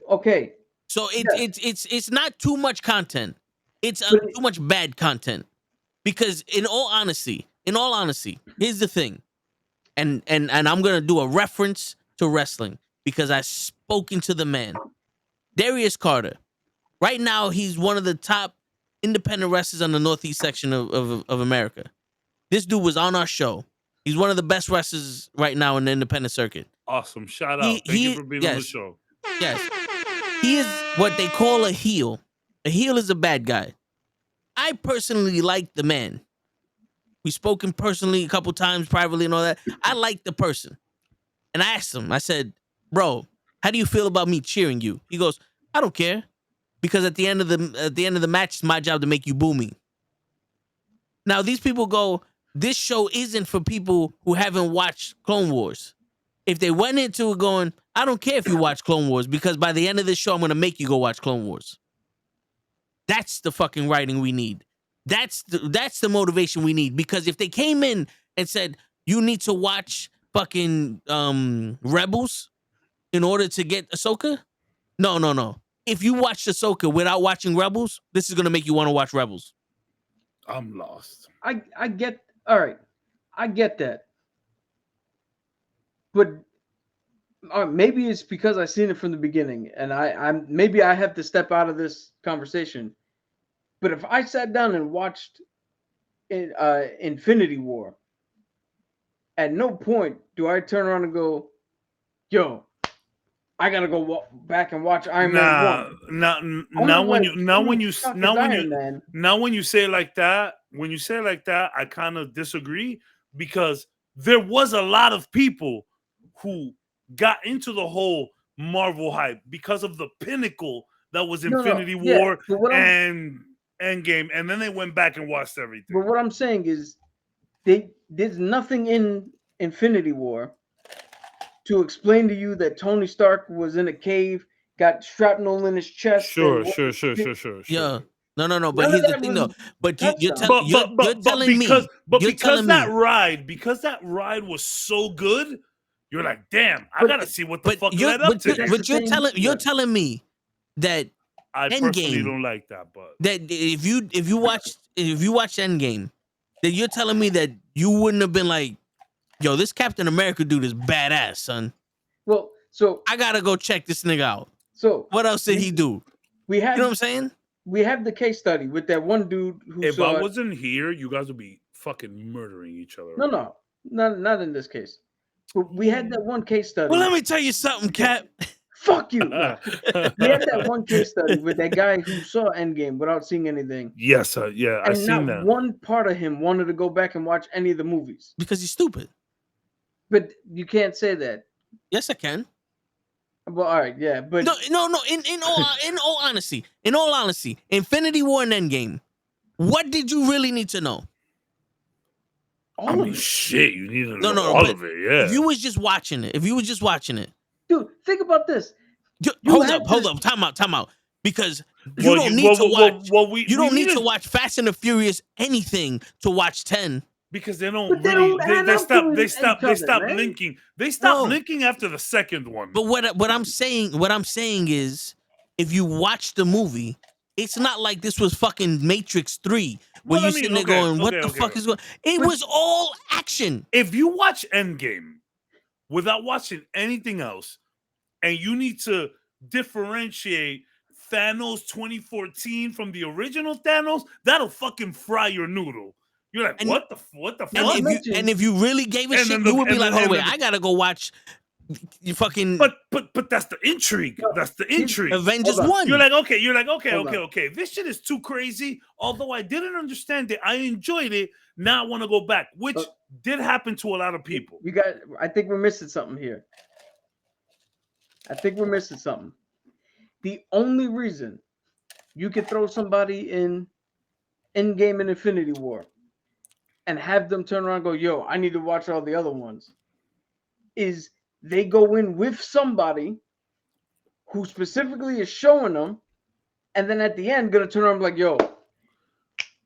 Speaker 8: Okay.
Speaker 2: So it's not too much content. It's too much bad content. Because in all honesty, here's the thing. And I'm gonna do a reference to wrestling because I've spoken to the man. Darius Carter. Right now, he's one of the top independent wrestlers on the Northeast section of America. This dude was on our show. He's one of the best wrestlers right now in the independent circuit.
Speaker 5: Awesome. Shout out. Thank you for being on the show.
Speaker 2: Yes. He is what they call a heel. A heel is a bad guy. I personally like the man. We've spoken personally a couple times, privately and all that. I like the person. And I asked him, I said, bro, how do you feel about me cheering you? He goes, I don't care. Because at the end of the match, it's my job to make you boo me. Now, these people go, this show isn't for people who haven't watched Clone Wars. If they went into it going, I don't care if you watch Clone Wars, because by the end of this show, I'm going to make you go watch Clone Wars. That's the fucking writing we need. That's the motivation we need. Because if they came in and said, you need to watch fucking Rebels in order to get Ahsoka, no. If you watch Ahsoka without watching Rebels, this is going to make you want to watch Rebels.
Speaker 5: I'm lost.
Speaker 8: I get, all right. I get that. But maybe it's because I've seen it from the beginning and I'm maybe I have to step out of this conversation. But if I sat down and watched Infinity War, at no point do I turn around and go, yo, I gotta go back and watch Iron Man 1.
Speaker 5: Now when you say it like that, I kind of disagree because there was a lot of people who got into the whole Marvel hype because of the pinnacle that was Infinity War and Endgame, and then they went back and watched everything.
Speaker 8: But what I'm saying is, there's nothing in Infinity War to explain to you that Tony Stark was in a cave, got shrapnel in his chest.
Speaker 5: Sure.
Speaker 2: Yeah. No. But here's the thing, though. But you're telling me
Speaker 5: because that ride was so good, you're like, damn, I gotta see what the fuck led up to this.
Speaker 2: But you're telling me that
Speaker 5: I personally don't like that, but
Speaker 2: that if you watch Endgame, then you're telling me that you wouldn't have been like, yo, this Captain America dude is badass, son.
Speaker 8: Well, so
Speaker 2: I gotta go check this nigga out.
Speaker 8: So
Speaker 2: what else did he do? You know what I'm saying?
Speaker 8: We have the case study with that one dude who
Speaker 5: if I wasn't here, you guys would be fucking murdering each other.
Speaker 8: No, not in this case. But we had that one case study.
Speaker 2: Well, let me tell you something, Cap.
Speaker 8: Fuck you. Nah. We had that one case study with that guy who saw Endgame without seeing anything.
Speaker 5: Yes, yeah, I
Speaker 8: And
Speaker 5: seen
Speaker 8: not
Speaker 5: that.
Speaker 8: one part of him wanted to go back and watch any of the movies.
Speaker 2: Because he's stupid.
Speaker 8: But you can't say that.
Speaker 2: Yes, I can.
Speaker 8: Well, all right, yeah, but
Speaker 2: No. In all honesty, Infinity War and Endgame. What did you really need to know?
Speaker 8: all
Speaker 5: I
Speaker 8: of
Speaker 5: mean,
Speaker 8: it.
Speaker 5: shit, you need to know
Speaker 2: No,
Speaker 5: all
Speaker 2: but
Speaker 5: of it. Yeah.
Speaker 2: If you was just watching it,
Speaker 8: Dude, think about this.
Speaker 2: hold
Speaker 8: had
Speaker 2: up, time out. Because you
Speaker 5: Well,
Speaker 2: don't need to watch.
Speaker 5: we
Speaker 2: You don't need
Speaker 5: needed-
Speaker 2: to watch Fast and the Furious anything to watch 10.
Speaker 5: because they don't
Speaker 8: But they
Speaker 5: really.
Speaker 8: don't add
Speaker 5: They
Speaker 8: up
Speaker 5: stop.
Speaker 8: to
Speaker 5: They
Speaker 8: each
Speaker 5: stop. They
Speaker 8: other,
Speaker 5: stop
Speaker 8: man.
Speaker 5: linking. They stop
Speaker 2: No.
Speaker 5: linking after the second one.
Speaker 2: But what I'm saying is, if you watch the movie, it's not like this was fucking Matrix 3 where
Speaker 5: Well,
Speaker 2: you
Speaker 5: I mean,
Speaker 2: sitting there
Speaker 5: okay,
Speaker 2: going, "What
Speaker 5: okay,
Speaker 2: the
Speaker 5: okay.
Speaker 2: fuck is going?" It was all action.
Speaker 5: If you watch Endgame without watching anything else, and you need to differentiate Thanos 2014 from the original Thanos, that'll fucking fry your noodle. You're like,
Speaker 2: And-
Speaker 5: what the fuck?
Speaker 2: And if you really gave a
Speaker 5: And
Speaker 2: shit,
Speaker 5: then
Speaker 2: you
Speaker 5: the-
Speaker 2: would be
Speaker 5: and
Speaker 2: like,
Speaker 5: then-
Speaker 2: "Oh
Speaker 5: and
Speaker 2: wait,
Speaker 5: then-
Speaker 2: I gotta go watch you fucking
Speaker 5: But that's the intrigue. That's the intrigue.
Speaker 2: Avengers
Speaker 8: Hold on.
Speaker 2: 1."
Speaker 5: You're like, okay,
Speaker 8: Hold on.
Speaker 5: okay. This shit is too crazy. Although I didn't understand it, I enjoyed it. Now I want to go back, which did happen to a lot of people.
Speaker 8: I think we're missing something here. The only reason you could throw somebody in Endgame and Infinity War and have them turn around and go, yo, I need to watch all the other ones, is they go in with somebody who specifically is showing them, and then at the end gonna turn around and be like, yo,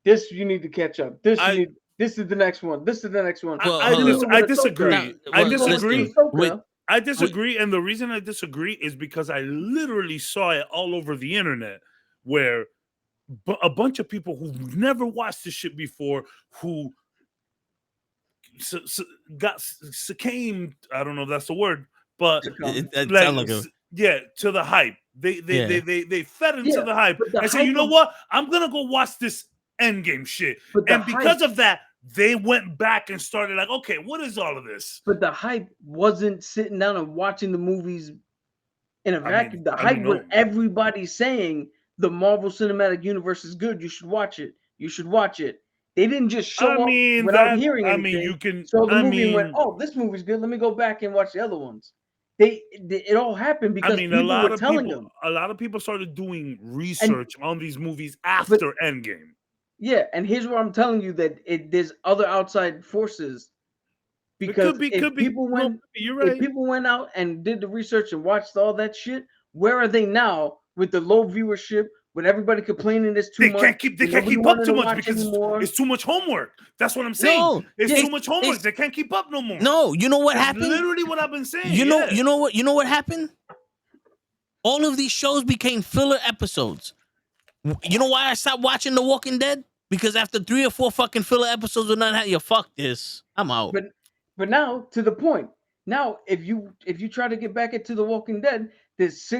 Speaker 8: this you need to catch up. This is the next one. This is the next one.
Speaker 2: Well,
Speaker 5: I
Speaker 2: hold on.
Speaker 5: disagree. I disagree.
Speaker 2: With-
Speaker 5: I disagree, and the reason I disagree is because I literally saw it all over the internet, where a bunch of people who never watched this shit before, who succumbed, I don't know if that's the word, but
Speaker 2: it
Speaker 5: like,
Speaker 2: sound like a,
Speaker 5: to the hype. They fed into the hype.
Speaker 8: but the
Speaker 5: I said, you know
Speaker 8: hype
Speaker 5: what? I'm gonna go watch this Endgame shit,
Speaker 8: But the
Speaker 5: and because
Speaker 8: hype-
Speaker 5: of that, they went back and started like, okay, what is all of this?
Speaker 8: But the hype wasn't sitting down and watching the movies in a vacuum. The
Speaker 5: I
Speaker 8: hype
Speaker 5: don't
Speaker 8: was
Speaker 5: know.
Speaker 8: everybody saying the Marvel Cinematic Universe is good. You should watch it. You should watch it. They didn't just show up without hearing anything.
Speaker 5: you can.
Speaker 8: So the
Speaker 5: I
Speaker 8: movie
Speaker 5: mean,
Speaker 8: went, oh, this movie's good. Let me go back and watch the other ones. It all happened because
Speaker 5: a
Speaker 8: people
Speaker 5: lot
Speaker 8: were
Speaker 5: of
Speaker 8: telling
Speaker 5: people,
Speaker 8: them.
Speaker 5: a lot of people started doing research on these movies after Endgame.
Speaker 8: Yeah, and here's where I'm telling you that there's other outside forces. Because if people went,
Speaker 5: you're right.
Speaker 8: if people went out and did the research and watched all that shit, where are they now with the low viewership? With everybody complaining it's too much.
Speaker 5: They can't keep up too much because it's too much homework. That's what I'm saying.
Speaker 2: No,
Speaker 5: it's too much homework. They can't keep up no more.
Speaker 2: No, you know what
Speaker 5: That's
Speaker 2: happened?
Speaker 5: literally what I've been saying.
Speaker 2: You know what happened? All of these shows became filler episodes. You know why I stopped watching The Walking Dead? Because after 3 or 4 fucking filler episodes were not having, fuck this. I'm out.
Speaker 8: But now to the point. Now, if you try to get back into The Walking Dead, there's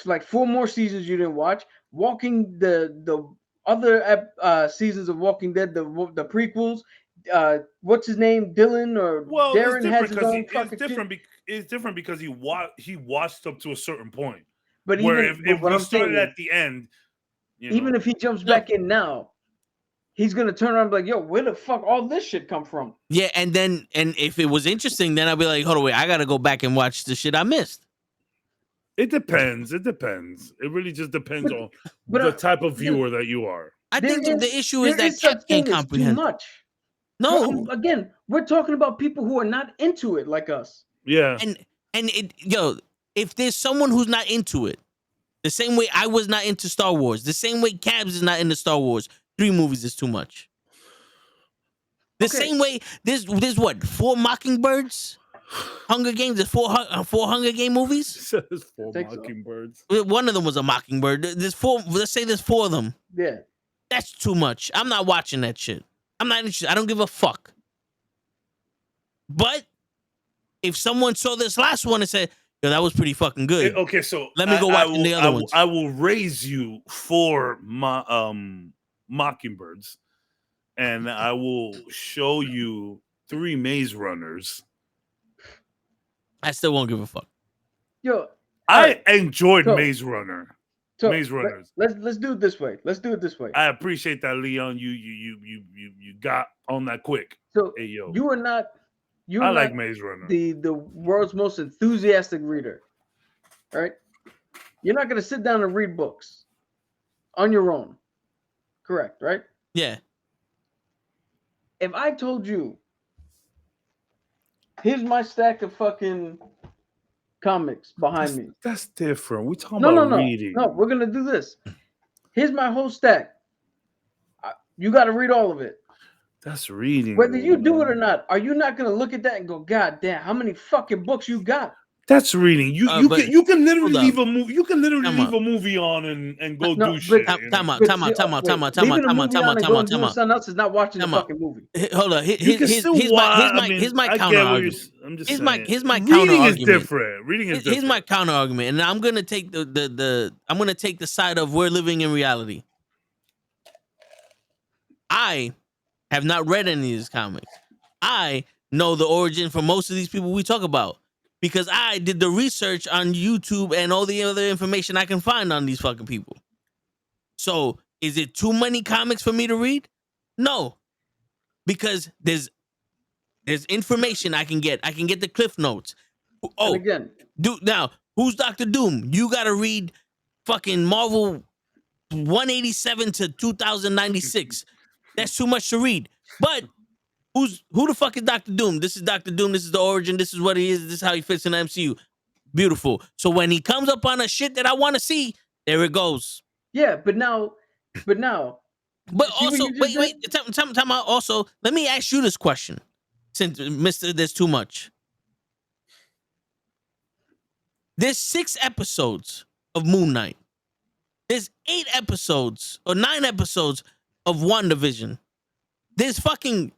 Speaker 8: like 4 more seasons you didn't watch. The other seasons of Walking Dead, the prequels. What's his name? Dylan or Darren has his own fucking shit.
Speaker 5: It's different because he watched up to a certain point.
Speaker 8: But
Speaker 5: where
Speaker 8: even
Speaker 5: if
Speaker 8: what
Speaker 5: we
Speaker 8: I'm
Speaker 5: started
Speaker 8: saying
Speaker 5: at the end,
Speaker 8: even if he jumps back in now, he's gonna turn around and be like, "Yo, where the fuck all this shit come from?"
Speaker 2: Yeah, and if it was interesting, then I'd be like, hold on, wait, I gotta go back and watch the shit I missed.
Speaker 5: It depends. It really just depends on the type of viewer that you are.
Speaker 2: I think the issue is that
Speaker 8: such
Speaker 2: Cap
Speaker 8: thing
Speaker 2: can't
Speaker 8: as
Speaker 2: comprehend.
Speaker 8: too much.
Speaker 2: No,
Speaker 8: Again, we're talking about people who are not into it like us.
Speaker 5: Yeah.
Speaker 2: and if there's someone who's not into it, the same way I was not into Star Wars, the same way Cabs is not into Star Wars, 3 movies is too much. The same way there's what, 4 Mockingbirds, Hunger Games. There's 4 Hunger Game movies.
Speaker 5: There's 4 Mockingbirds.
Speaker 2: One of them was a Mockingbird. There's 4. Let's say there's 4 of them.
Speaker 8: Yeah,
Speaker 2: that's too much. I'm not watching that shit. I'm not interested. I don't give a fuck. But if someone saw this last one and said, "Yo, that was pretty fucking good,"
Speaker 5: okay, so
Speaker 2: let me go watch the other ones.
Speaker 5: I will raise you 4 Mockingbirds, and I will show you 3 Maze Runners.
Speaker 2: I still won't give a fuck.
Speaker 8: Yo,
Speaker 5: I enjoyed
Speaker 8: So-
Speaker 5: Maze Runner.
Speaker 8: So
Speaker 5: Maze Runners.
Speaker 8: let's do it this way. Let's do it this way.
Speaker 5: I appreciate that, Leon. You got on that quick.
Speaker 8: So
Speaker 5: Hey, yo.
Speaker 8: you are not. You're
Speaker 5: I
Speaker 8: not
Speaker 5: like Maze Runner.
Speaker 8: the world's most enthusiastic reader. Right? You're not gonna sit down and read books on your own. Correct, right?
Speaker 2: Yeah.
Speaker 8: If I told you, here's my stack of fucking comics behind me.
Speaker 5: That's different. We're talking
Speaker 8: No,
Speaker 5: about
Speaker 8: no, no.
Speaker 5: reading.
Speaker 8: No, we're gonna do this. Here's my whole stack. You got to read all of it.
Speaker 5: That's reading.
Speaker 8: Whether you do it or
Speaker 5: man.
Speaker 8: not, are you not gonna look at that and go, God damn, how many fucking books you got?
Speaker 5: That's reading. You
Speaker 2: but-
Speaker 5: you can literally
Speaker 2: hold up.
Speaker 5: leave a movie. You can literally
Speaker 2: Time
Speaker 5: leave
Speaker 2: out.
Speaker 5: a movie on and go
Speaker 8: No,
Speaker 5: do shit.
Speaker 8: but-
Speaker 5: you know?
Speaker 2: Time out.
Speaker 8: But
Speaker 2: Time out.
Speaker 8: see,
Speaker 2: Time out.
Speaker 8: wait,
Speaker 2: Time out.
Speaker 8: leaving
Speaker 2: Time
Speaker 8: a
Speaker 2: out.
Speaker 8: movie
Speaker 2: Time
Speaker 8: on
Speaker 2: out.
Speaker 8: and
Speaker 2: Time
Speaker 8: going
Speaker 2: out.
Speaker 8: doing
Speaker 2: Time out.
Speaker 8: something else is not watching the
Speaker 2: Time out.
Speaker 8: fucking movie.
Speaker 2: Hold on.
Speaker 5: You can
Speaker 2: Here's
Speaker 5: still
Speaker 2: my
Speaker 5: watch.
Speaker 2: here's my
Speaker 5: I
Speaker 2: counter
Speaker 5: get what
Speaker 2: argument.
Speaker 5: I'm just
Speaker 2: Here's
Speaker 5: saying.
Speaker 2: my counter
Speaker 5: Reading is
Speaker 2: argument.
Speaker 5: different. Reading is different.
Speaker 2: Here's my counter argument, and I'm gonna take I'm gonna take the side of we're living in reality. I have not read any of these comics. I know the origin for most of these people we talk about because I did the research on YouTube and all the other information I can find on these fucking people. So, is it too many comics for me to read? No, because there's information I can get. I can get the cliff notes.
Speaker 8: And
Speaker 2: Oh,
Speaker 8: again,
Speaker 2: now who's Dr. Doom? You gotta read fucking Marvel 187 to 2096. That's too much to read. But who the fuck is Dr. Doom? This is Dr. Doom. This is the origin. This is what he is. This is how he fits in the MCU. Beautiful. So when he comes up on a shit that I want to see, there it goes.
Speaker 8: yeah, but now,
Speaker 2: But
Speaker 8: See what
Speaker 2: also,
Speaker 8: you just
Speaker 2: wait. Time out. Also, let me ask you this question, since Mister, there's too much. There's 6 episodes of Moon Knight. There's 8 episodes or 9 episodes of WandaVision. There's fucking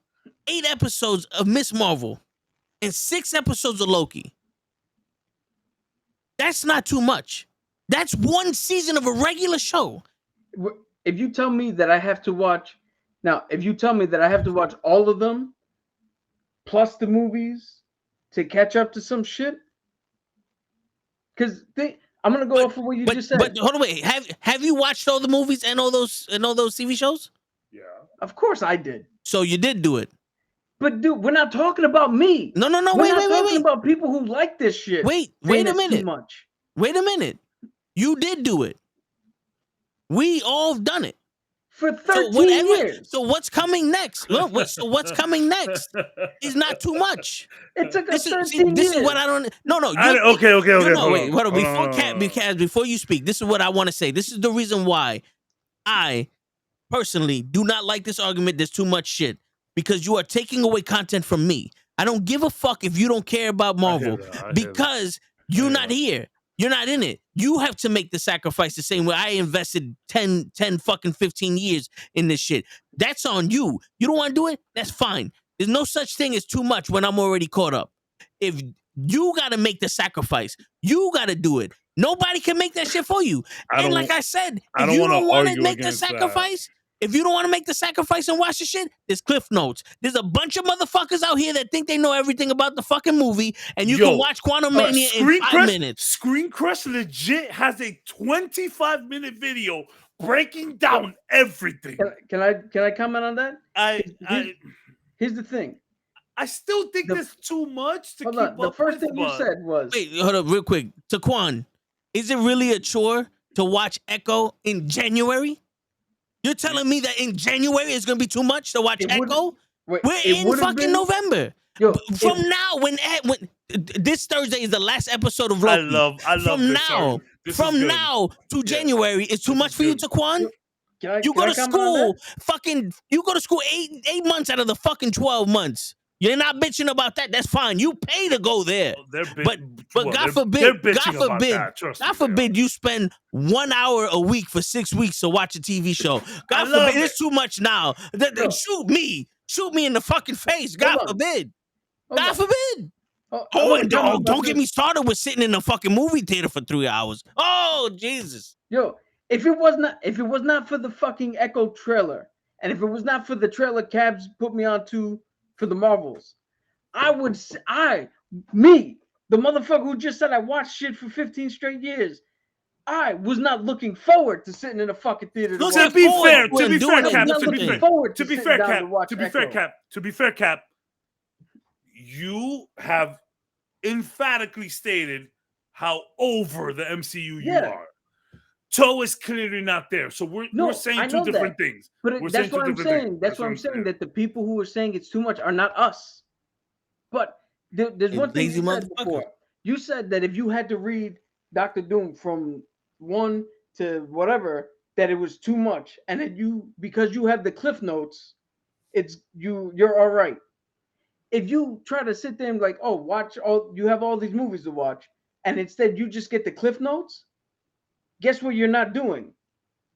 Speaker 2: 8 episodes of Miss Marvel and 6 episodes of Loki. That's not too much. That's one season of a regular show.
Speaker 8: if you tell me that I have to watch, if you tell me that I have to watch all of them, plus the movies, to catch up to some shit, because I'm gonna go off of what you just said.
Speaker 2: But hold on, wait. Have you watched all the movies and all those TV shows?
Speaker 5: Yeah.
Speaker 8: Of course I did.
Speaker 2: So you did do it.
Speaker 8: But dude, we're not talking about me.
Speaker 2: No.
Speaker 8: We're
Speaker 2: Wait.
Speaker 8: not talking about people who like this shit.
Speaker 2: Wait
Speaker 8: saying
Speaker 2: a
Speaker 8: it's too
Speaker 2: minute.
Speaker 8: much.
Speaker 2: Wait a minute. You did do it. We all done it.
Speaker 8: For 13 years.
Speaker 2: So what's coming next? So what's coming next is not too much.
Speaker 8: It took us
Speaker 2: This
Speaker 8: 13
Speaker 2: is
Speaker 8: years.
Speaker 2: what I don't. No.
Speaker 5: Okay.
Speaker 2: No, wait. Hold on.
Speaker 5: Before
Speaker 2: Before you speak, this is what I want to say. This is the reason why I personally do not like this argument. There's too much shit because you are taking away content from me. I don't give a fuck if you don't care about Marvel because you're not here. You're not in it. You have to make the sacrifice the same way I invested 10 fucking 15 years in this shit. That's on you. You don't want to do it? That's fine. There's no such thing as too much when I'm already caught up. If you got to make the sacrifice, you got to do it. Nobody can make that shit for you. And like I said, if you don't want to make the sacrifice, if you don't want to make the sacrifice and watch the shit, there's Cliff Notes. There's a bunch of motherfuckers out here that think they know everything about the fucking movie, and you can watch Quantum Mania in 5 minutes.
Speaker 5: Screen Crush legit has a 25-minute video breaking down everything.
Speaker 8: Can I comment on that? Here's the thing.
Speaker 5: I still think there's too much to keep up with.
Speaker 8: The first thing you said was...
Speaker 2: Wait, hold up real quick. Taquan, is it really a chore to watch Echo in January? You're telling me that in January it's gonna be too much to watch Echo? We're in fucking November.
Speaker 8: Yo,
Speaker 2: from now, when this Thursday is the last episode of Loki.
Speaker 5: I love
Speaker 2: from
Speaker 5: this
Speaker 2: now, from now to January, it's too much for you, Taquan. You go to school, you go to school 8 months out of the fucking 12 months. You're not bitching about that. That's fine. You pay to go there. But God forbid you spend 1 hour a week for 6 weeks to watch a TV show. God forbid. It's too much now. Shoot me in the fucking face. God forbid. God forbid. Don't get me started with sitting in a fucking movie theater for 3 hours. Oh, Jesus.
Speaker 8: Yo, if it was not for the fucking Echo trailer, and if it was not for the trailer Cabs put me onto for the Marvels, The motherfucker who just said I watched shit for 15 straight years. I was not looking forward to sitting in a fucking theater to
Speaker 2: Look,
Speaker 8: watch.
Speaker 5: To be
Speaker 2: forward
Speaker 5: fair,
Speaker 2: to
Speaker 5: to be
Speaker 2: doing
Speaker 5: fair,
Speaker 2: it.
Speaker 5: Cap,
Speaker 8: not
Speaker 5: to be
Speaker 8: looking
Speaker 5: fair,
Speaker 8: forward
Speaker 5: to be
Speaker 8: sitting
Speaker 5: fair,
Speaker 8: down
Speaker 5: Cap,
Speaker 8: to watch
Speaker 5: to be fair,
Speaker 8: Echo.
Speaker 5: Cap, to be fair, Cap, you have emphatically stated how over the MCU you
Speaker 8: Yeah.
Speaker 5: are. Toe is clearly not there, so we're
Speaker 8: No, I
Speaker 5: saying two
Speaker 8: know
Speaker 5: different
Speaker 8: that.
Speaker 5: things.
Speaker 8: But
Speaker 5: We're
Speaker 8: that's
Speaker 5: saying two
Speaker 8: what I'm
Speaker 5: different
Speaker 8: saying.
Speaker 5: things.
Speaker 8: That's what I'm saying. That the people who are saying it's too much are not us. But there's one thing
Speaker 2: Lazy
Speaker 8: you said
Speaker 2: motherfucker.
Speaker 8: before. You said that if you had to read Doctor Doom from 1 to whatever, that it was too much, and that because you have the cliff notes, you're all right. If you try to sit there and like, oh, you have all these movies to watch, and instead you just get the cliff notes, guess what you're not doing?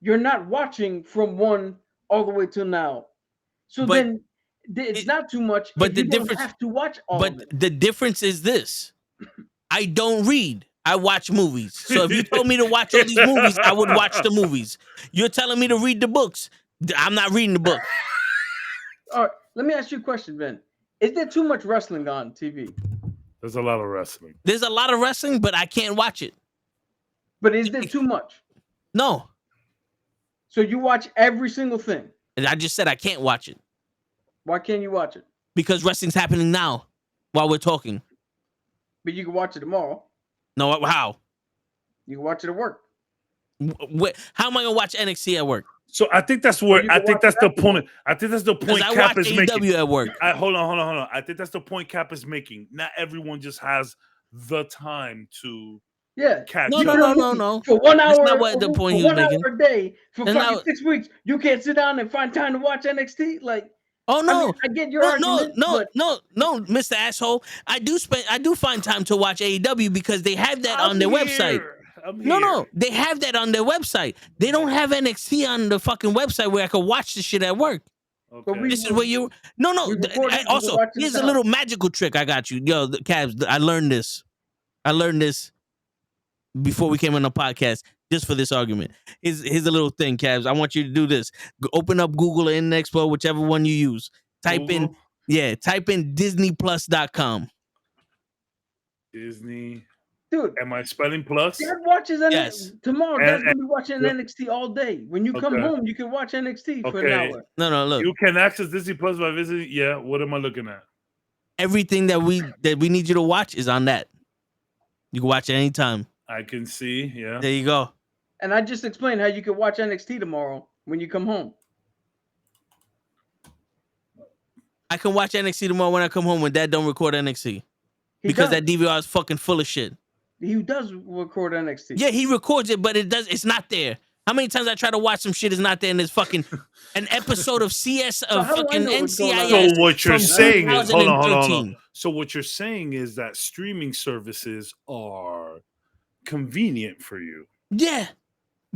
Speaker 8: You're not watching from 1 all the way till now. So
Speaker 2: But
Speaker 8: then it's not too much.
Speaker 2: but
Speaker 8: if
Speaker 2: the
Speaker 8: you don't
Speaker 2: difference-
Speaker 8: have to watch all
Speaker 2: But
Speaker 8: of it.
Speaker 2: the difference is this: I don't read. I watch movies. So if you told me to watch all these movies, I would watch the movies. You're telling me to read the books. I'm not reading the book.
Speaker 8: All right, let me ask you a question, Ben. Is there too much wrestling on TV?
Speaker 5: There's a lot of wrestling.
Speaker 2: There's a lot of wrestling, but I can't watch it.
Speaker 8: But is there too much?
Speaker 2: No.
Speaker 8: So you watch every single thing.
Speaker 2: And I just said I can't watch it
Speaker 8: Why can't you watch it?
Speaker 2: because wrestling's happening now while we're talking.
Speaker 8: But you can watch it tomorrow.
Speaker 2: No, how?
Speaker 8: You can watch it at work.
Speaker 2: How am I gonna watch NXT at work?
Speaker 5: So I think that's where
Speaker 8: you can
Speaker 5: I think
Speaker 8: watch
Speaker 5: that's
Speaker 8: it
Speaker 5: the
Speaker 8: afterwards.
Speaker 5: point. I think that's the
Speaker 2: Because
Speaker 5: point
Speaker 2: I
Speaker 5: Cap
Speaker 2: watch
Speaker 5: is
Speaker 2: AEW
Speaker 5: making.
Speaker 2: at work.
Speaker 5: Hold on. I think that's the point Cap is making. Not everyone just has the time to
Speaker 8: Yeah.
Speaker 5: catch
Speaker 2: No,
Speaker 5: up.
Speaker 2: no.
Speaker 8: For 1 hour,
Speaker 2: That's not what the point
Speaker 8: for
Speaker 2: he was
Speaker 8: 1 hour
Speaker 2: making.
Speaker 8: a day for
Speaker 2: That's
Speaker 8: fucking
Speaker 2: not-
Speaker 8: 6 weeks, you can't sit down and find time to watch NXT. Like,
Speaker 2: Oh no.
Speaker 8: I mean, I get your argument. but
Speaker 2: No, Mr. Asshole. I do find time to watch AEW because they have that
Speaker 5: I'm
Speaker 2: on their
Speaker 5: here.
Speaker 2: website.
Speaker 5: I'm
Speaker 2: No,
Speaker 5: here.
Speaker 2: they have that on their website. They don't have NXT on the fucking website where I can watch the shit at work.
Speaker 5: Okay.
Speaker 8: But we-
Speaker 2: This is where you. No.
Speaker 8: we recorded, we
Speaker 2: Also,
Speaker 8: watched it
Speaker 2: here's a
Speaker 8: now.
Speaker 2: little magical trick I got you. Yo, the Cavs. I learned this. Before we came on the podcast, just for this argument. Here's a little thing, Cavs. I want you to do this. Open up Google or Internet Explorer, whichever one you use. Type in DisneyPlus.com.
Speaker 5: Disney.
Speaker 8: dude,
Speaker 5: Am I spelling plus?
Speaker 8: Dad watches NXT
Speaker 2: Yes.
Speaker 8: tomorrow.
Speaker 5: And-
Speaker 8: Dad's gonna be watching
Speaker 5: yeah.
Speaker 8: NXT all day. When you come
Speaker 5: Okay.
Speaker 8: home, you can watch NXT for an
Speaker 5: Okay.
Speaker 8: hour.
Speaker 2: No, look.
Speaker 5: You can access Disney Plus by visiting. Yeah. What am I looking at?
Speaker 2: Everything that we need you to watch is on that. You can watch it anytime.
Speaker 5: I can see. Yeah.
Speaker 2: There you go.
Speaker 8: And I just explained how you can watch NXT tomorrow when you come home.
Speaker 2: I can watch NXT tomorrow when I come home when Dad don't record NXT.
Speaker 8: He
Speaker 2: Because
Speaker 8: does.
Speaker 2: that DVR is fucking full of shit.
Speaker 8: He does record NXT.
Speaker 2: Yeah, he records it, but it's not there. How many times I try to watch some shit is not there and there's fucking an episode of CS of
Speaker 8: how do I
Speaker 2: fucking
Speaker 8: know what's going on?
Speaker 2: NCIS
Speaker 5: So what you're
Speaker 2: from
Speaker 5: saying is, hold on.
Speaker 2: 2013.
Speaker 5: So what you're saying is that streaming services are convenient for you.
Speaker 2: Yeah,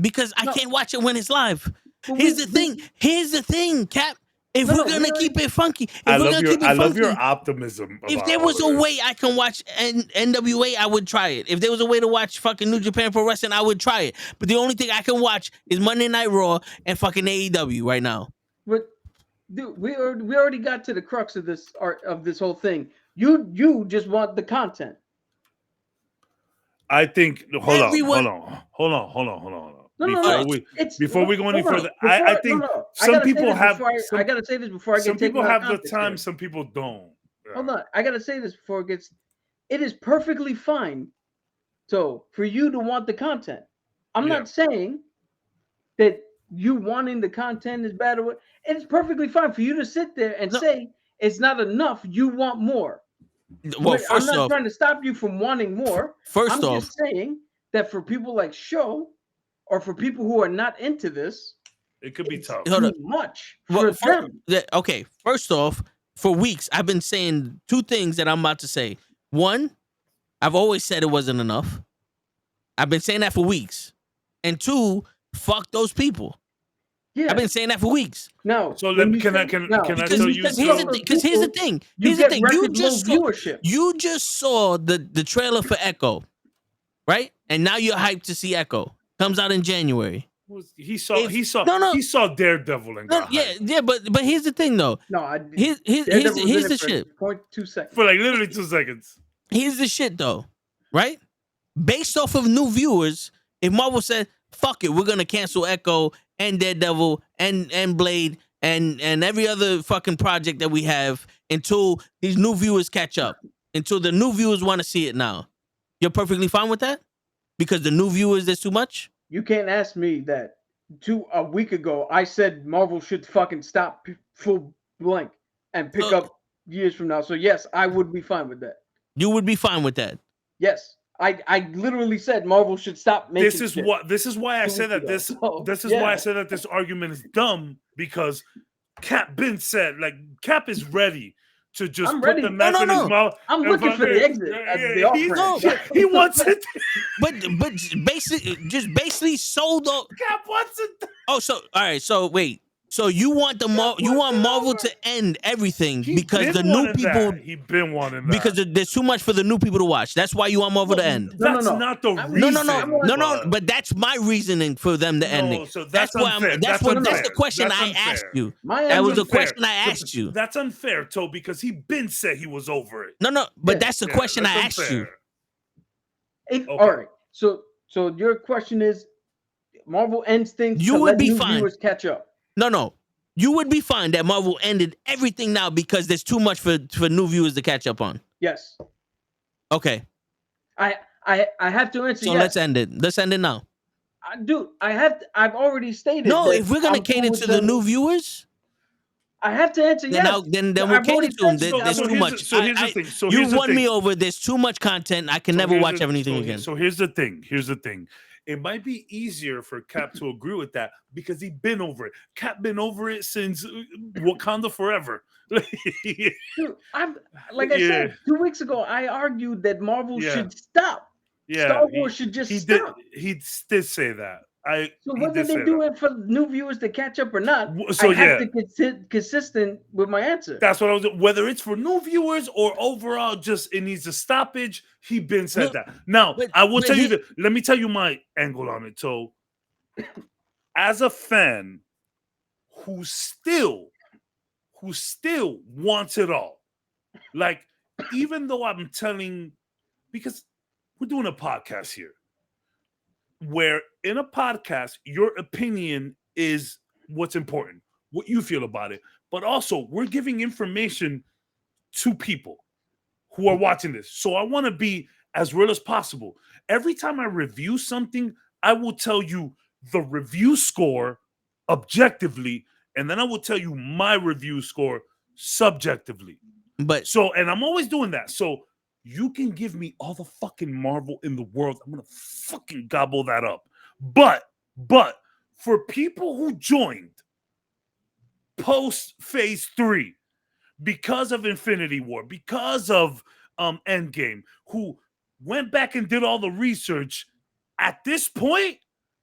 Speaker 2: because I
Speaker 8: No.
Speaker 2: can't watch it when it's live.
Speaker 8: But
Speaker 2: Here's
Speaker 8: we-
Speaker 2: the thing, Cap. If
Speaker 8: No,
Speaker 2: we're
Speaker 8: no, we
Speaker 2: gonna
Speaker 8: already-
Speaker 2: keep it funky,
Speaker 5: I love your optimism.
Speaker 2: If
Speaker 5: about
Speaker 2: there was a
Speaker 5: all of this.
Speaker 2: way I can watch NWA, I would try it. If there was a way to watch fucking New Japan Pro Wrestling, I would try it. But the only thing I can watch is Monday Night Raw and fucking AEW right now.
Speaker 8: But dude, we already got to the crux of this whole thing. You just want the content.
Speaker 5: I think hold
Speaker 2: Everyone-
Speaker 5: on. Before we go any further, I think some people have.
Speaker 8: I gotta say this before I get
Speaker 5: Some
Speaker 8: taken
Speaker 5: people
Speaker 8: out
Speaker 5: have
Speaker 8: of
Speaker 5: the
Speaker 8: context
Speaker 5: time.
Speaker 8: here.
Speaker 5: Some people don't. Yeah.
Speaker 8: Hold on, I gotta say this before it gets. It is perfectly fine. So for you to want the content, I'm
Speaker 5: Yeah.
Speaker 8: not saying that you wanting the content is bad or what. It's perfectly fine for you to sit there and
Speaker 2: No.
Speaker 8: say it's not enough. You want more.
Speaker 2: Well,
Speaker 8: I'm
Speaker 2: first
Speaker 8: not
Speaker 2: off,
Speaker 8: trying to stop you from wanting more. I'm just saying that for people like Show, or for people who are not into this,
Speaker 5: It could be
Speaker 8: it's
Speaker 5: tough.
Speaker 2: Hold
Speaker 8: too
Speaker 2: up.
Speaker 8: much
Speaker 2: Well,
Speaker 8: for them.
Speaker 2: okay, first off, for weeks, I've been saying two things that I'm about to say. One, I've always said it wasn't enough. I've been saying that for weeks. And two, fuck those people.
Speaker 8: Yeah.
Speaker 2: I've been saying that for weeks.
Speaker 8: No.
Speaker 5: So
Speaker 8: when
Speaker 5: let-
Speaker 8: you
Speaker 5: can I-
Speaker 8: say-
Speaker 5: can-
Speaker 8: no,
Speaker 5: can I
Speaker 8: because
Speaker 5: tell
Speaker 8: you
Speaker 5: you
Speaker 8: said
Speaker 5: something?
Speaker 8: fuck those
Speaker 2: Because here's the
Speaker 8: people,
Speaker 2: thing.
Speaker 8: You
Speaker 2: Here's the
Speaker 8: get
Speaker 2: thing. You
Speaker 8: record
Speaker 2: just
Speaker 8: low
Speaker 2: saw,
Speaker 8: viewership.
Speaker 2: you just saw the trailer for Echo, right? And now you're hyped to see Echo. Comes out in January.
Speaker 5: He saw
Speaker 2: No.
Speaker 5: he saw Daredevil and
Speaker 2: No,
Speaker 5: got
Speaker 2: yeah,
Speaker 5: hyped
Speaker 2: yeah, but here's the thing though.
Speaker 8: No,
Speaker 2: Here's
Speaker 8: Daredevil was in
Speaker 2: the
Speaker 8: it for
Speaker 2: shit.
Speaker 8: 0.2 seconds.
Speaker 5: for like literally 2 seconds.
Speaker 2: here's the shit though, right? Based off of new viewers, if Marvel said, fuck it, we're gonna cancel Echo and Daredevil and Blade and every other fucking project that we have until these new viewers catch up, until the new viewers want to see it now. You're perfectly fine with that? Because the new viewers, there's too much?
Speaker 8: You can't ask me that. A week ago, I said Marvel should fucking stop full blank and pick up years from now. So yes, I would be fine with that.
Speaker 2: You would be fine with that?
Speaker 8: Yes. I literally said Marvel should stop making
Speaker 5: This is why I said that this is why I said that this argument is dumb, because Cap Ben said, like, Cap is ready to just put the knife in his mouth.
Speaker 8: I'm looking for the exit.
Speaker 5: He wants it.
Speaker 2: But basically sold up.
Speaker 5: Cap wants it.
Speaker 2: Oh, so all right. So wait. So you want Marvel to end everything because the new people.
Speaker 5: He been wanting that
Speaker 2: because there's too much for the new people to watch. That's why you want Marvel to end.
Speaker 5: That's not the reason.
Speaker 2: No. But that's my reasoning for them to end it.
Speaker 5: So that's
Speaker 2: why that's the question I asked you. That was the question I asked you.
Speaker 5: That's unfair, Toe, because he been said he was over it.
Speaker 2: No. But that's the question I asked you.
Speaker 8: All right. So your question is, Marvel ends things.
Speaker 2: You would be fine.
Speaker 8: Viewers catch up.
Speaker 2: No. You would be fine that Marvel ended everything now because there's too much for new viewers to catch up on.
Speaker 8: Yes.
Speaker 2: Okay.
Speaker 8: I have to answer.
Speaker 2: So let's end it. Let's end it now.
Speaker 8: I've already stated.
Speaker 2: No, if we're gonna cater to the new viewers,
Speaker 8: I have to answer. Yes.
Speaker 2: Then we'll cater to them. There's too much.
Speaker 5: So here's the thing.
Speaker 2: You won me over. There's too much content. I can never watch everything again.
Speaker 5: So here's the thing. It might be easier for Cap to agree with that because he's been over it. Cap been over it since Wakanda Forever.
Speaker 8: Dude, I said 2 weeks ago, I argued that Marvel should stop. Star Wars should just stop.
Speaker 5: He did say that.
Speaker 8: So whether they do it for new viewers to catch up or not, I have to be consistent with my answer.
Speaker 5: That's what I was. Whether it's for new viewers or overall, just it needs a stoppage. He been said that. Now I will tell you that. Let me tell you my angle on it. So, as a fan who still wants it all, like even though I'm telling, because we're doing a podcast here, where in a podcast, your opinion is what's important, what you feel about it. But also, we're giving information to people who are watching this. So I want to be as real as possible. Every time I review something, I will tell you the review score objectively, and then I will tell you my review score subjectively. And I'm always doing that. So you can give me all the fucking Marvel in the world. I'm going to fucking gobble that up. But for people who joined post phase 3 because of Infinity War, because of Endgame, who went back and did all the research, at this point,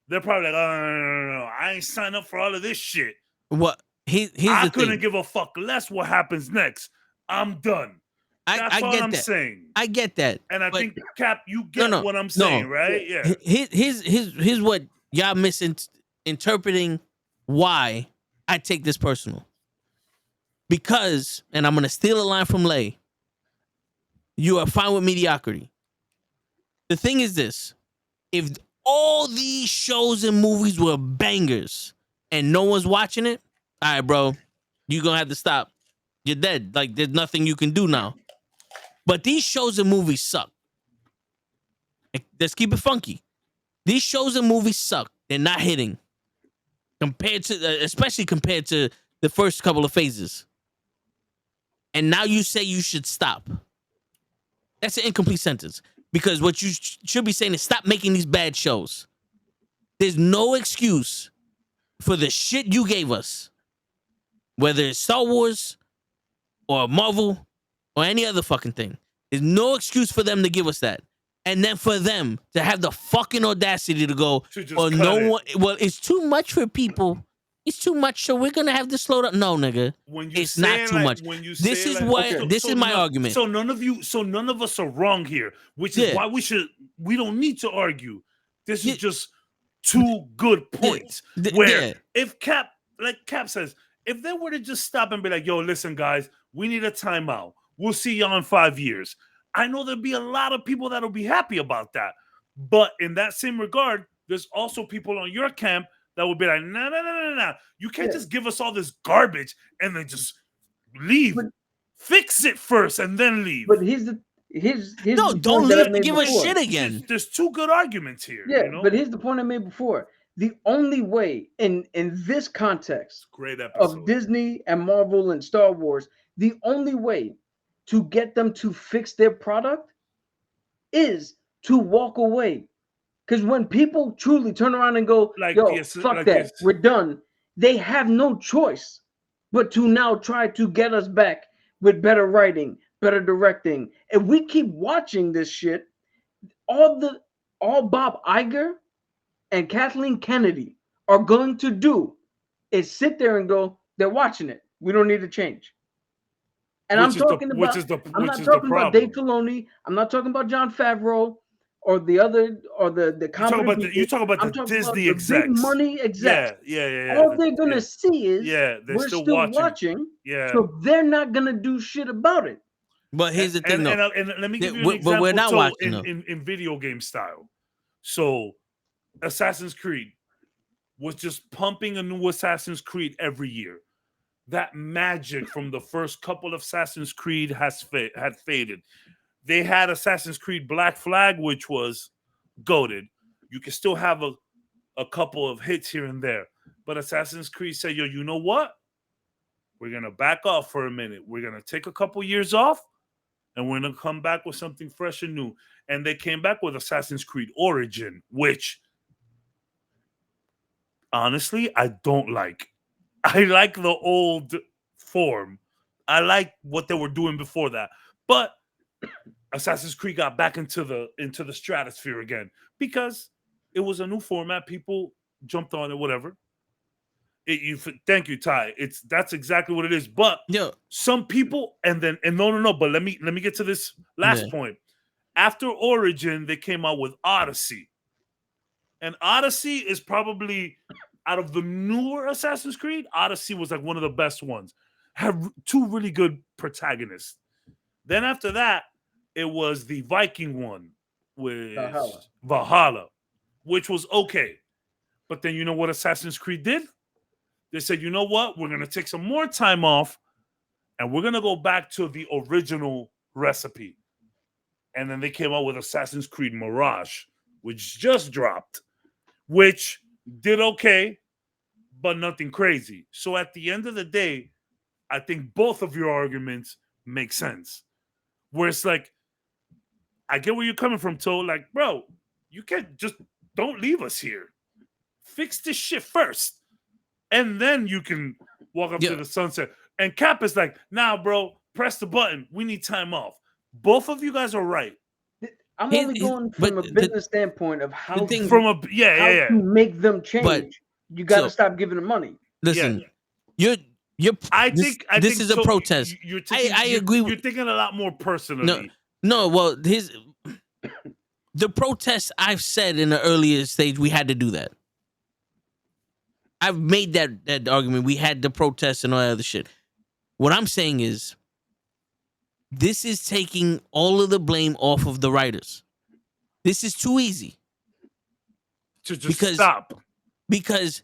Speaker 5: they're probably like, oh, no. I ain't signed up for all of this shit.
Speaker 2: What?
Speaker 5: I couldn't give a fuck less what happens next. I'm done. That's
Speaker 2: I
Speaker 5: all
Speaker 2: get
Speaker 5: I'm
Speaker 2: that.
Speaker 5: saying.
Speaker 2: I get that.
Speaker 5: And I think, Cap, you get what I'm saying, right? Yeah.
Speaker 2: Here's what y'all misinterpreting why I take this personal. Because, and I'm going to steal a line from Lay, you are fine with mediocrity. The thing is this. If all these shows and movies were bangers and no one's watching it, all right, bro, you're going to have to stop. You're dead. Like, there's nothing you can do now. But these shows and movies suck. Let's keep it funky. These shows and movies suck. They're not hitting. Especially compared to the first couple of phases. And now you say you should stop. That's an incomplete sentence. Because what you should be saying is stop making these bad shows. There's no excuse for the shit you gave us. Whether it's Star Wars or Marvel or any other fucking thing. There's no excuse for them to give us that. And then for them to have the fucking audacity to go, well, it's too much for people. It's too much, so we're gonna have to slow down. No, nigga. It's not too much. This is my argument.
Speaker 5: So none of us are wrong here, which is why we don't need to argue. This is just two good points. If Cap, like Cap says, if they were to just stop and be like, yo, listen, guys, we need a timeout. We'll see y'all in 5 years. I know there'll be a lot of people that'll be happy about that. But in that same regard, there's also people on your camp that will be like, no. You can't just give us all this garbage and then just leave. Fix it first and then leave.
Speaker 8: But here's the
Speaker 2: don't leave to give us shit again.
Speaker 5: There's two good arguments here.
Speaker 8: Yeah,
Speaker 5: you know?
Speaker 8: but here's the point I made before. The only way in this context
Speaker 5: great episode
Speaker 8: of Disney and Marvel and Star Wars, the only way to get them to fix their product is to walk away. Because when people truly turn around and go, fuck that, we're done, they have no choice but to now try to get us back with better writing, better directing. And we keep watching this shit. All Bob Iger and Kathleen Kennedy are going to do is sit there and go, they're watching it. We don't need to change. And I'm not talking about Dave Filoni. I'm not talking about Jon Favreau or the other or the comedy.
Speaker 5: You talk about the Disney execs,
Speaker 8: big money execs.
Speaker 5: Yeah.
Speaker 8: All they're gonna see is
Speaker 5: we're
Speaker 8: still watching.
Speaker 5: Yeah,
Speaker 8: so they're not gonna do shit about it.
Speaker 2: But here's the thing, though.
Speaker 5: And let me give you an example.
Speaker 2: But we're not watching
Speaker 5: in video game style. So, Assassin's Creed was just pumping a new Assassin's Creed every year. That magic from the first couple of Assassin's Creed had faded. They had Assassin's Creed Black Flag, which was goated. You can still have a couple of hits here and there. But Assassin's Creed said, you know what? We're going to back off for a minute. We're going to take a couple years off, and we're going to come back with something fresh and new. And they came back with Assassin's Creed Origin, which, honestly, I don't like. I like the old form. I like what they were doing before that. But Assassin's Creed got back into the stratosphere again because it was a new format. People jumped on it, whatever. Thank you, Ty. That's exactly what it is. But some people, but let me get to this last point. After Origin, they came out with Odyssey. And Odyssey is probably, out of the newer Assassin's Creed, Odyssey was like one of the best ones. Had two really good protagonists. Then after that, it was the Viking one with Valhalla, which was okay. But then you know what Assassin's Creed did? They said, you know what? We're going to take some more time off, and we're going to go back to the original recipe. And then they came out with Assassin's Creed Mirage, which just dropped, which did okay, but nothing crazy. So at the end of the day, I think both of your arguments make sense. Where it's like, I get where you're coming from, Toe. Like, bro, you can't just, don't leave us here. Fix this shit first. And then you can walk up to the sunset. And Cap is like, nah, bro, press the button. We need time off. Both of you guys are right.
Speaker 8: I'm only going from a business standpoint of how
Speaker 5: to
Speaker 8: make them change. But, you got to stop giving them money.
Speaker 2: Listen, this is a protest. I agree.
Speaker 5: You're thinking a lot more personally.
Speaker 2: No. Well, the protest. I've said in the earlier stage we had to do that. I've made that argument. We had the protest and all that other shit. What I'm saying is, this is taking all of the blame off of the writers. This is too easy.
Speaker 5: Stop.
Speaker 2: Because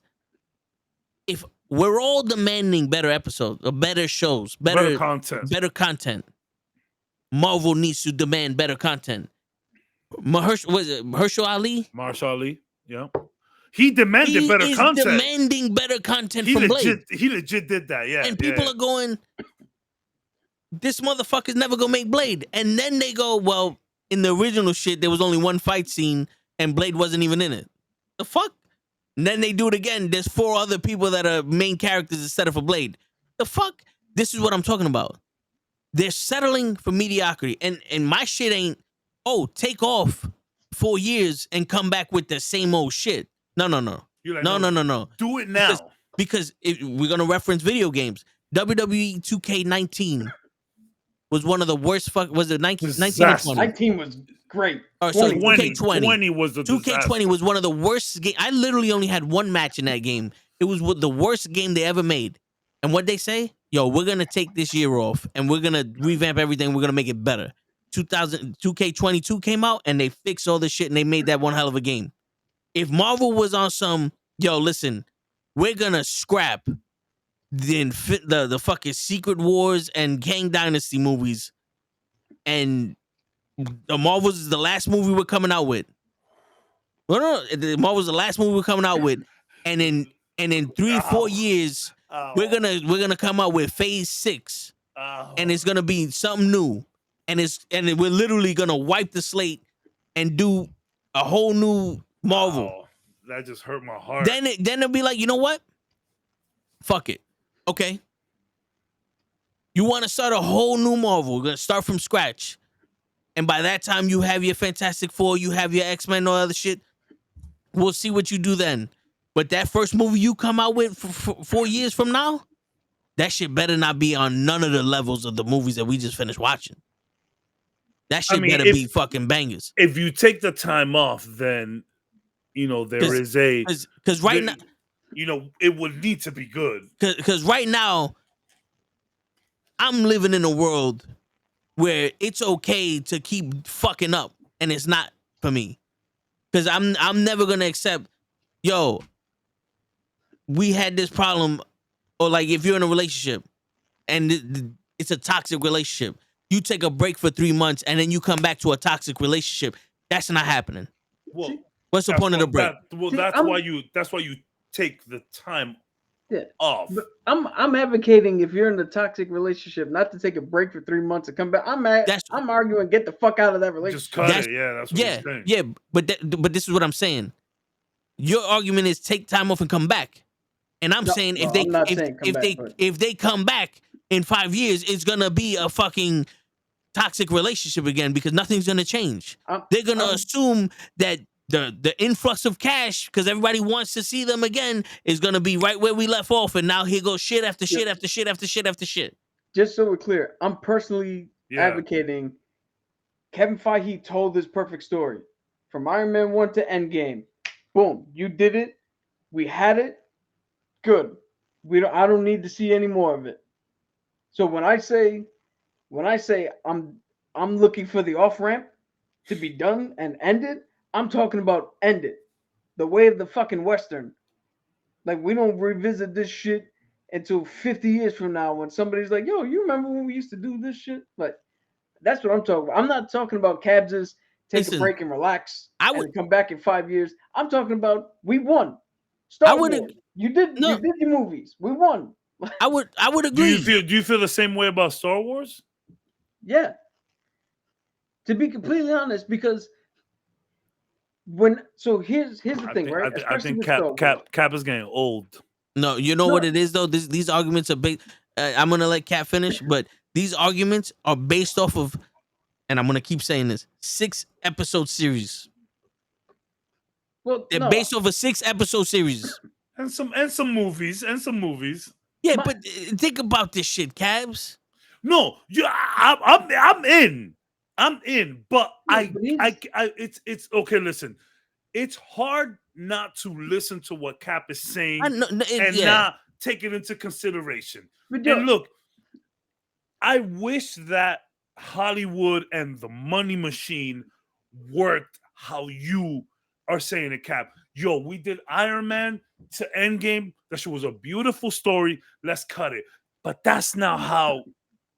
Speaker 2: if we're all demanding better episodes, or better shows, better content, Marvel needs to demand better content. Mahershala Ali?
Speaker 5: Marshall Ali, yeah. He demanded better content.
Speaker 2: Demanding better content from Blade.
Speaker 5: He legit did that, yeah.
Speaker 2: And people are going, this motherfucker's never gonna make Blade. And then they go, well, in the original shit, there was only one fight scene and Blade wasn't even in it. The fuck? And then they do it again. There's 4 other people that are main characters instead of a Blade. The fuck? This is what I'm talking about. They're settling for mediocrity. And my shit ain't, take off 4 years and come back with the same old shit. No.
Speaker 5: Like,
Speaker 2: no.
Speaker 5: Do it now.
Speaker 2: Because we're going to reference video games. WWE 2K19 was one of the worst was it 19 or 20?
Speaker 8: 19 was great.
Speaker 2: Oh, so 2K20
Speaker 5: was the
Speaker 2: 2K20 was one of the worst games. I literally only had one match in that game. It was the worst game they ever made. And what they say? Yo, we're going to take this year off and we're going to revamp everything. We're going to make it better. 2K22 came out and they fixed all this shit and they made that one hell of a game. If Marvel was on some, yo, listen, we're gonna scrap the fucking Secret Wars and Kang Dynasty movies, and the Marvels is the last movie we're coming out with. No, the Marvel's the last movie we're coming out with, and in 3-4 years we're gonna come out with Phase 6, and it's gonna be something new, and we're literally gonna wipe the slate and do a whole new Marvel.
Speaker 5: Oh, that just hurt my heart.
Speaker 2: Then it'll be like, you know what? Fuck it. Okay. You want to start a whole new Marvel? We're gonna start from scratch, and by that time you have your Fantastic Four, you have your X-Men, all other shit. We'll see what you do then. But that first movie you come out with for 4 years from now, that shit better not be on none of the levels of the movies that we just finished watching. That shit better be fucking bangers.
Speaker 5: If you take the time off, then there is a
Speaker 2: because right now,
Speaker 5: it would need to be good.
Speaker 2: Because right now, I'm living in a world where it's okay to keep fucking up, and it's not for me. Because I'm never gonna accept, yo, we had this problem, or like if you're in a relationship and it's a toxic relationship, you take a break for 3 months and then you come back to a toxic relationship. That's not happening.
Speaker 5: Well,
Speaker 2: what's the point of the break?
Speaker 5: That's why you take the time off.
Speaker 8: But I'm advocating, if you're in a toxic relationship, not to take a break for 3 months and come back. I'm arguing, get the fuck out of that relationship.
Speaker 5: Just cut it. Yeah, that's what you're saying.
Speaker 2: Yeah, but this is what I'm saying. Your argument is take time off and come back, and I'm saying if they come back in 5 years, it's gonna be a fucking toxic relationship again because nothing's gonna change. They're gonna assume that the influx of cash, because everybody wants to see them again, is gonna be right where we left off, and now here goes shit after shit after shit after shit after shit.
Speaker 8: Just so we're clear, I'm personally advocating. Kevin Feige told this perfect story from Iron Man 1 to Endgame. Boom, you did it. We had it. Good. I don't need to see any more of it. So when I say I'm looking for the off ramp to be done and ended, I'm talking about end it. The way of the fucking Western. Like, we don't revisit this shit until 50 years from now when somebody's like, yo, you remember when we used to do this shit? Like, that's what I'm talking about. I'm not talking about Cabs' take a break and relax and come back in 5 years. I'm talking about we won. Star Wars. You did your movies. We won.
Speaker 2: I would agree.
Speaker 5: Do you feel the same way about Star Wars?
Speaker 8: Yeah. To be completely honest, because here's the thing, right?
Speaker 5: I think Cap is getting old.
Speaker 2: No, you know what it is though. These arguments are big. I'm gonna let Cap finish, but these arguments are based off of, and I'm gonna keep saying this, 6-episode series.
Speaker 8: Well,
Speaker 2: they're based off a 6-episode series,
Speaker 5: and some movies.
Speaker 2: Yeah, but think about this shit, Cabs.
Speaker 5: No, I'm in. But it's okay. Listen, it's hard not to listen to what Cap is saying not take it into consideration. And look, I wish that Hollywood and the money machine worked how you are saying it, Cap. Yo, we did Iron Man to Endgame. That shit was a beautiful story. Let's cut it. But that's not how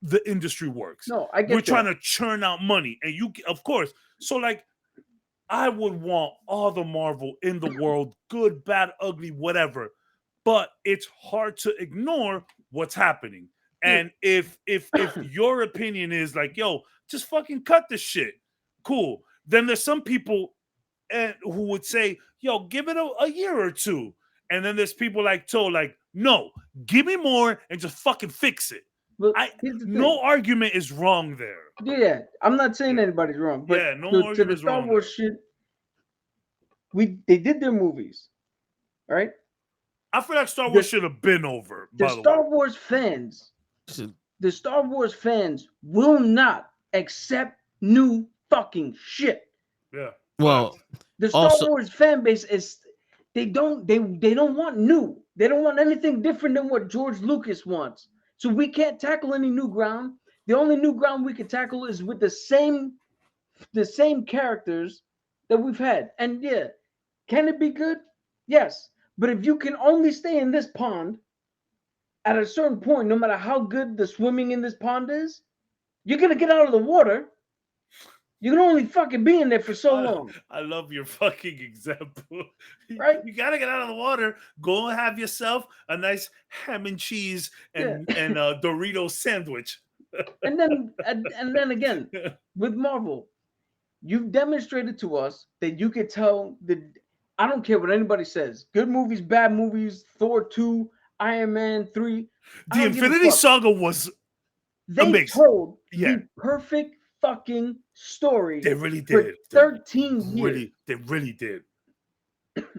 Speaker 5: the industry works.
Speaker 8: No, I get
Speaker 5: We're trying to churn out money. And you, of course. So, like, I would want all the Marvel in the world, good, bad, ugly, whatever. But it's hard to ignore what's happening. And if your opinion is like, yo, just fucking cut this shit, cool. Then there's some people who would say, yo, give it a year or two. And then there's people like Toe, like, no, give me more and just fucking fix it.
Speaker 8: But
Speaker 5: no argument is wrong there.
Speaker 8: Yeah, I'm not saying anybody's wrong, but
Speaker 5: argument
Speaker 8: to the Star Wars shit, they did their movies, right?
Speaker 5: I feel like Star Wars should have been over.
Speaker 8: The Star Wars fans will not accept new fucking shit.
Speaker 5: Yeah.
Speaker 2: Well,
Speaker 8: the Star Wars fan base is they don't want new. They don't want anything different than what George Lucas wants. So we can't tackle any new ground. The only new ground we can tackle is with the same characters that we've had. And yeah, can it be good? Yes. But if you can only stay in this pond at a certain point, no matter how good the swimming in this pond is, you're gonna get out of the water. You can only fucking be in there for so long.
Speaker 5: I love your fucking example.
Speaker 8: Right?
Speaker 5: You gotta get out of the water. Go and have yourself a nice ham and cheese and a Dorito sandwich.
Speaker 8: And then again, with Marvel, you've demonstrated to us that you could tell that I don't care what anybody says. Good movies, bad movies, Thor 2, Iron Man 3.
Speaker 5: The Infinity Saga was amazing.
Speaker 8: Told the perfect fucking story.
Speaker 5: They really did.
Speaker 8: For 13 years.
Speaker 5: They really did.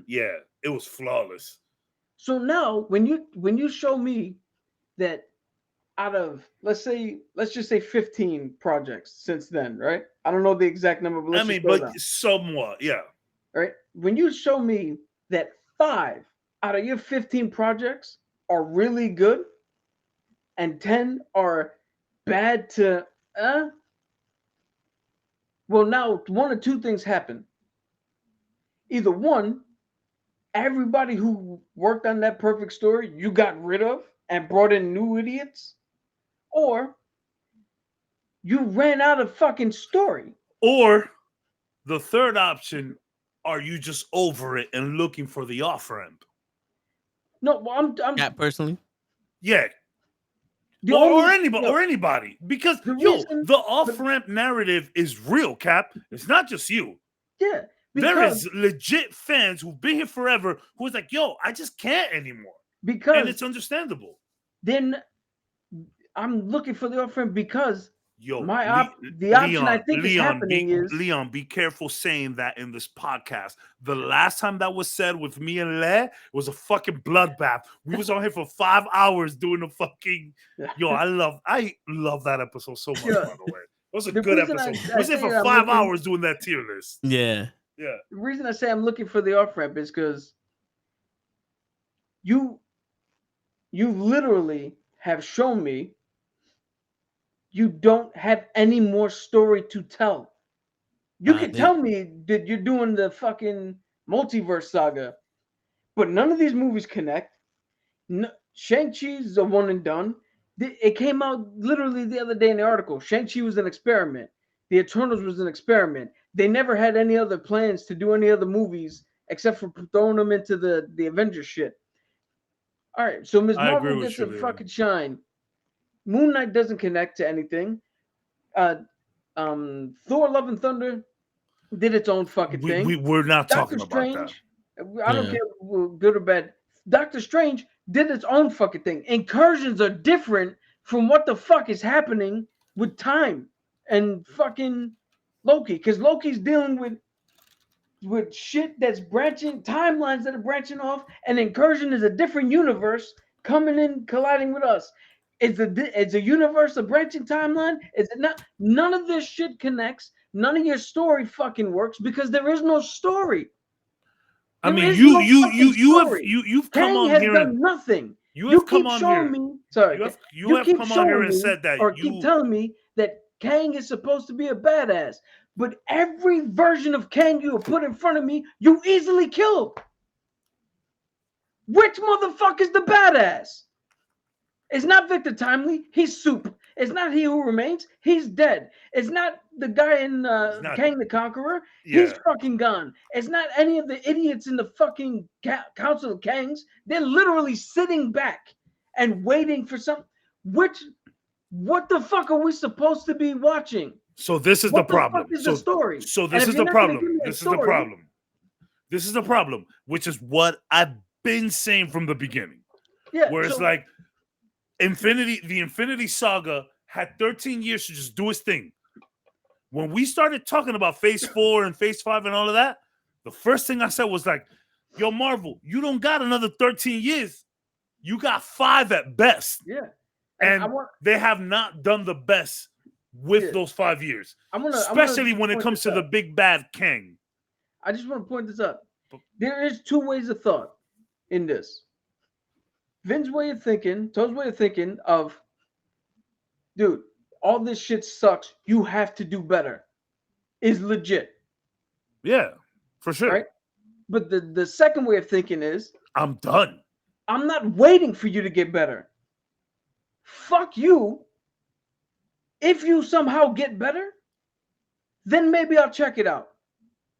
Speaker 5: Yeah, it was flawless.
Speaker 8: So now when you show me that out of let's just say 15 projects since then, right? I don't know the exact number, but
Speaker 5: somewhat, yeah.
Speaker 8: Right? When you show me that 5 out of your 15 projects are really good and 10 are bad to well, now one or two things happen. Either one, everybody who worked on that perfect story you got rid of and brought in new idiots, or you ran out of fucking story.
Speaker 5: Or the third option, are you just over it and looking for the off ramp?
Speaker 8: No, well, I'm
Speaker 2: Cap personally.
Speaker 5: Yeah. Or anybody. Because the off ramp narrative is real, Cap. It's not just you.
Speaker 8: Yeah.
Speaker 5: There is legit fans who've been here forever who's like, yo, I just can't anymore. And it's understandable.
Speaker 8: Then I'm looking for the off ramp because
Speaker 5: the
Speaker 8: option I think is happening is
Speaker 5: Leon, be careful saying that in this podcast. The last time that was said with me and Le was a fucking bloodbath. We was on here for 5 hours doing a fucking I love that episode so much, by the way. It was a good episode. I was there for 5 hours doing that tier list.
Speaker 2: Yeah.
Speaker 5: Yeah.
Speaker 8: The reason I say I'm looking for the off ramp is because you literally have shown me you don't have any more story to tell. You can tell me that you're doing the fucking multiverse saga, but none of these movies connect. No, Shang-Chi's a one and done. It came out literally the other day in the article. Shang-Chi was an experiment. The Eternals was an experiment. They never had any other plans to do any other movies except for throwing them into the Avengers shit. All right, so Ms. Marvel gets a fucking shine. Moon Knight doesn't connect to anything. Thor: Love and Thunder did its own fucking thing.
Speaker 5: We're not talking about that.
Speaker 8: I don't care good or bad. Doctor Strange did its own fucking thing. Incursions are different from what the fuck is happening with time and fucking Loki, because Loki's dealing with shit that's branching, timelines that are branching off, and Incursion is a different universe coming in, colliding with us. Is a universe a branching timeline? Is it not? None of this shit connects. None of your story fucking works because there is no story.
Speaker 5: I mean, you've come on here
Speaker 8: and done nothing.
Speaker 5: You come on here.
Speaker 8: You
Speaker 5: have come on here and said that
Speaker 8: or keep telling me that Kang is supposed to be a badass, but every version of Kang you put in front of me, you easily killed. Which motherfucker's the badass? It's not Victor Timely. He's soup. It's not He Who Remains. He's dead. It's not the guy in Kang the Conqueror. Yeah. He's fucking gone. It's not any of the idiots in the fucking Council of Kangs. They're literally sitting back and waiting for some. What the fuck are we supposed to be watching?
Speaker 5: So this is the problem.
Speaker 8: Fuck is the story?
Speaker 5: So this is the problem. This is the problem. This is the problem, which is what I've been saying from the beginning.
Speaker 8: Yeah.
Speaker 5: Where it's like the Infinity Saga had 13 years to just do its thing. When we started talking about Phase 4 and Phase 5 and all of that, the first thing I said was like, yo, Marvel, you don't got another 13 years. You got 5 at best.
Speaker 8: Yeah.
Speaker 5: And they have not done the best with those 5 years. Especially when it comes to the big bad Kang.
Speaker 8: I just want to point this out. There is 2 ways of thought in this. Vin's way of thinking, Toad's way of thinking of, dude, all this shit sucks. You have to do better. Is legit.
Speaker 5: Yeah, for sure.
Speaker 8: Right? But the second way of thinking is,
Speaker 5: I'm done.
Speaker 8: I'm not waiting for you to get better. Fuck you. If you somehow get better, then maybe I'll check it out.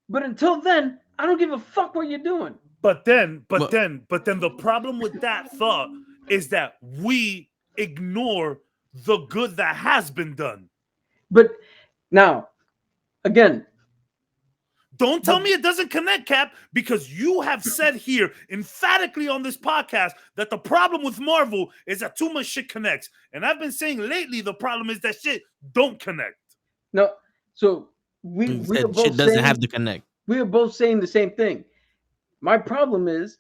Speaker 8: But until then, I don't give a fuck what you're doing.
Speaker 5: But then the problem with that thought is that we ignore the good that has been done.
Speaker 8: But now, again,
Speaker 5: don't tell me it doesn't connect, Cap, because you have said here emphatically on this podcast that the problem with Marvel is that too much shit connects. And I've been saying lately the problem is that shit don't connect.
Speaker 8: No, so we are both
Speaker 2: shit doesn't have to connect.
Speaker 8: We are both saying the same thing. My problem is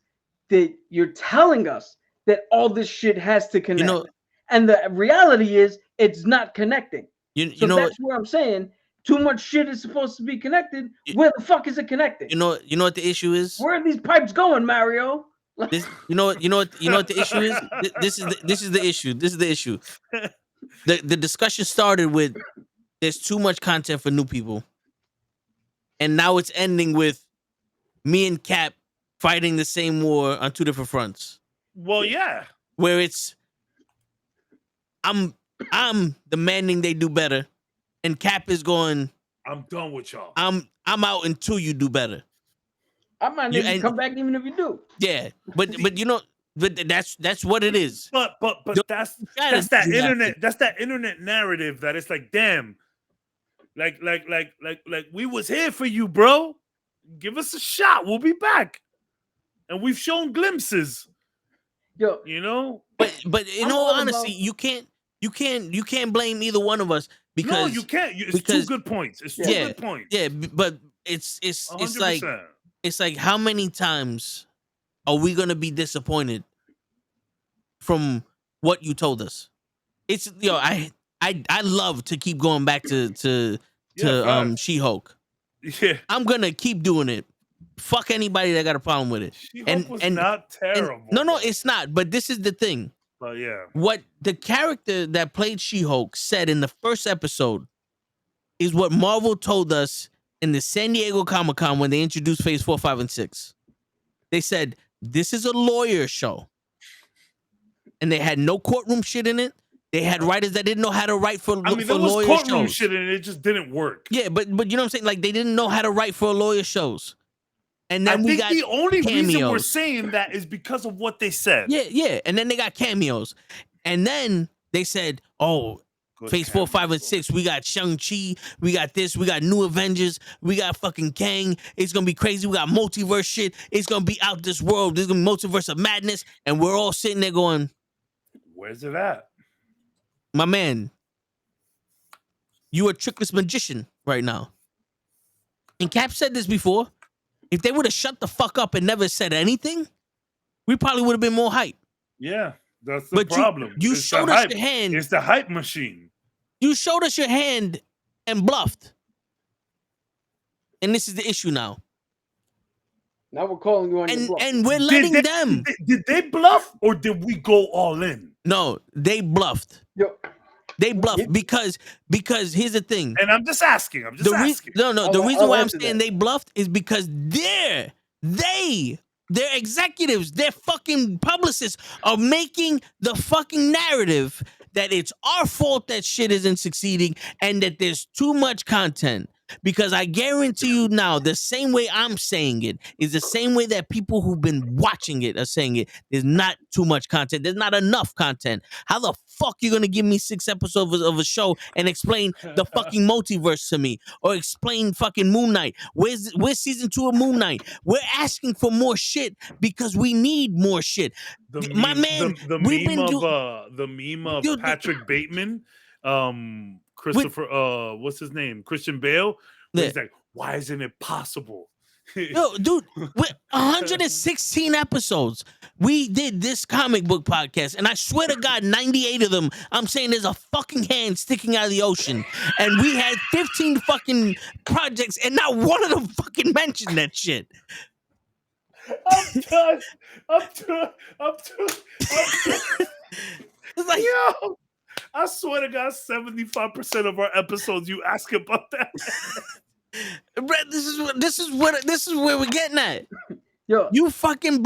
Speaker 8: that you're telling us that all this shit has to connect. And the reality is it's not connecting. So that's where I'm saying too much shit is supposed to be connected. Where the fuck is it connected?
Speaker 2: You know what the issue is?
Speaker 8: Where are these pipes going, Mario?
Speaker 2: You know what the issue is? This is the issue. This is the issue. The discussion started with there's too much content for new people. And now it's ending with me and Cap fighting the same war on two different fronts.
Speaker 5: Well, yeah.
Speaker 2: Where it's I'm demanding they do better, and Cap is going,
Speaker 5: I'm done with y'all.
Speaker 2: I'm out until you do better.
Speaker 8: I might need to come back even if you do.
Speaker 2: Yeah, but that's what it is.
Speaker 5: But that's that internet. That's that internet narrative that it's like, damn, like we was here for you, bro. Give us a shot. We'll be back. And we've shown glimpses.
Speaker 8: Yo,
Speaker 5: you know.
Speaker 2: But in all honesty, you can't blame either one of us because
Speaker 5: no, you can't. It's two good points. It's two good points.
Speaker 2: Yeah, but it's
Speaker 5: 100%.
Speaker 2: It's like how many times are we gonna be disappointed from what you told us? It's I love to keep going back to She-Hulk.
Speaker 5: Yeah,
Speaker 2: I'm gonna keep doing it. Fuck anybody that got a problem with it.
Speaker 5: She-Hulk was not terrible.
Speaker 2: No, it's not. But this is the thing.
Speaker 5: But yeah,
Speaker 2: what the character that played She-Hulk said in the first episode is what Marvel told us in the San Diego Comic-Con when they introduced Phase 4, 5, and 6. They said, this is a lawyer show. And they had no courtroom shit in it. They had writers that didn't know how to write for
Speaker 5: there was
Speaker 2: lawyer
Speaker 5: courtroom
Speaker 2: shows.
Speaker 5: Shit in it. It just didn't work.
Speaker 2: Yeah, but you know what I'm saying? Like, they didn't know how to write for lawyer shows. And then we got
Speaker 5: the only
Speaker 2: cameos.
Speaker 5: reason we're saying that is because of what they said.
Speaker 2: Yeah. And then they got cameos. And then they said, oh,
Speaker 5: Good
Speaker 2: Phase 4, 5, and 6, we got Shang-Chi, we got this, we got New Avengers, we got fucking Kang. It's gonna be crazy. We got multiverse shit. It's gonna be out this world. There's gonna be multiverse of madness. And we're all sitting there going,
Speaker 5: where's it at?
Speaker 2: My man, you a trickless magician right now. And Cap said this before. If they would have shut the fuck up and never said anything, we probably would have been more hype.
Speaker 5: Yeah, that's the problem.
Speaker 2: You showed us your hand.
Speaker 5: It's the hype machine.
Speaker 2: You showed us your hand and bluffed. And this is the issue now.
Speaker 8: Now we're calling you on your bluff.
Speaker 2: And we're letting them.
Speaker 5: Did they bluff or did we go all in?
Speaker 2: No, they bluffed.
Speaker 8: Yo.
Speaker 2: They bluffed because here's the thing.
Speaker 5: And I'm just asking. The
Speaker 2: reason why I'm saying they bluffed is because their executives, their fucking publicists are making the fucking narrative that it's our fault that shit isn't succeeding and that there's too much content. Because I guarantee you now, the same way I'm saying it is the same way that people who've been watching it are saying it. There's not too much content. There's not enough content. How the fuck you gonna give me 6 episodes of a show and explain the fucking multiverse to me? Or explain fucking Moon Knight? Where's season 2 of Moon Knight? We're asking for more shit because we need more shit. The meme of
Speaker 5: Patrick Bateman, Christopher, what's his name? Christian Bale. He's like, why isn't it possible?
Speaker 2: No, dude, with 116 episodes, we did this comic book podcast, and I swear to God, 98 of them, I'm saying there's a fucking hand sticking out of the ocean, and we had 15 fucking projects, and not one of them fucking mentioned that shit.
Speaker 5: I'm done. I'm done.
Speaker 2: It's like,
Speaker 5: yo, I swear to God, 75% of our episodes you ask about that.
Speaker 2: Brett, this is where we're getting at.
Speaker 8: Yo,
Speaker 2: You fucking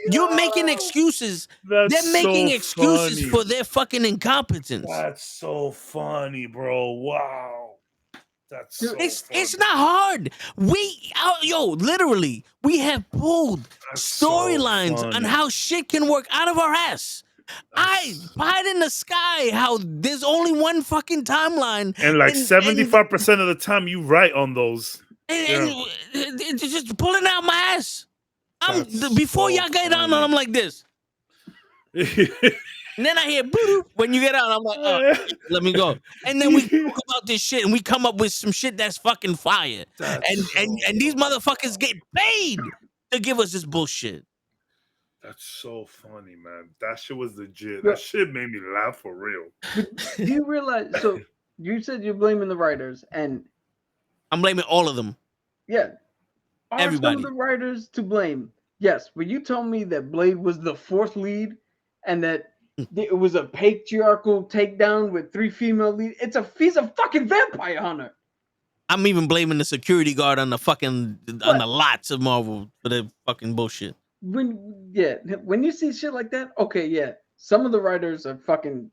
Speaker 2: you're making excuses.
Speaker 5: That's
Speaker 2: They're making
Speaker 5: so
Speaker 2: excuses
Speaker 5: funny.
Speaker 2: for their fucking incompetence.
Speaker 5: That's so funny, bro. Wow. That's so
Speaker 2: It's
Speaker 5: funny.
Speaker 2: not hard. Literally, we have pulled storylines
Speaker 5: so
Speaker 2: on
Speaker 5: funny.
Speaker 2: how shit can work out of our ass. Pie in the sky, how there's only one fucking timeline.
Speaker 5: And like 75% of the time you right on those.
Speaker 2: And it's just pulling out my ass. Before
Speaker 5: so
Speaker 2: y'all get on,
Speaker 5: funny.
Speaker 2: I'm like this. And then I hear boo when you get out. I'm like, oh, let me go. And then we talk about this shit, and we come up with some shit that's fucking fire. And these motherfuckers get paid to give us this bullshit.
Speaker 5: That's so funny, man. That shit was legit. That shit made me laugh for real.
Speaker 8: Do you realize? So you said you're blaming the writers, and
Speaker 2: I'm blaming all of them.
Speaker 8: yeah, are
Speaker 2: Everybody.
Speaker 8: some of the writers to blame? Yes, but you told me that Blade was the fourth lead, and that it was a patriarchal takedown with 3 female leads. He's a fucking vampire hunter.
Speaker 2: I'm even blaming the security guard on the lots of Marvel for the fucking bullshit.
Speaker 8: When you see shit like that, okay, yeah, some of the writers are fucking,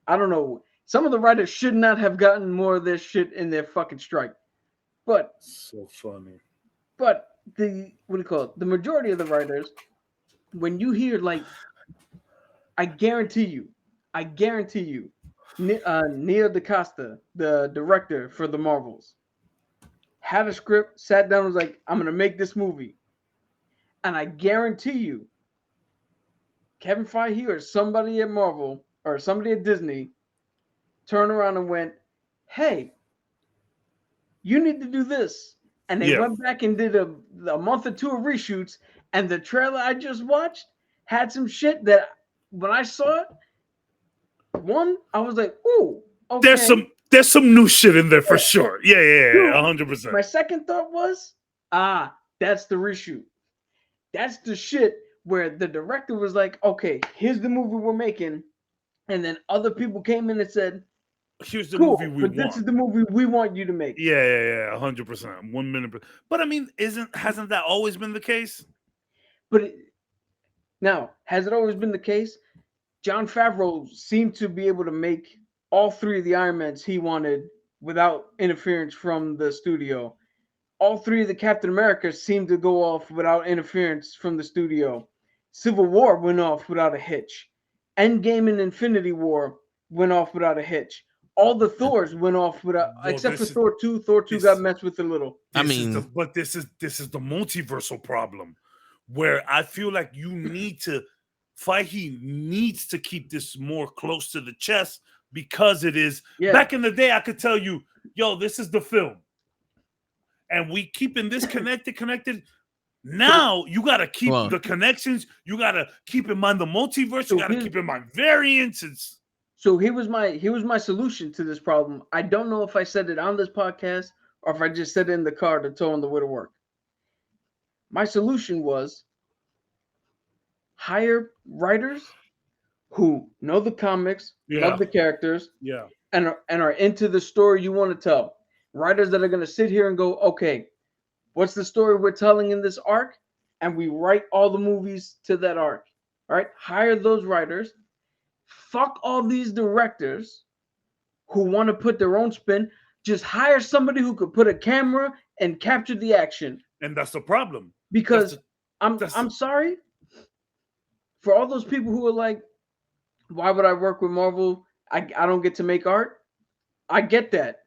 Speaker 8: I don't know, some of the writers should not have gotten more of this shit in their fucking strike. But
Speaker 5: so funny.
Speaker 8: But the majority of the writers, when you hear like, I guarantee you, Neil DaCosta, the director for the Marvels, had a script, sat down, was like, I'm gonna make this movie. And I guarantee you, Kevin Feige or somebody at Marvel or somebody at Disney turned around and went, hey, you need to do this. And they went back and did a month or 2 of reshoots. And the trailer I just watched had some shit that when I saw it, I was like, ooh, okay.
Speaker 5: There's some new shit in there for sure. Yeah, 100%.
Speaker 8: My second thought was, that's the reshoot. That's the shit where the director was like, okay, here's the movie we're making. And then other people came in and said,
Speaker 5: here's the movie we want.
Speaker 8: This is the movie we want you to make.
Speaker 5: Yeah, 100%. 1 minute. But I mean, hasn't that always been the case?
Speaker 8: But now, has it always been the case? Jon Favreau seemed to be able to make all 3 of the Iron Mans he wanted without interference from the studio. All 3 of the Captain Americas seemed to go off without interference from the studio. Civil War went off without a hitch. Endgame and Infinity War went off without a hitch. All the Thors went off without, except for Thor 2. Thor 2 got messed with a little.
Speaker 5: But this is the multiversal problem, where I feel like Feige needs to keep this more close to the chest, because it is. Yeah. Back in the day, I could tell you, yo, this is the film. And we keeping this connected. Now you got to keep the connections. You got to keep in mind the multiverse. You got to keep in mind variants.
Speaker 8: So here was my solution to this problem. I don't know if I said it on this podcast or if I just said it in the car to tell on the way to work. My solution was hire writers who know the comics, love the characters, and are into the story you want to tell. Writers that are going to sit here and go, okay, what's the story we're telling in this arc? And we write all the movies to that arc. All right, hire those writers. Fuck all these directors who want to put their own spin. Just hire somebody who could put a camera and capture the action.
Speaker 5: And that's the problem.
Speaker 8: Because I'm sorry for all those people who are like, why would I work with Marvel? I don't get to make art. I get that.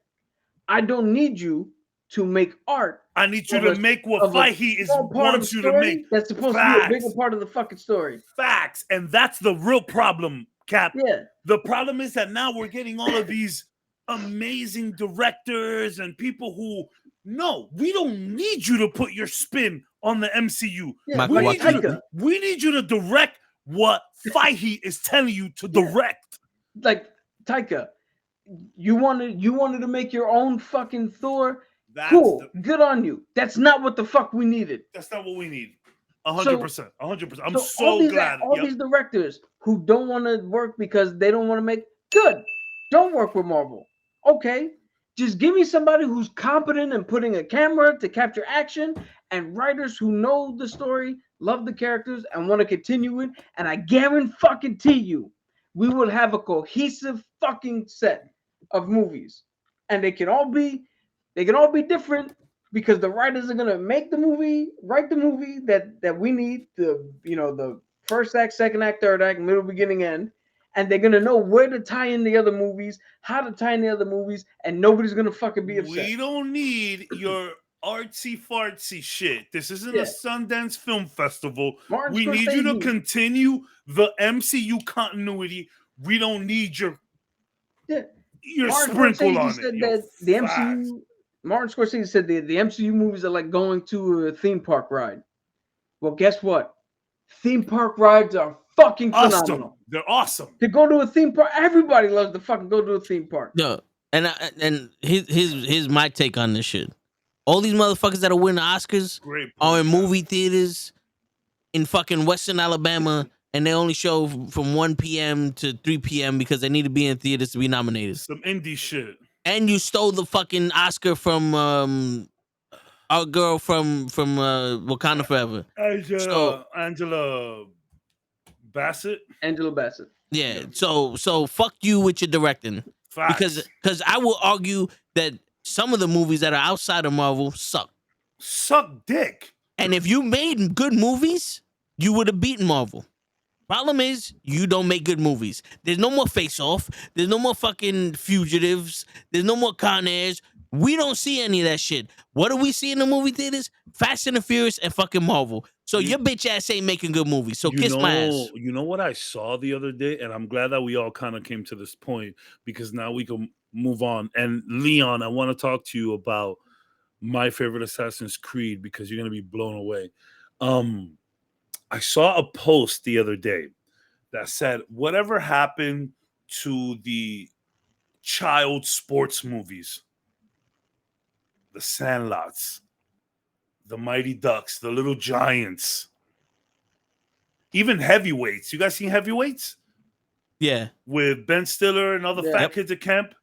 Speaker 8: I don't need you to make art.
Speaker 5: I need you to make what Feige wants you to make.
Speaker 8: That's supposed to be a bigger part of the fucking story.
Speaker 5: Facts. And that's the real problem, Cap.
Speaker 8: Yeah.
Speaker 5: The problem is that now we're getting all of these amazing directors and people who, no, we don't need you to put your spin on the MCU.
Speaker 8: Yeah.
Speaker 5: We need you to direct what Feige is telling you to direct.
Speaker 8: Like Taika, you wanted to make your own fucking Thor. Cool, good on you. That's not what the fuck we needed.
Speaker 5: That's not what we need. 100%. 100%. I'm so glad.
Speaker 8: All these directors who don't want to work because they don't want to make good. Don't work with Marvel. Okay, just give me somebody who's competent in putting a camera to capture action and writers who know the story, love the characters, and want to continue it. And I guarantee you, we will have a cohesive fucking set of movies, and they can all be different because the writers are gonna write the movie that we need, the first act, second act, third act, middle, beginning, end, and they're gonna know where to tie in the other movies, how to tie in the other movies, and nobody's gonna fucking be upset.
Speaker 5: We don't need your artsy fartsy shit. This isn't a Sundance Film Festival. We need you to continue the MCU continuity. We don't need your sprinkle on
Speaker 8: said
Speaker 5: it.
Speaker 8: That the MCU. Martin Scorsese said the MCU movies are like going to a theme park ride. Well, guess what? Theme park rides are fucking phenomenal.
Speaker 5: They're awesome.
Speaker 8: To go to a theme park, everybody loves to fucking go to a theme park.
Speaker 2: No, and here's my take on this shit. All these motherfuckers that are winning Oscars are in movie theaters in fucking Western Alabama, and they only show from 1 p.m. to 3 p.m. because they need to be in theaters to be nominated.
Speaker 5: Some indie shit.
Speaker 2: And you stole the fucking Oscar from our girl from Wakanda Forever.
Speaker 5: Angela Bassett.
Speaker 8: Angela Bassett.
Speaker 2: Yeah. So fuck you with your directing.
Speaker 5: Facts.
Speaker 2: Because I will argue that some of the movies that are outside of Marvel suck.
Speaker 5: Suck dick.
Speaker 2: And if you made good movies, you would have beaten Marvel. Problem is, you don't make good movies. There's no more Face Off. There's no more fucking Fugitives. There's no more Con Airs. We don't see any of that shit. What do we see in the movie theaters? Fast and the Furious and fucking Marvel. So your bitch ass ain't making good movies. So kiss my ass.
Speaker 5: You know what I saw the other day? And I'm glad that we all kind of came to this point because now we can move on. And Leon, I want to talk to you about my favorite Assassin's Creed because you're going to be blown away. I saw a post the other day that said, whatever happened to the child sports movies, the Sandlots, the Mighty Ducks, the Little Giants, even Heavyweights. You guys seen Heavyweights?
Speaker 2: Yeah.
Speaker 5: With Ben Stiller and all the fat kids at camp?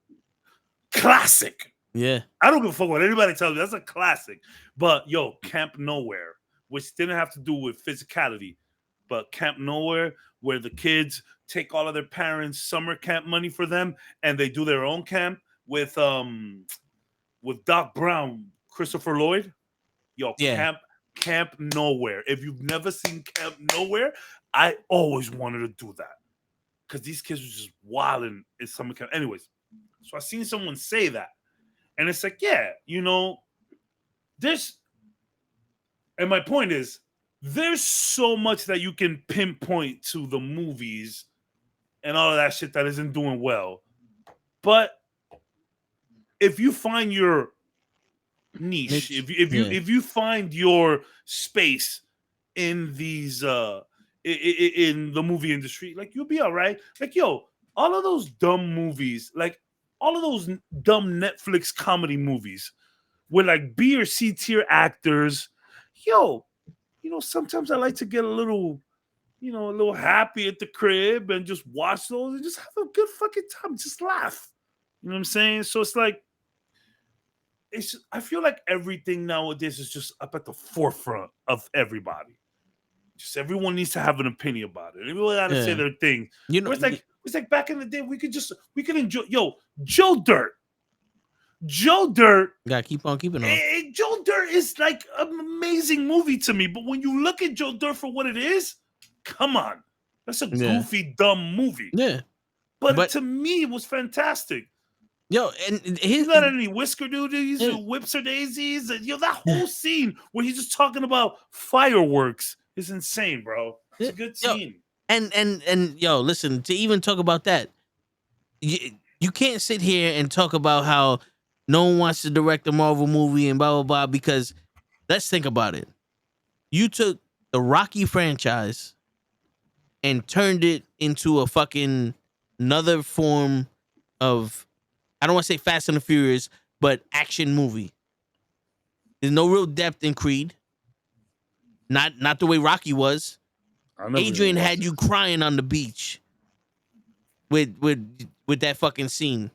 Speaker 5: Classic.
Speaker 2: Yeah.
Speaker 5: I don't give a fuck what anybody tells me. That's a classic. But, Camp Nowhere, which didn't have to do with physicality, but Camp Nowhere, where the kids take all of their parents' summer camp money for them, and they do their own camp with Doc Brown, Christopher Lloyd. Camp Nowhere. If you've never seen Camp Nowhere, I always wanted to do that because these kids were just wilding in summer camp. Anyways, so I seen someone say that, and it's like, this. And my point is, there's so much that you can pinpoint to the movies and all of that shit that isn't doing well. But if you find your niche, if you find your space in these in the movie industry, like you'll be all right. Like all of those dumb movies, like all of those dumb Netflix comedy movies with like B or C tier actors. Sometimes I like to get a little happy at the crib and just watch those and just have a good fucking time. Just laugh. You know what I'm saying? So it's like, I feel like everything nowadays is just up at the forefront of everybody. Just everyone needs to have an opinion about it. Everyone got to say their thing. It's like back in the day, we could enjoy, Joe Dirt. Joe Dirt.
Speaker 2: Gotta keep on keeping on.
Speaker 5: Joe Dirt is like an amazing movie to me, but when you look at Joe Dirt for what it is, come on, that's a goofy, dumb movie.
Speaker 2: Yeah,
Speaker 5: but to me, it was fantastic.
Speaker 2: And
Speaker 5: he's not any whisker duties or whips or daisies. And, that whole scene where he's just talking about fireworks is insane, bro. It's a good scene.
Speaker 2: And listen, to even talk about that, you can't sit here and talk about how no one wants to direct a Marvel movie and blah, blah, blah, because let's think about it. You took the Rocky franchise and turned it into a fucking another form of, I don't want to say Fast and the Furious, but action movie. There's no real depth in Creed. Not the way Rocky was. Adrian had you crying on the beach with with that fucking scene.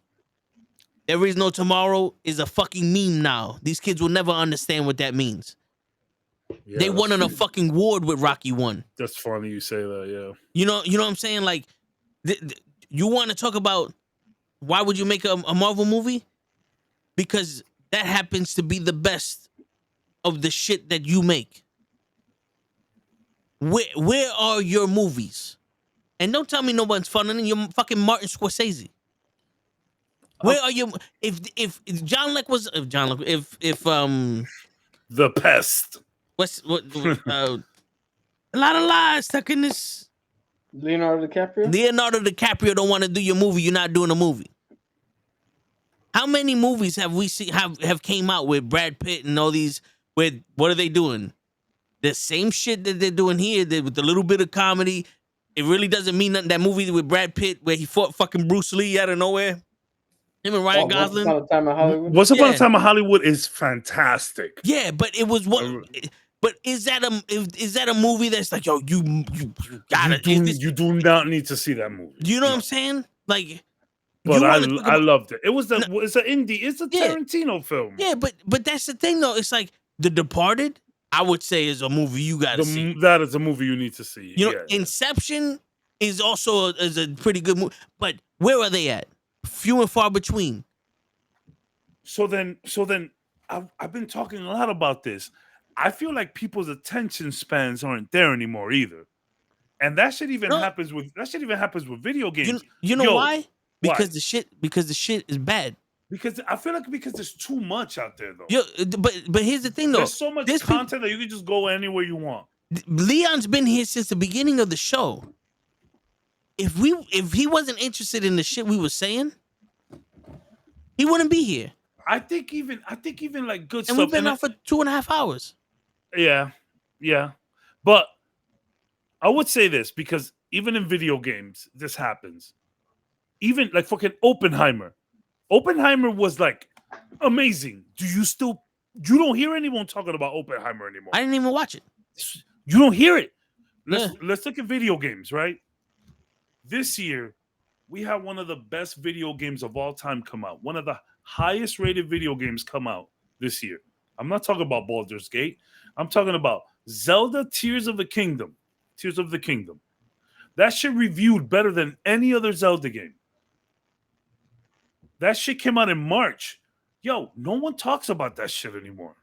Speaker 2: There is no tomorrow is a fucking meme now. These kids will never understand what that means.
Speaker 5: Yeah,
Speaker 2: They won on a fucking award with Rocky 1.
Speaker 5: That's funny you say that. Yeah.
Speaker 2: You know what I'm saying? Like, you want to talk about why would you make a Marvel movie? Because that happens to be the best of the shit that you make. Where are your movies? And don't tell me no one's funding your fucking Martin Scorsese. Where are you? If John Leck was if
Speaker 5: The Pest.
Speaker 2: what a lot of lies stuck in this.
Speaker 8: Leonardo
Speaker 2: DiCaprio don't want to do your movie. You're not doing a movie. How many movies have we seen have came out with Brad Pitt and all these? With what are they doing? The same shit that they're doing here with a little bit of comedy. It really doesn't mean nothing. That movie with Brad Pitt where he fought fucking Bruce Lee out of nowhere. Him and Ryan Gosling.
Speaker 8: Once Upon a Time in Hollywood.
Speaker 5: Once Upon a Time in Hollywood is fantastic.
Speaker 2: Yeah, but it was what. But is that a movie that's like, yo, you gotta
Speaker 5: you do not need to see that movie.
Speaker 2: You know what I'm saying? Like,
Speaker 5: but I loved it. It's an indie. It's a Tarantino film.
Speaker 2: Yeah, but that's the thing though. It's like The Departed. I would say is a movie you gotta see.
Speaker 5: That is a movie you need to see.
Speaker 2: You know, Inception is also a pretty good movie. But where are they at? Few and far between.
Speaker 5: So then I've been talking a lot about this. I feel like people's attention spans aren't there anymore either. And that shit even happens with video games.
Speaker 2: You know why? Because the shit is bad.
Speaker 5: Because I feel like there's too much out there though.
Speaker 2: Yo, but here's the thing though.
Speaker 5: There's so much content that you can just go anywhere you want.
Speaker 2: Leon's been here since the beginning of the show. If he wasn't interested in the shit we were saying, he wouldn't be here.
Speaker 5: I think even like good stuff.
Speaker 2: And we've been out for 2.5 hours.
Speaker 5: Yeah. But I would say this because even in video games, this happens. Even like fucking Oppenheimer. Oppenheimer was like amazing. You don't hear anyone talking about Oppenheimer anymore.
Speaker 2: I didn't even watch it.
Speaker 5: You don't hear it. Let's look at video games, right? This year, we had one of the best video games of all time come out. One of the highest rated video games come out this year. I'm not talking about Baldur's Gate. I'm talking about Zelda Tears of the Kingdom. Tears of the Kingdom. That shit reviewed better than any other Zelda game. That shit came out in March. Yo, no one talks about that shit anymore.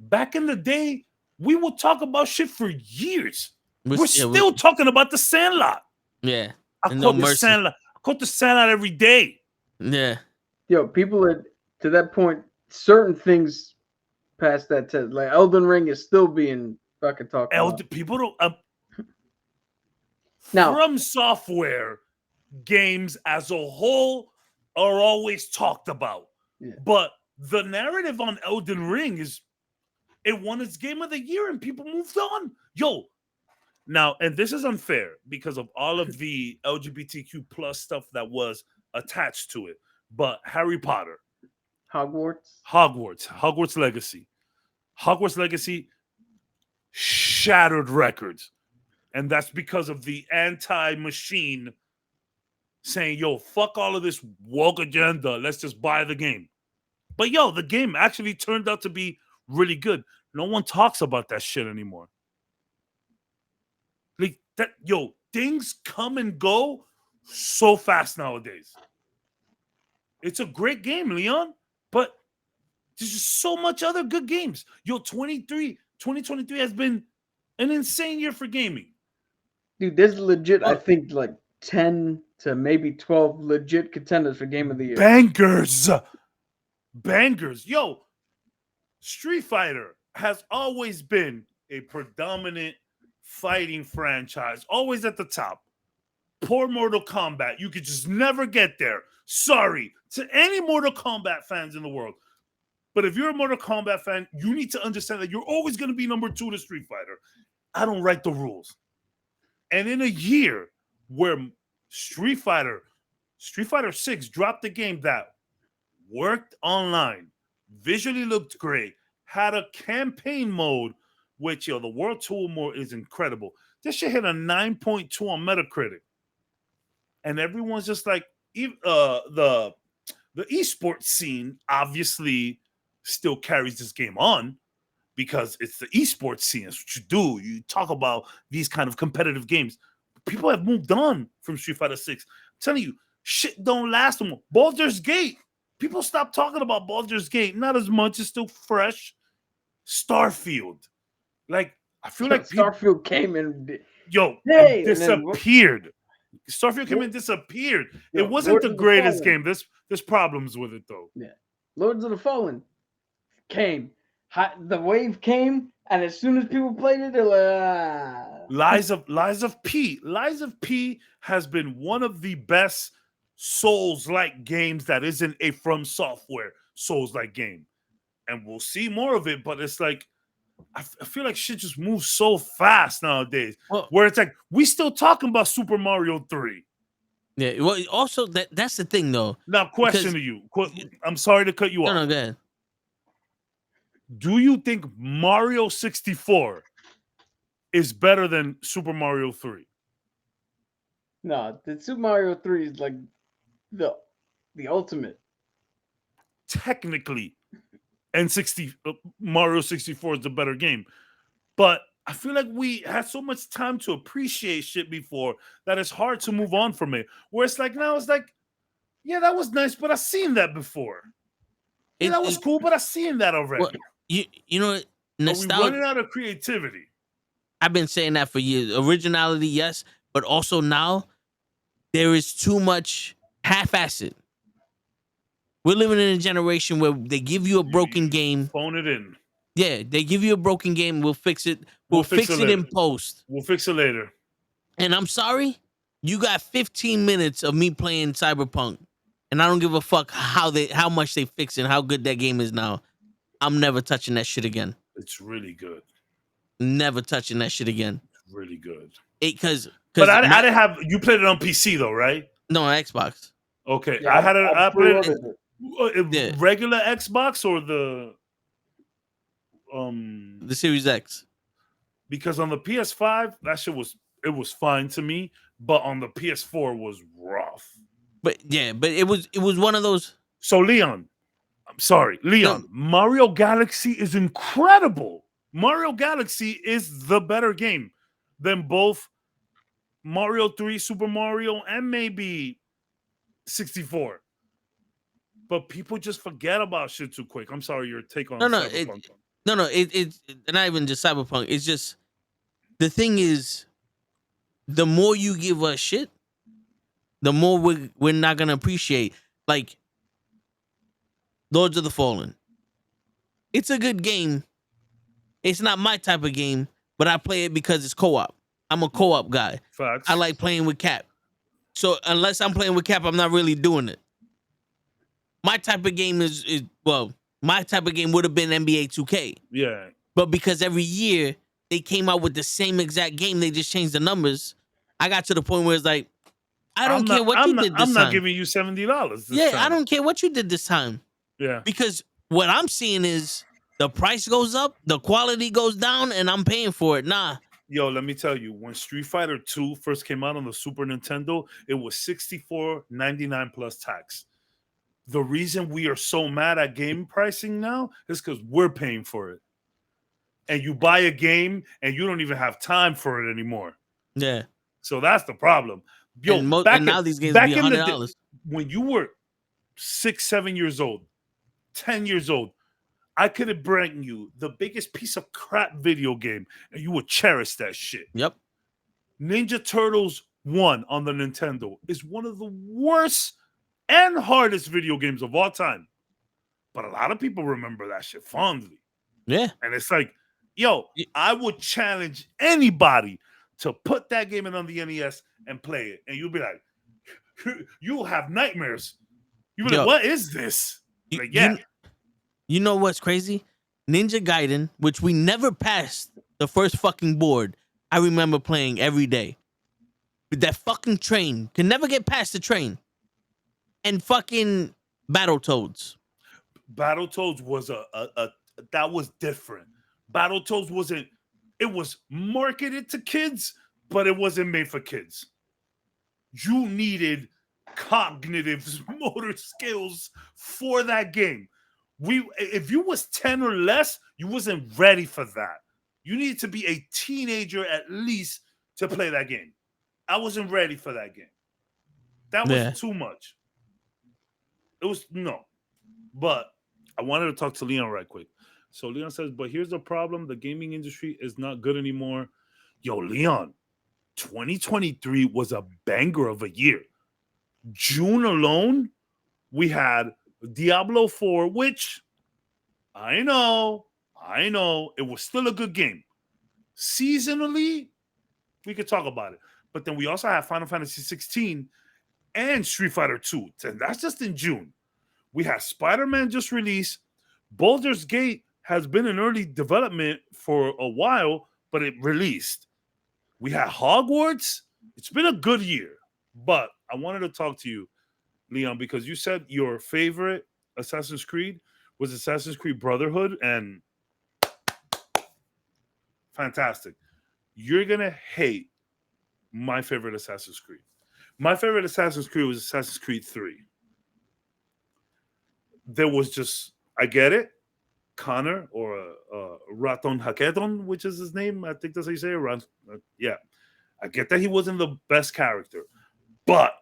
Speaker 5: Back in the day, we would talk about shit for years. We're still talking about the Sandlot.
Speaker 2: Yeah.
Speaker 5: I quote the Sandlot every day.
Speaker 2: Yeah.
Speaker 8: Yo, people are to that point. Certain things past that test, like Elden Ring, is still being fucking talked about.
Speaker 5: People don't.
Speaker 8: Now,
Speaker 5: From Software games as a whole are always talked about, but the narrative on Elden Ring is it won its Game of the Year and people moved on. Yo. Now, and this is unfair because of all of the LGBTQ plus stuff that was attached to it. But Harry Potter. Hogwarts Legacy shattered records. And that's because of the anti-machine saying, yo, fuck all of this woke agenda. Let's just buy the game. But yo, the game actually turned out to be really good. No one talks about that shit anymore. Like that, yo, things come and go so fast nowadays. It's a great game, Leon, but there's just so much other good games. Yo, 2023 has been an insane year for gaming.
Speaker 8: Dude, there's legit, I think, like 10 to maybe 12 legit contenders for Game of the Year.
Speaker 5: Bangers. Yo, Street Fighter has always been a predominant fighting franchise, always at the top. Poor Mortal Kombat. You could just never get there. Sorry to any Mortal Kombat fans in the world. But if you're a Mortal Kombat fan, you need to understand that you're always going to be number 2 to Street Fighter. I don't write the rules. And in a year where Street Fighter 6 dropped the game that worked online, visually looked great, had a campaign mode, which, the World Tour mode is incredible. This shit hit a 9.2 on Metacritic. And everyone's just like, the esports scene obviously still carries this game on because it's the esports scene. That's what you do. You talk about these kind of competitive games. People have moved on from Street Fighter 6. I'm telling you, shit don't last anymore. Baldur's Gate. People stop talking about Baldur's Gate. Not as much. It's still fresh. Starfield. Like, I feel like
Speaker 8: Starfield came and
Speaker 5: and disappeared. Starfield came and disappeared. It wasn't the greatest game. There's problems with it though.
Speaker 8: Yeah, Lords of the Fallen came. The wave came, and as soon as people played it, they're like,
Speaker 5: Lies of P. Lies of P has been one of the best Souls-like games that isn't a From Software Souls-like game, and we'll see more of it. But it's like I feel like shit just moves so fast nowadays.
Speaker 2: Well,
Speaker 5: where it's like we still talking about Super Mario 3.
Speaker 2: Yeah. Well, also that's the thing though.
Speaker 5: Now, question to you. I'm sorry to cut you off.
Speaker 2: No, go ahead.
Speaker 5: Do you think Mario 64 is better than Super Mario 3?
Speaker 8: No, the Super Mario 3 is like the ultimate.
Speaker 5: Technically, Mario 64 is the better game. But I feel like we had so much time to appreciate shit before that it's hard to move on from it. Where it's like now it's like, yeah, that was nice, but I've seen that before. Yeah, that was cool, but I've seen that already.
Speaker 2: Well, you know, nostalgia.
Speaker 5: Are we running out of creativity?
Speaker 2: I've been saying that for years. Originality, yes, but also now there is too much half-assed. We're living in a generation where they give you a broken game.
Speaker 5: Phone it in.
Speaker 2: Yeah, they give you a broken game. We'll fix it. We'll fix it in post.
Speaker 5: We'll fix it later.
Speaker 2: And I'm sorry, you got 15 minutes of me playing Cyberpunk, and I don't give a fuck how much they fix it and how good that game is now. I'm never touching that shit again.
Speaker 5: It's really good.
Speaker 2: Never touching that shit again.
Speaker 5: It's really good.
Speaker 2: But
Speaker 5: I didn't have. You played it on PC though, right?
Speaker 2: No, on Xbox.
Speaker 5: Okay,
Speaker 8: Yeah,
Speaker 5: I played
Speaker 2: Yeah.
Speaker 5: regular Xbox or
Speaker 2: the Series X.
Speaker 5: Because on the PS5 that shit was fine to me, but on the PS4 was rough.
Speaker 2: But it was one of those.
Speaker 5: So Leon, I'm sorry, Leon.
Speaker 2: No.
Speaker 5: Mario Galaxy is incredible. Mario Galaxy is the better game than both Mario 3, Super Mario, and maybe 64. But people just forget about shit too quick. I'm sorry, your take on Cyberpunk.
Speaker 2: It's not even just Cyberpunk. It's just the thing is, the more you give us shit, the more we're not gonna appreciate. Like Lords of the Fallen. It's a good game. It's not my type of game, but I play it because it's co-op. I'm a co-op guy.
Speaker 5: Facts.
Speaker 2: I like playing with Cap. So unless I'm playing with Cap, I'm not really doing it. My type of game my type of game would have been NBA 2K.
Speaker 5: Yeah.
Speaker 2: But because every year they came out with the same exact game, they just changed the numbers. I got to the point where it's like, I don't care what you did this time.
Speaker 5: I'm not giving you $70 this time.
Speaker 2: I don't care what you did this time.
Speaker 5: Yeah.
Speaker 2: Because what I'm seeing is the price goes up, the quality goes down, and I'm paying for it. Nah.
Speaker 5: Yo, let me tell you, when Street Fighter 2 first came out on the Super Nintendo, it was $64.99 plus tax. The reason we are so mad at game pricing now is because we're paying for it. And you buy a game and you don't even have time for it anymore.
Speaker 2: Yeah.
Speaker 5: So that's the problem. Yo,
Speaker 2: and now these games be $100.
Speaker 5: When you were 6, 7 years old, 10 years old, I could have brought you the biggest piece of crap video game and you would cherish that shit.
Speaker 2: Yep.
Speaker 5: Ninja Turtles 1 on the Nintendo is one of the worst and hardest video games of all time. But a lot of people remember that shit fondly.
Speaker 2: Yeah.
Speaker 5: And it's like, yo, I would challenge anybody to put that game in on the NES and play it. And you'll be like, you'll have nightmares. You'll be like, what is this? Like, yeah.
Speaker 2: You know what's crazy? Ninja Gaiden, which we never passed the first fucking board, I remember playing every day. But that fucking train can never get past the train. And fucking Battletoads.
Speaker 5: Battletoads was that was different. Battletoads wasn't, it was marketed to kids, but it wasn't made for kids. You needed cognitive motor skills for that game. If you was 10 or less, you wasn't ready for that. You need to be a teenager at least to play that game. I wasn't ready for that game. That was too much. It was no. But I wanted to talk to Leon right quick. So Leon says, but here's the problem. The gaming industry is not good anymore. Yo, Leon, 2023 was a banger of a year. June alone, we had Diablo 4, which I know, it was still a good game. Seasonally, we could talk about it. But then we also have Final Fantasy 16 and Street Fighter 2. And that's just in June. We had Spider-Man just released. Baldur's Gate has been in early development for a while, but it released. We had Hogwarts. It's been a good year. But I wanted to talk to you, Leon, because you said your favorite Assassin's Creed was Assassin's Creed Brotherhood, and fantastic. You're going to hate my favorite Assassin's Creed. My favorite Assassin's Creed was Assassin's Creed 3. There was just, I get it, Connor or Raton Hakedon, which is his name. I think that's how you say it. Yeah. I get that he wasn't the best character. But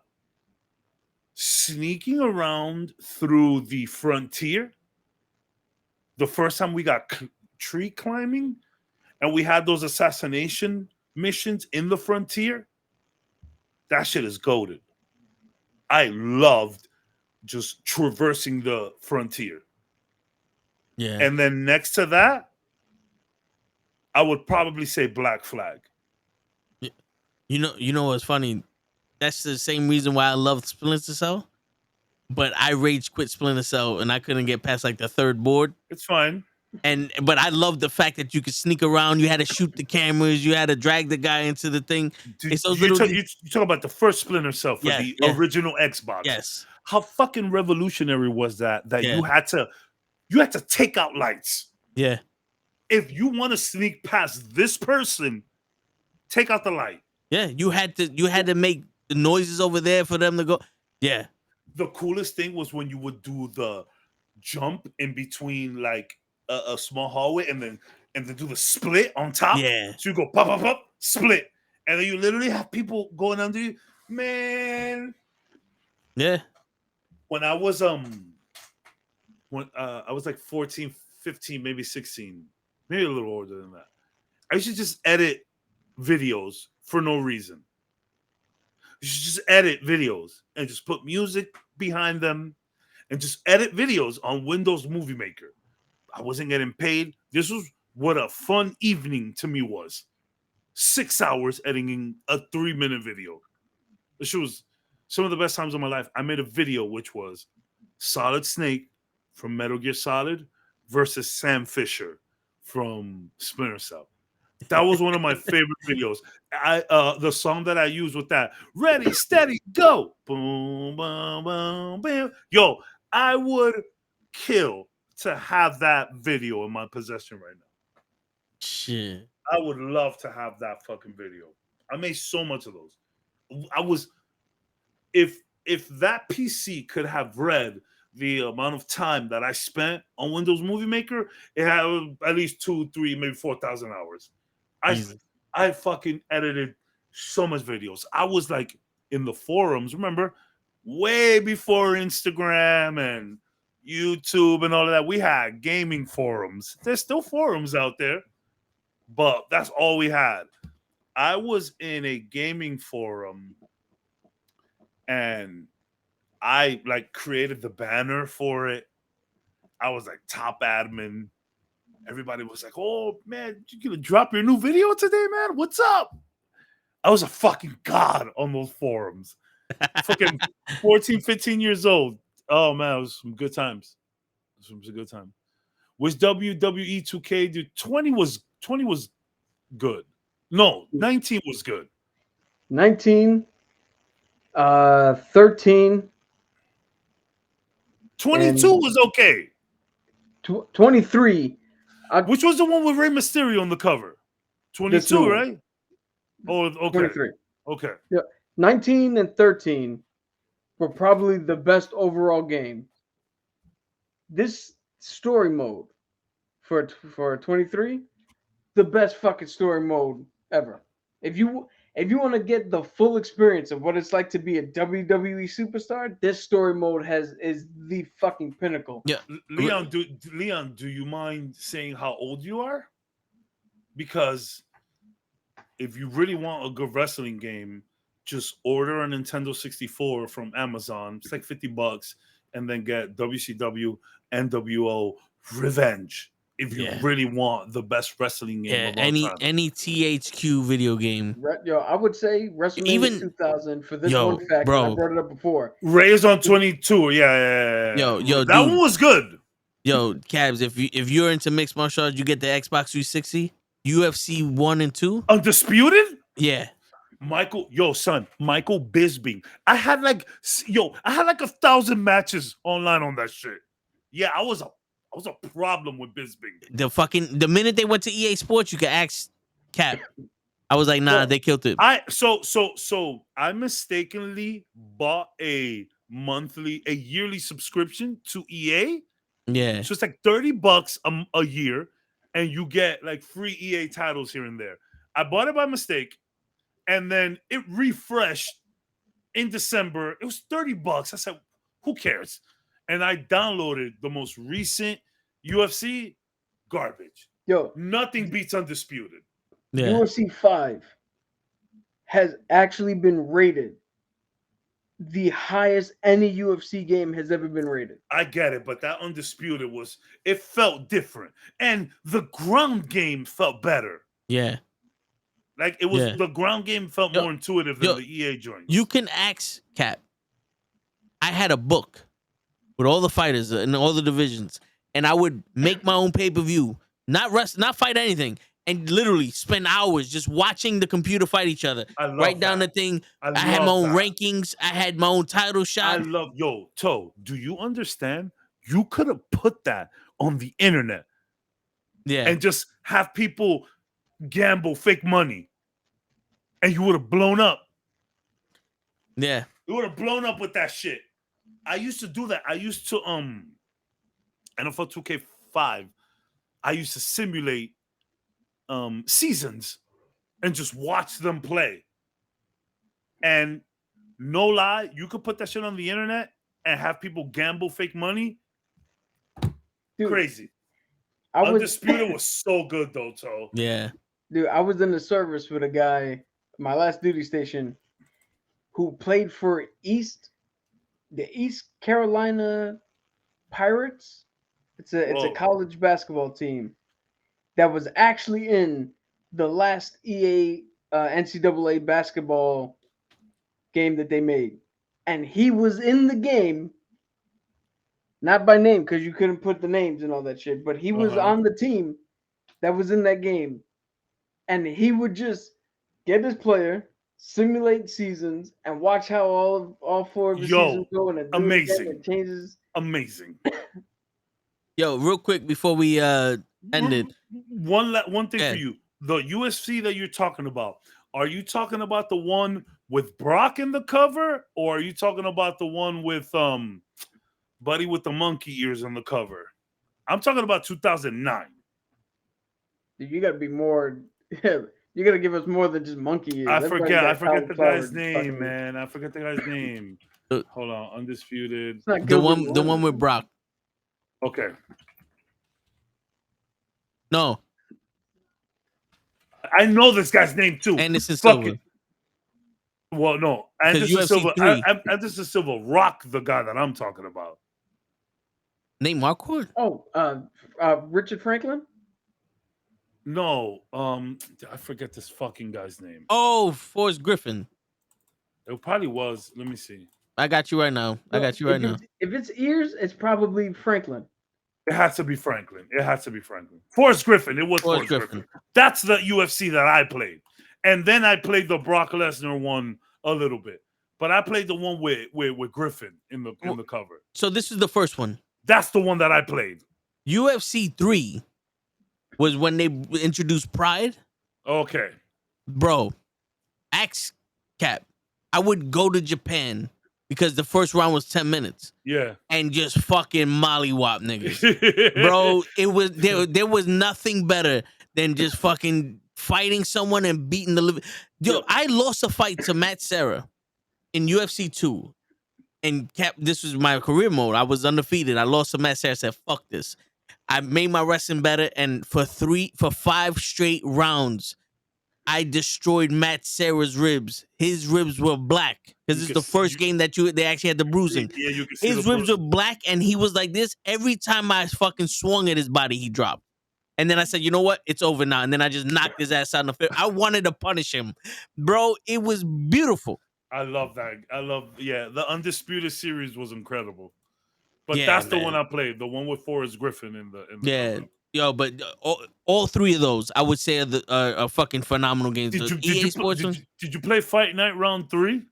Speaker 5: sneaking around through the frontier, the first time we got tree climbing, and we had those assassination missions in the frontier, that shit is goated. I loved just traversing the frontier.
Speaker 2: Yeah.
Speaker 5: And then next to that, I would probably say Black Flag.
Speaker 2: You know what's funny? That's the same reason why I love Splinter Cell. But I rage quit Splinter Cell and I couldn't get past like the third board.
Speaker 5: It's fine.
Speaker 2: But I love the fact that you could sneak around. You had to shoot the cameras. You had to drag the guy into the thing.
Speaker 5: You talk about the first Splinter Cell for the original Xbox.
Speaker 2: Yes.
Speaker 5: How fucking revolutionary was that? You had to take out lights.
Speaker 2: Yeah.
Speaker 5: If you want to sneak past this person, take out the light.
Speaker 2: Yeah. You had to make the noises over there for them to go. Yeah.
Speaker 5: The coolest thing was when you would do the jump in between like a small hallway and then do the split on top.
Speaker 2: Yeah.
Speaker 5: So you go pop, pop, pop, split. And then you literally have people going under you. Man.
Speaker 2: Yeah.
Speaker 5: When I was I was like 14, 15, maybe 16, maybe a little older than that. I used to just edit videos for no reason. You should just edit videos and just put music behind them and just edit videos on Windows Movie Maker. I wasn't getting paid. This was what a fun evening to me was. 6 hours editing a 3-minute video. This was some of the best times of my life. I made a video which was Solid Snake from Metal Gear Solid versus Sam Fisher from Splinter Cell. That was one of my favorite videos. The song that I used with that, ready, steady, go. Boom, boom, boom, boom. Yo, I would kill to have that video in my possession right now.
Speaker 2: Shit.
Speaker 5: I would love to have that fucking video. I made so much of those. If that PC could have read the amount of time that I spent on Windows Movie Maker, it had at least 2, 3, maybe 4,000 hours. I fucking edited so much videos. I was like in the forums, remember, way before Instagram and YouTube and all of that. We had gaming forums. There's still forums out there, but that's all we had. I was in a gaming forum and I like created the banner for it. I was like top admin. Everybody was like, oh, man, you gonna drop your new video today, man? What's up? I was a fucking god on those forums. Fucking 14, 15 years old. Oh, man, it was some good times. It was a good time. Was WWE 2K, dude? 20 was good. No, 19 was good.
Speaker 8: 19, 13.
Speaker 5: 22 was okay.
Speaker 8: 23.
Speaker 5: Which was the one with Rey Mysterio on the cover? 22, right? Oh, okay.
Speaker 8: 23.
Speaker 5: Okay.
Speaker 8: Yeah. 19 and 13 but probably the best overall game. This story mode for 23, the best fucking story mode ever. If you want to get the full experience of what it's like to be a WWE superstar, this story mode is the fucking pinnacle.
Speaker 2: Yeah,
Speaker 5: Leon, do you mind saying how old you are? Because if you really want a good wrestling game, just order a Nintendo 64 from Amazon. It's like $50, and then get WCW NWO Revenge. If you really want the best wrestling game of all time.
Speaker 2: any THQ video game.
Speaker 8: Yo, I would say WrestleMania
Speaker 2: Even
Speaker 8: 2000 for this one fact.
Speaker 2: bro.
Speaker 8: I brought it up before.
Speaker 5: Reyes on 22. Yeah.
Speaker 2: Yo,
Speaker 5: that one was good.
Speaker 2: Yo, Cabs, if you're into mixed martial arts, you get the Xbox 360, UFC 1 and 2.
Speaker 5: Undisputed?
Speaker 2: Yeah.
Speaker 5: Michael Bisping. I had like 1,000 matches online on that shit. Yeah, I was a problem with Bisping.
Speaker 2: The minute they went to EA Sports, you could ask Cap. I was like, nah, they killed it.
Speaker 5: So I mistakenly bought a yearly subscription to EA.
Speaker 2: Yeah.
Speaker 5: So it's like $30 a year, and you get like free EA titles here and there. I bought it by mistake, and then it refreshed in December. It was $30. I said, who cares? And I downloaded the most recent UFC. Garbage.
Speaker 8: Yo,
Speaker 5: nothing beats Undisputed.
Speaker 2: Yeah.
Speaker 8: UFC 5 has actually been rated the highest any UFC game has ever been rated.
Speaker 5: I get it, but that Undisputed it felt different. And the ground game felt better.
Speaker 2: Yeah.
Speaker 5: Like it was the ground game felt more intuitive than the EA joint.
Speaker 2: You can ask Cap. I had a book with all the fighters and all the divisions, and I would make my own pay-per-view, not fight anything, and literally spend hours just watching the computer fight each other. Write down the thing. I had my own rankings. I had my own title shot.
Speaker 5: Toe, do you understand? You could have put that on the internet.
Speaker 2: Yeah.
Speaker 5: And just have people gamble fake money. And you would have blown up.
Speaker 2: Yeah.
Speaker 5: You would have blown up with that shit. I used to do that. I used to NFL 2K5, I used to simulate seasons and just watch them play. And no lie, you could put that shit on the internet and have people gamble fake money. Dude, crazy. Undisputed was so good though, Toe.
Speaker 2: Yeah.
Speaker 8: Dude, I was in the service with a guy, my last duty station, who played for the East Carolina Pirates. It's a college basketball team that was actually in the last EA NCAA basketball game that they made. And he was in the game, not by name, because you couldn't put the names and all that shit, but he was on the team that was in that game. And he would just get his player, simulate seasons, and watch how all four of the seasons go. And
Speaker 5: amazing.
Speaker 8: It changes.
Speaker 5: Amazing.
Speaker 2: Yo, real quick before we end it.
Speaker 5: One thing for you. The UFC that you're talking about, are you talking about the one with Brock in the cover, or are you talking about the one with Buddy with the monkey ears on the cover? I'm talking about 2009.
Speaker 8: Dude, you got to be more. You got to give us more than just monkey ears.
Speaker 5: I forget the guy's name, man. I forget the guy's name. Hold on, Undisputed.
Speaker 2: The one with Brock.
Speaker 5: Okay.
Speaker 2: No.
Speaker 5: I know this guy's name too.
Speaker 2: Anderson Silva.
Speaker 5: Well, no. Anderson Silva rock the guy that I'm talking about.
Speaker 2: Name Marquardt?
Speaker 8: Oh, Richard Franklin?
Speaker 5: No. I forget this fucking guy's name.
Speaker 2: Oh, Forrest Griffin.
Speaker 5: It probably was. Let me see.
Speaker 2: I got you right now.
Speaker 8: If it's ears, it's probably Franklin.
Speaker 5: It has to be Franklin. Forrest Griffin. It was Forrest Griffin. That's the UFC that I played. And then I played the Brock Lesnar one a little bit. But I played the one with Griffin in the cover.
Speaker 2: So this is the first one.
Speaker 5: That's the one that I played.
Speaker 2: UFC 3 was when they introduced Pride.
Speaker 5: Okay.
Speaker 2: Bro, axe cap. I would go to Japan because the first round was 10 minutes
Speaker 5: Yeah.
Speaker 2: and just fucking mollywop niggas. Bro, it was there was nothing better than just fucking fighting someone and beating the living. Yo,
Speaker 5: Yeah.
Speaker 2: I lost a fight to Matt Serra in UFC 2. And this was my career mode. I was undefeated. I lost to Matt Serra. I said, fuck this. I made my wrestling better, and for 5 straight rounds, I destroyed Matt Serra's ribs. His ribs were black because it's the first game that they actually had the bruising.
Speaker 5: Yeah, you can see
Speaker 2: His ribs were black, and he was like this. Every time I fucking swung at his body, he dropped. And then I said, you know what? It's over now. And then I just knocked his ass out in the field. I wanted to punish him. Bro, it was beautiful.
Speaker 5: I love that. The Undisputed series was incredible. But
Speaker 2: Yeah,
Speaker 5: that's the
Speaker 2: man.
Speaker 5: one I played, the one with Forrest Griffin in the
Speaker 2: Yeah.
Speaker 5: cover.
Speaker 2: Yo, but all 3 of those, I would say, are fucking phenomenal games.
Speaker 5: Did you play Fight Night Round 3?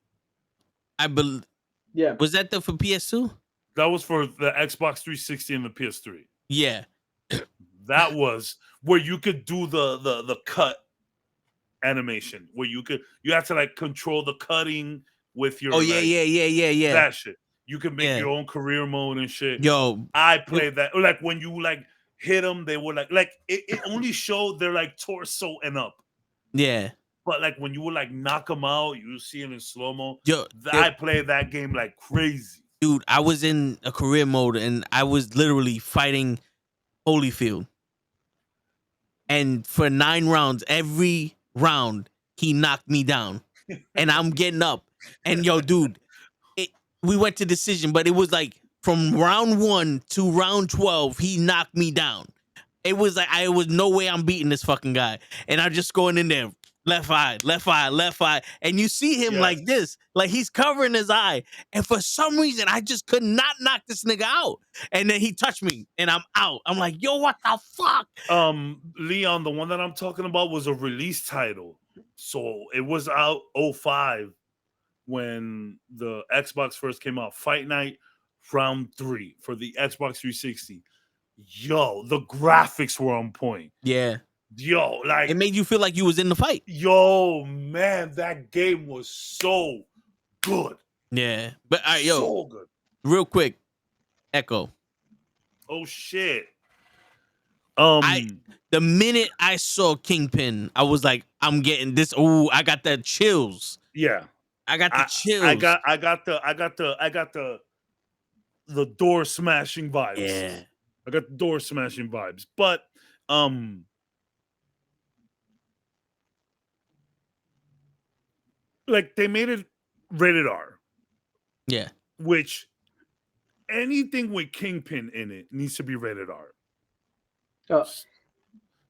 Speaker 2: I believe.
Speaker 8: Yeah.
Speaker 2: Was that for PS2?
Speaker 5: That was for the Xbox 360 and the PS3.
Speaker 2: Yeah.
Speaker 5: That was where you could do the cut animation, where you had to like control the cutting with your.
Speaker 2: Oh yeah.
Speaker 5: That shit. You could make your own career mode and shit.
Speaker 2: Yo,
Speaker 5: I played that. Like when you like hit them, they were like it only showed their like torso and up.
Speaker 2: Yeah.
Speaker 5: But like when you would like knock them out, you see it in slow mo.
Speaker 2: Yo,
Speaker 5: I played that game like crazy.
Speaker 2: Dude, I was in a career mode and I was literally fighting Holyfield. And for 9 rounds, every round, he knocked me down. And I'm getting up. And yo, dude, we went to decision, but it was like from round 1 to round 12, he knocked me down. It was like, I was no way I'm beating this fucking guy. And I'm just going in there, left eye. And you see him like this, like he's covering his eye. And for some reason, I just could not knock this nigga out. And then he touched me and I'm out. I'm like, yo, what the fuck?
Speaker 5: Leon, the one that I'm talking about was a release title. So it was out 05 when the Xbox first came out. Fight Night Round 3 for the Xbox 360. Yo, the graphics were on point.
Speaker 2: Yeah.
Speaker 5: Yo, like
Speaker 2: it made you feel like you was in the fight.
Speaker 5: Yo, man, that game was so good.
Speaker 2: Yeah. But all right, yo,
Speaker 5: so good.
Speaker 2: Real quick, Echo.
Speaker 5: Oh shit.
Speaker 2: The minute I saw Kingpin, I was like, I'm getting this. Oh, I got the chills.
Speaker 5: Yeah.
Speaker 2: I got the chills.
Speaker 5: I got the door smashing vibes.
Speaker 2: Yeah.
Speaker 5: I got the door smashing vibes. But like they made it rated R.
Speaker 2: Yeah.
Speaker 5: Which anything with Kingpin in it needs to be rated R.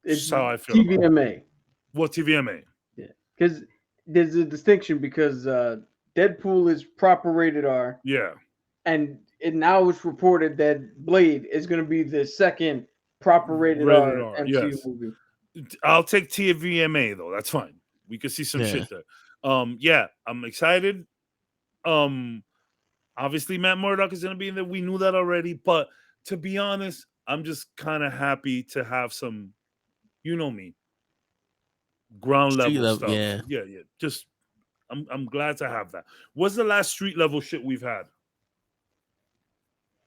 Speaker 8: It's
Speaker 5: how I feel.
Speaker 8: TVMA.
Speaker 5: What TVMA?
Speaker 8: Yeah. Because there's a distinction because Deadpool is proper rated R.
Speaker 5: Yeah.
Speaker 8: And now it's reported that Blade is going to be the second proper rated R MCU movie.
Speaker 5: I'll take TVMA though. That's fine. We could see some shit there. I'm excited. Obviously Matt Murdock is going to be in there. We knew that already, but to be honest, I'm just kind of happy to have some, you know me, ground level stuff. Yeah. Just I'm glad to have that. What's the last street level shit we've had?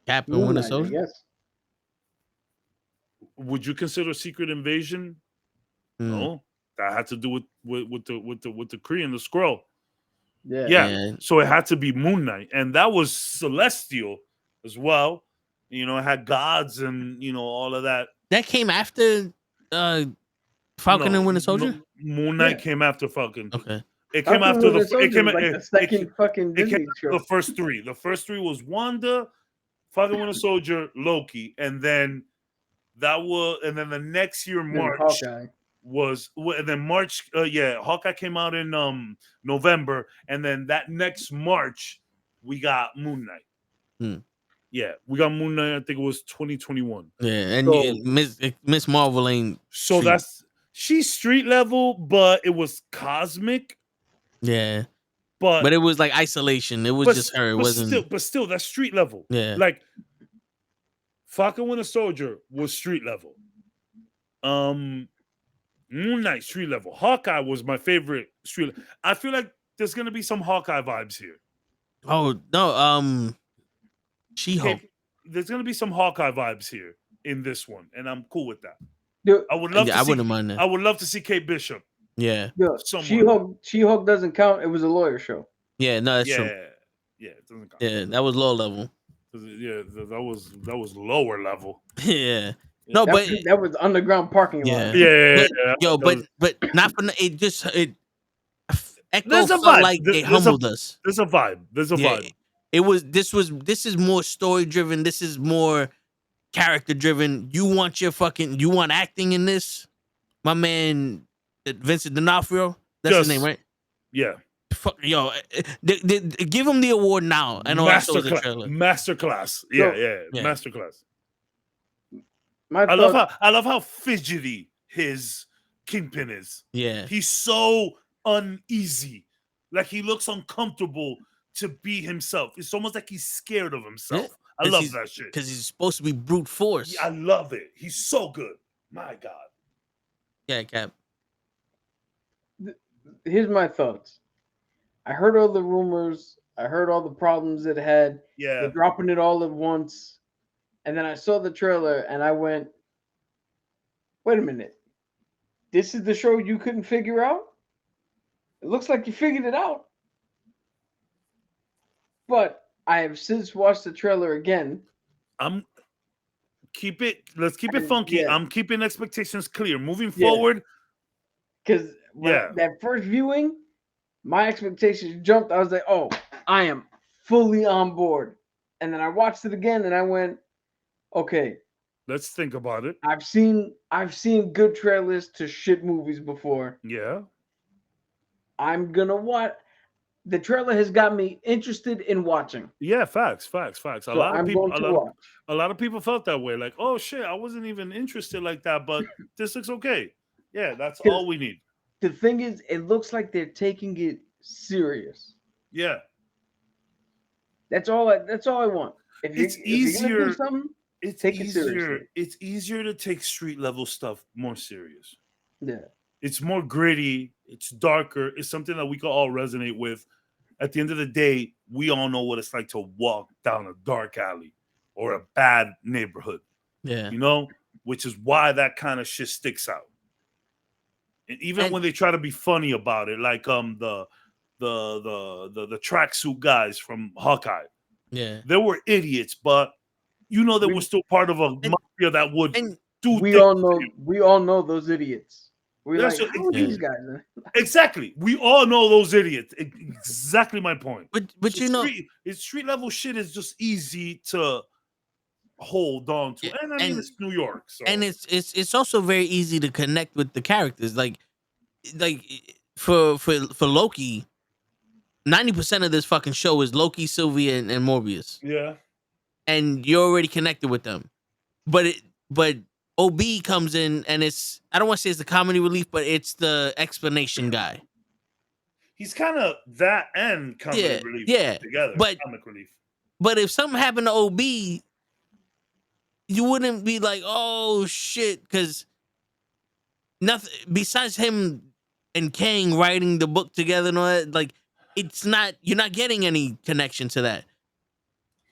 Speaker 2: Captain Winter Soldier?
Speaker 8: Yes.
Speaker 5: Would you consider Secret Invasion? No. That had to do with the Kree and the Skrull. Yeah. So it had to be Moon Knight. And that was celestial as well. You know, it had gods and, you know, all of that.
Speaker 2: That came after Falcon and Winter Soldier?
Speaker 5: Moon Knight came after Falcon.
Speaker 2: Okay.
Speaker 5: It came after the first 3. The first 3 was Wanda, Falcon Winter Soldier, Loki, and then the next year March
Speaker 8: Hawkeye.
Speaker 5: Hawkeye came out in November, and then that next March we got Moon Knight. Yeah, we got Moon Knight. I think it was 2021.
Speaker 2: Yeah, and Miss Marvel ain't.
Speaker 5: So she's street level, but it was cosmic.
Speaker 2: Yeah,
Speaker 5: but
Speaker 2: it was like isolation. It was just her. It wasn't.
Speaker 5: Still, that's street level.
Speaker 2: Yeah,
Speaker 5: like Falcon Winter Soldier was street level. Moon Knight street level. Hawkeye was my favorite street. I feel like there's gonna be some Hawkeye vibes here.
Speaker 2: Oh no, She-Hulk.
Speaker 5: There's gonna be some Hawkeye vibes here in this one, and I'm cool with that.
Speaker 8: Yo,
Speaker 5: I would love
Speaker 2: Yeah,
Speaker 5: to
Speaker 2: I
Speaker 5: see.
Speaker 2: wouldn't mind that.
Speaker 5: I would love to see Kate Bishop
Speaker 2: Yeah,
Speaker 5: somewhere.
Speaker 8: She-Hulk doesn't count. It was a lawyer show.
Speaker 2: yeah, no, that's
Speaker 5: Yeah,
Speaker 2: true.
Speaker 5: it doesn't count.
Speaker 2: Yeah, that was low level.
Speaker 5: Yeah, that was lower level.
Speaker 2: Yeah, no,
Speaker 8: That,
Speaker 2: but
Speaker 8: that was underground parking lot.
Speaker 2: yeah,
Speaker 5: Yeah.
Speaker 2: but not for it. Just Echo
Speaker 5: There's a
Speaker 2: felt
Speaker 5: vibe.
Speaker 2: like they humbled us.
Speaker 5: There's a vibe. There's a
Speaker 2: Yeah,
Speaker 5: vibe.
Speaker 2: this is more story driven. This is more character driven. You want acting in this, my man, Vincent D'Onofrio. That's his name, right?
Speaker 5: Yeah.
Speaker 2: Fuck, yo, give him the award now. I know I saw the trailer.
Speaker 5: Masterclass.
Speaker 8: So-
Speaker 5: Yeah.
Speaker 2: Yeah.
Speaker 5: Masterclass.
Speaker 8: My
Speaker 5: I
Speaker 8: thought,
Speaker 5: love how fidgety his Kingpin is.
Speaker 2: Yeah,
Speaker 5: He's so uneasy. Like he looks uncomfortable to be himself. It's almost like he's scared of himself. I love that shit.
Speaker 2: because he's supposed to be brute force.
Speaker 5: I love it. He's so good. My God.
Speaker 2: Yeah, Cap.
Speaker 8: here's my thoughts. I heard all the rumors. I heard all the problems it had.
Speaker 5: Yeah.
Speaker 8: They're dropping it all at once. And then I saw the trailer and I went, wait a minute. This is the show you couldn't figure out? It looks like you figured it out. But I have since watched the trailer again.
Speaker 5: Let's keep it funky.
Speaker 8: Yeah.
Speaker 5: I'm keeping expectations clear. Moving
Speaker 8: Yeah.
Speaker 5: forward.
Speaker 8: Because that first viewing, my expectations jumped. I was like, oh, I am fully on board. And then I watched it again and I went, okay,
Speaker 5: Let's think about it.
Speaker 8: I've seen good trailers to shit movies before.
Speaker 5: Yeah.
Speaker 8: I'm gonna watch. The trailer has got me interested in watching.
Speaker 5: Yeah, facts. A
Speaker 8: So
Speaker 5: lot of
Speaker 8: I'm
Speaker 5: people
Speaker 8: going to watch.
Speaker 5: a lot of people felt that way. Like, oh shit, I wasn't even interested like that, but this looks okay. Yeah, that's all we need.
Speaker 8: The thing is, it looks like they're taking it serious.
Speaker 5: Yeah.
Speaker 8: That's all I want. If
Speaker 5: It's
Speaker 8: if you're gonna do something,
Speaker 5: It's
Speaker 8: take it
Speaker 5: easier.
Speaker 8: seriously.
Speaker 5: It's easier to take street level stuff more serious.
Speaker 8: yeah.
Speaker 5: It's more gritty. It's darker. It's something that we can all resonate with. At the end of the day, we all know what it's like to walk down a dark alley or a bad neighborhood.
Speaker 2: Yeah.
Speaker 5: You know, which is why that kind of shit sticks out. And even when they try to be funny about it, like the tracksuit guys from Hawkeye,
Speaker 2: Yeah.
Speaker 5: they were idiots, but you know they were still part of a mafia that would do.
Speaker 8: We all know those idiots. We're
Speaker 5: That's
Speaker 8: like, who are these guys?
Speaker 5: Exactly. We all know those idiots. Exactly my point.
Speaker 2: But you know,
Speaker 5: street level shit is just easy to hold on to. And I mean, it's New York. So.
Speaker 2: And it's also very easy to connect with the characters. Like for Loki, 90% of this fucking show is Loki, Sylvia, and Morbius.
Speaker 5: Yeah.
Speaker 2: And you're already connected with them. But OB comes in and I don't want to say it's the comedy relief, but it's the explanation guy.
Speaker 5: He's kind of that and comedy relief together.
Speaker 2: But
Speaker 5: comic relief.
Speaker 2: But if something happened to OB, you wouldn't be like, oh shit, because nothing besides him and Kang writing the book together and all that, like you're not getting any connection to that.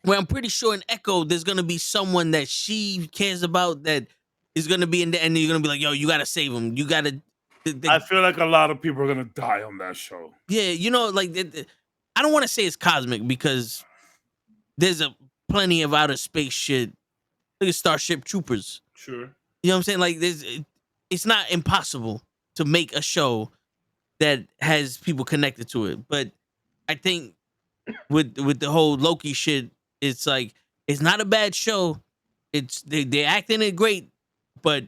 Speaker 2: Where I'm pretty sure in Echo, there's gonna be someone that she cares about that is gonna be in there, and you're gonna be like, yo, you gotta save him. You gotta.
Speaker 5: I feel like a lot of people are gonna die on that show.
Speaker 2: Yeah, you know, like I don't want to say it's cosmic because there's plenty of outer space shit. Look at Starship Troopers.
Speaker 5: Sure.
Speaker 2: You know what I'm saying? Like it's not impossible to make a show that has people connected to it. But I think with the whole Loki shit, it's like it's not a bad show. It's they're acting it great, but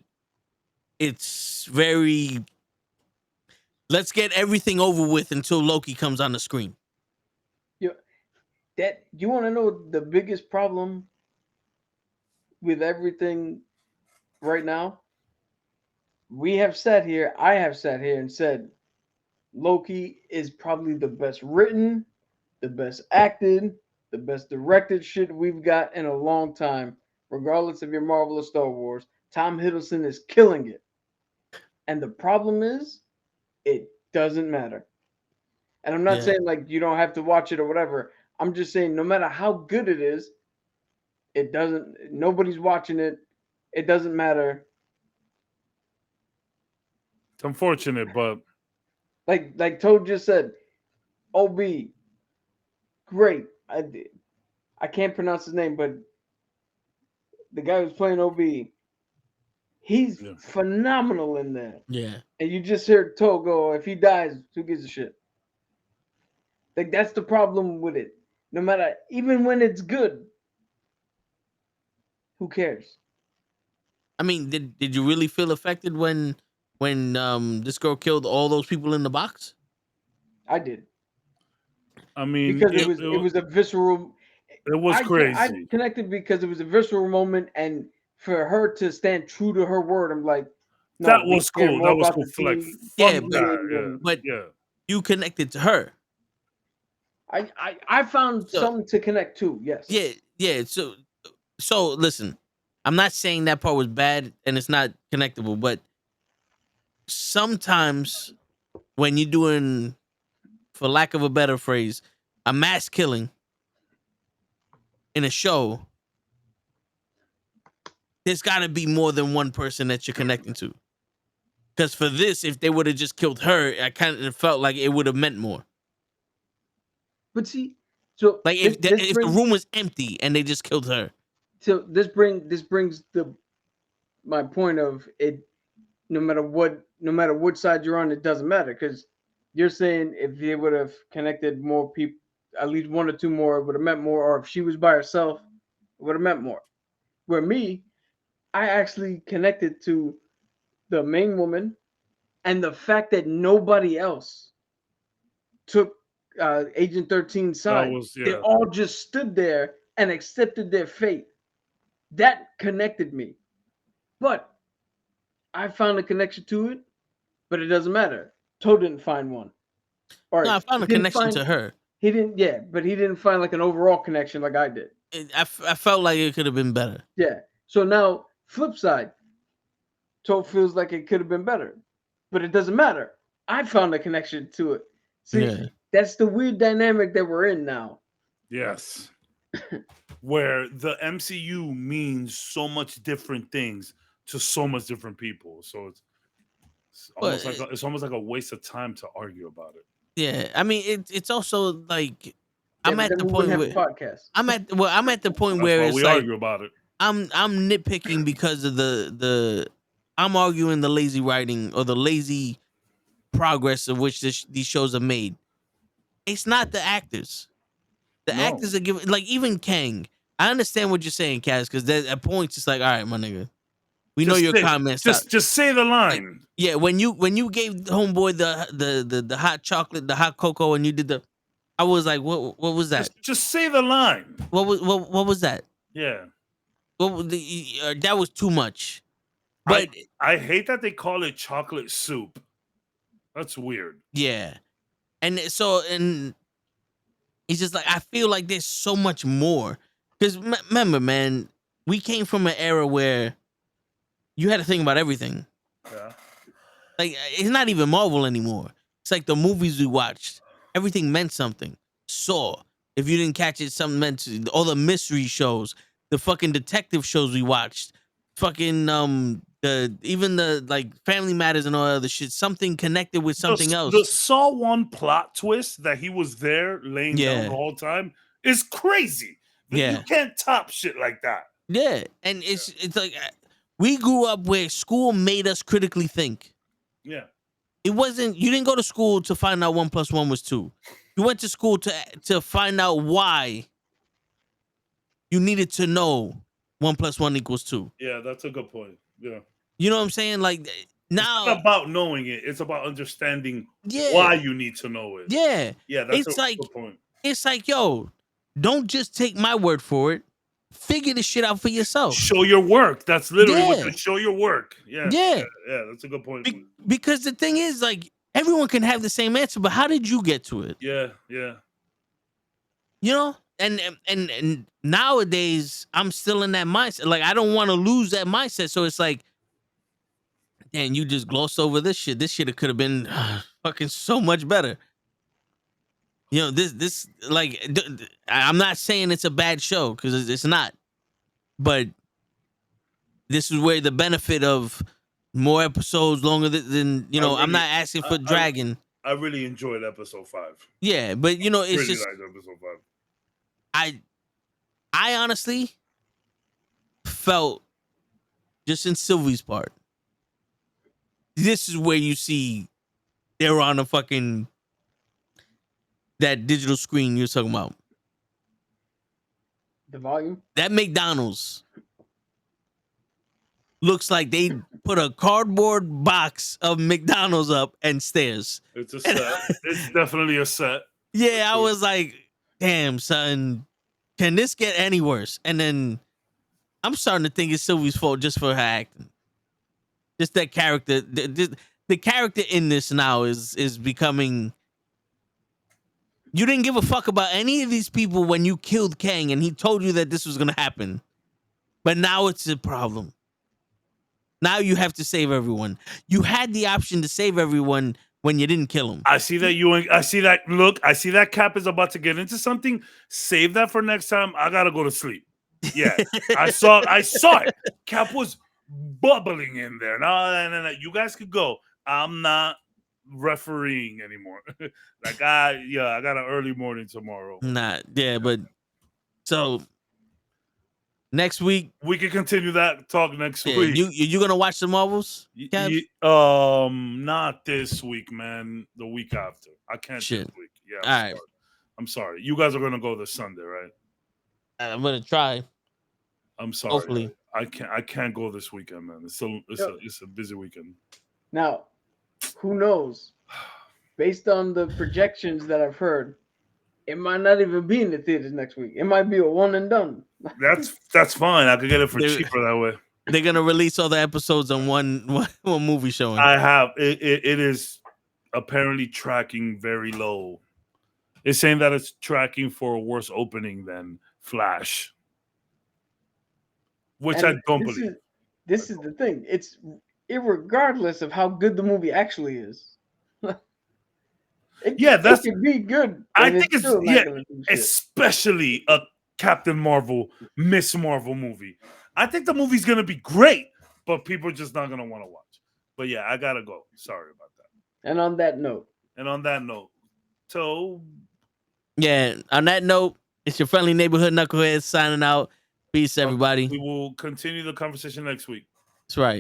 Speaker 2: it's very let's get everything over with until Loki comes on the screen.
Speaker 8: You want to know the biggest problem with everything right now? I have sat here and said Loki is probably the best written, the best acted, the best directed shit we've got in a long time, regardless of your Marvel or Star Wars. Tom Hiddleston is killing it. And the problem is, it doesn't matter. And I'm not saying like you don't have to watch it or whatever. I'm just saying, no matter how good it is, it doesn't. Nobody's watching it. It doesn't matter.
Speaker 5: It's unfortunate, but
Speaker 8: Like Toad just said, OB, great. I can't pronounce his name, but the guy who's playing OB, he's
Speaker 5: Yeah.
Speaker 8: phenomenal in there.
Speaker 2: Yeah.
Speaker 8: And you just hear Toad go, if he dies, who gives a shit? Like that's the problem with it. No matter, even when it's good, who cares?
Speaker 2: I mean, did you really feel affected when this girl killed all those people in the box?
Speaker 8: I did.
Speaker 5: I mean,
Speaker 8: Because it was a visceral.
Speaker 5: It was
Speaker 8: I
Speaker 5: crazy.
Speaker 8: connected because it was a visceral moment, and for her to stand true to her word, I'm like, no,
Speaker 5: That
Speaker 8: we
Speaker 5: was
Speaker 8: care
Speaker 5: cool.
Speaker 8: more
Speaker 5: That was
Speaker 8: about
Speaker 5: cool.
Speaker 8: the
Speaker 5: Like,
Speaker 8: team.
Speaker 2: Yeah,
Speaker 5: fuck that. Yeah.
Speaker 2: but
Speaker 5: Yeah.
Speaker 2: you connected to her.
Speaker 8: I found
Speaker 2: So-
Speaker 8: something to connect to. Yes.
Speaker 2: Yeah. So listen, I'm not saying that part was bad and it's not connectable, but sometimes when you're doing, for lack of a better phrase, a mass killing in a show, there's got to be more than one person that you're connecting to. Because for this, if they would have just killed her, I kind of felt like it would have meant more.
Speaker 8: But see, so
Speaker 2: Like if the room was empty and they just killed her.
Speaker 8: So this brings my point of it. No matter what side you're on, it doesn't matter because you're saying if they would have connected more people, at least one or two more, it would have meant more. Or if she was by herself, it would have meant more. Where me, I actually connected to the main woman and the fact that nobody else took Agent 13's side. They all just stood there and accepted their fate. That connected me. But I found a connection to it, but it doesn't matter. Toad didn't find one. Or
Speaker 2: No, I found a connection to her.
Speaker 8: He didn't, yeah, but he didn't find like an overall connection like I did.
Speaker 2: I felt like it could have been better.
Speaker 8: Yeah. So now, flip side, Toad feels like it could have been better, but it doesn't matter. I found a connection to it. See, that's the weird dynamic that we're in now.
Speaker 5: Yes. Where the MCU means so much different things to so much different people. So it's almost like a waste of time to argue about it.
Speaker 2: Yeah, I mean it's also like
Speaker 8: Yeah,
Speaker 2: I'm at the point where I'm at the point where it's
Speaker 5: we
Speaker 2: like
Speaker 5: argue about it.
Speaker 2: I'm nitpicking because of the I'm arguing the lazy writing or the lazy progress of which these shows are made. It's not the actors. The actors are giving, like, even Kang. I understand what you're saying, Kaz, because at points it's like, all right, my nigga, we know your comments.
Speaker 5: Just say the line.
Speaker 2: Like, yeah, when you gave homeboy the hot chocolate, the hot cocoa, and you did the, I was like, what was that?
Speaker 5: Just say the line.
Speaker 2: What was that?
Speaker 5: Yeah.
Speaker 2: That was too much. But
Speaker 5: I hate that they call it chocolate soup. That's weird.
Speaker 2: Yeah, and it's just like I feel like there's so much more. Because remember, man, we came from an era where you had to think about everything.
Speaker 5: Yeah.
Speaker 2: Like it's not even Marvel anymore. It's like the movies we watched. Everything meant something. Saw. If you didn't catch it, something meant to, all the mystery shows, the fucking detective shows we watched, fucking even the like Family Matters and all that other shit. Something connected with something else.
Speaker 5: The Saw 1 plot twist that he was there laying down the whole time is crazy.
Speaker 2: Yeah.
Speaker 5: You can't top shit like that.
Speaker 2: Yeah, and it's like we grew up where school made us critically think.
Speaker 5: Yeah.
Speaker 2: It wasn't, you didn't go to school to find out 1 + 1 was 2. You went to school to find out why you needed to know 1 + 1 = 2.
Speaker 5: Yeah, that's a good point. Yeah.
Speaker 2: You know what I'm saying? Like now,
Speaker 5: it's not about knowing it. It's about understanding why you need to know it.
Speaker 2: Yeah.
Speaker 5: Yeah, that's
Speaker 2: it's
Speaker 5: a
Speaker 2: like,
Speaker 5: good point.
Speaker 2: It's like, yo, don't just take my word for it. Figure this shit out for yourself.
Speaker 5: Show your work. That's literally what you show your work. Yeah.
Speaker 2: Yeah.
Speaker 5: Yeah, that's a good point.
Speaker 2: Because the thing is, like, everyone can have the same answer, but how did you get to it?
Speaker 5: Yeah, yeah.
Speaker 2: You know? And nowadays, I'm still in that mindset. Like, I don't want to lose that mindset. So it's like, damn, you just glossed over this shit. This shit could have been fucking so much better. You know, this like I'm not saying it's a bad show because it's not, but this is where the benefit of more episodes longer than you know. I'm not asking for dragging.
Speaker 5: I really enjoyed episode 5.
Speaker 2: Yeah, but you know, it's
Speaker 5: Really
Speaker 2: just
Speaker 5: liked episode 5.
Speaker 2: I honestly felt just in Sylvie's part. This is where you see they're on a fucking that digital screen you're talking about.
Speaker 8: The volume.
Speaker 2: That McDonald's looks like they put a cardboard box of McDonald's up and stairs.
Speaker 5: It's a set. It's definitely a set.
Speaker 2: Yeah, I was like, damn, son, can this get any worse? And then I'm starting to think it's Sylvie's fault just for her acting. Just that character, the character in this now is becoming. You didn't give a fuck about any of these people when you killed Kang, and he told you that this was gonna happen. But now it's a problem. Now you have to save everyone. You had the option to save everyone when you didn't kill him.
Speaker 5: I see that I see that look. I see that Cap is about to get into something. Save that for next time. I gotta go to sleep. Yeah, I saw it. Cap was bubbling in there. No. You guys could go. I'm not refereeing anymore. I got an early morning tomorrow.
Speaker 2: But so next week
Speaker 5: we can continue that talk next week.
Speaker 2: You gonna watch the Marvels?
Speaker 5: Not this week, man. The week after. I can't this week. Yeah. I'm sorry. You guys are gonna go this Sunday, right?
Speaker 2: I'm gonna try.
Speaker 5: I'm sorry.
Speaker 2: Hopefully.
Speaker 5: I can't go this weekend, man. It's a busy weekend.
Speaker 8: Now, who knows? Based on the projections that I've heard, it might not even be in the theaters next week. It might be a one and done.
Speaker 5: That's fine. I could get it for cheaper that way.
Speaker 2: They're gonna release all the episodes on one movie showing.
Speaker 5: I have it is apparently tracking very low. It's saying that it's tracking for a worse opening than Flash, which I don't believe.
Speaker 8: This is the thing. It's irregardless of how good the movie actually is. It could be good.
Speaker 5: I think it's especially a Captain Marvel, Miss Marvel movie. I think the movie's gonna be great, but people are just not gonna want to watch. But yeah, I gotta go. Sorry about that.
Speaker 8: And on that note,
Speaker 5: so
Speaker 2: yeah, on that note, it's your friendly neighborhood knucklehead signing out. Peace, everybody.
Speaker 5: We will continue the conversation next week.
Speaker 2: That's right.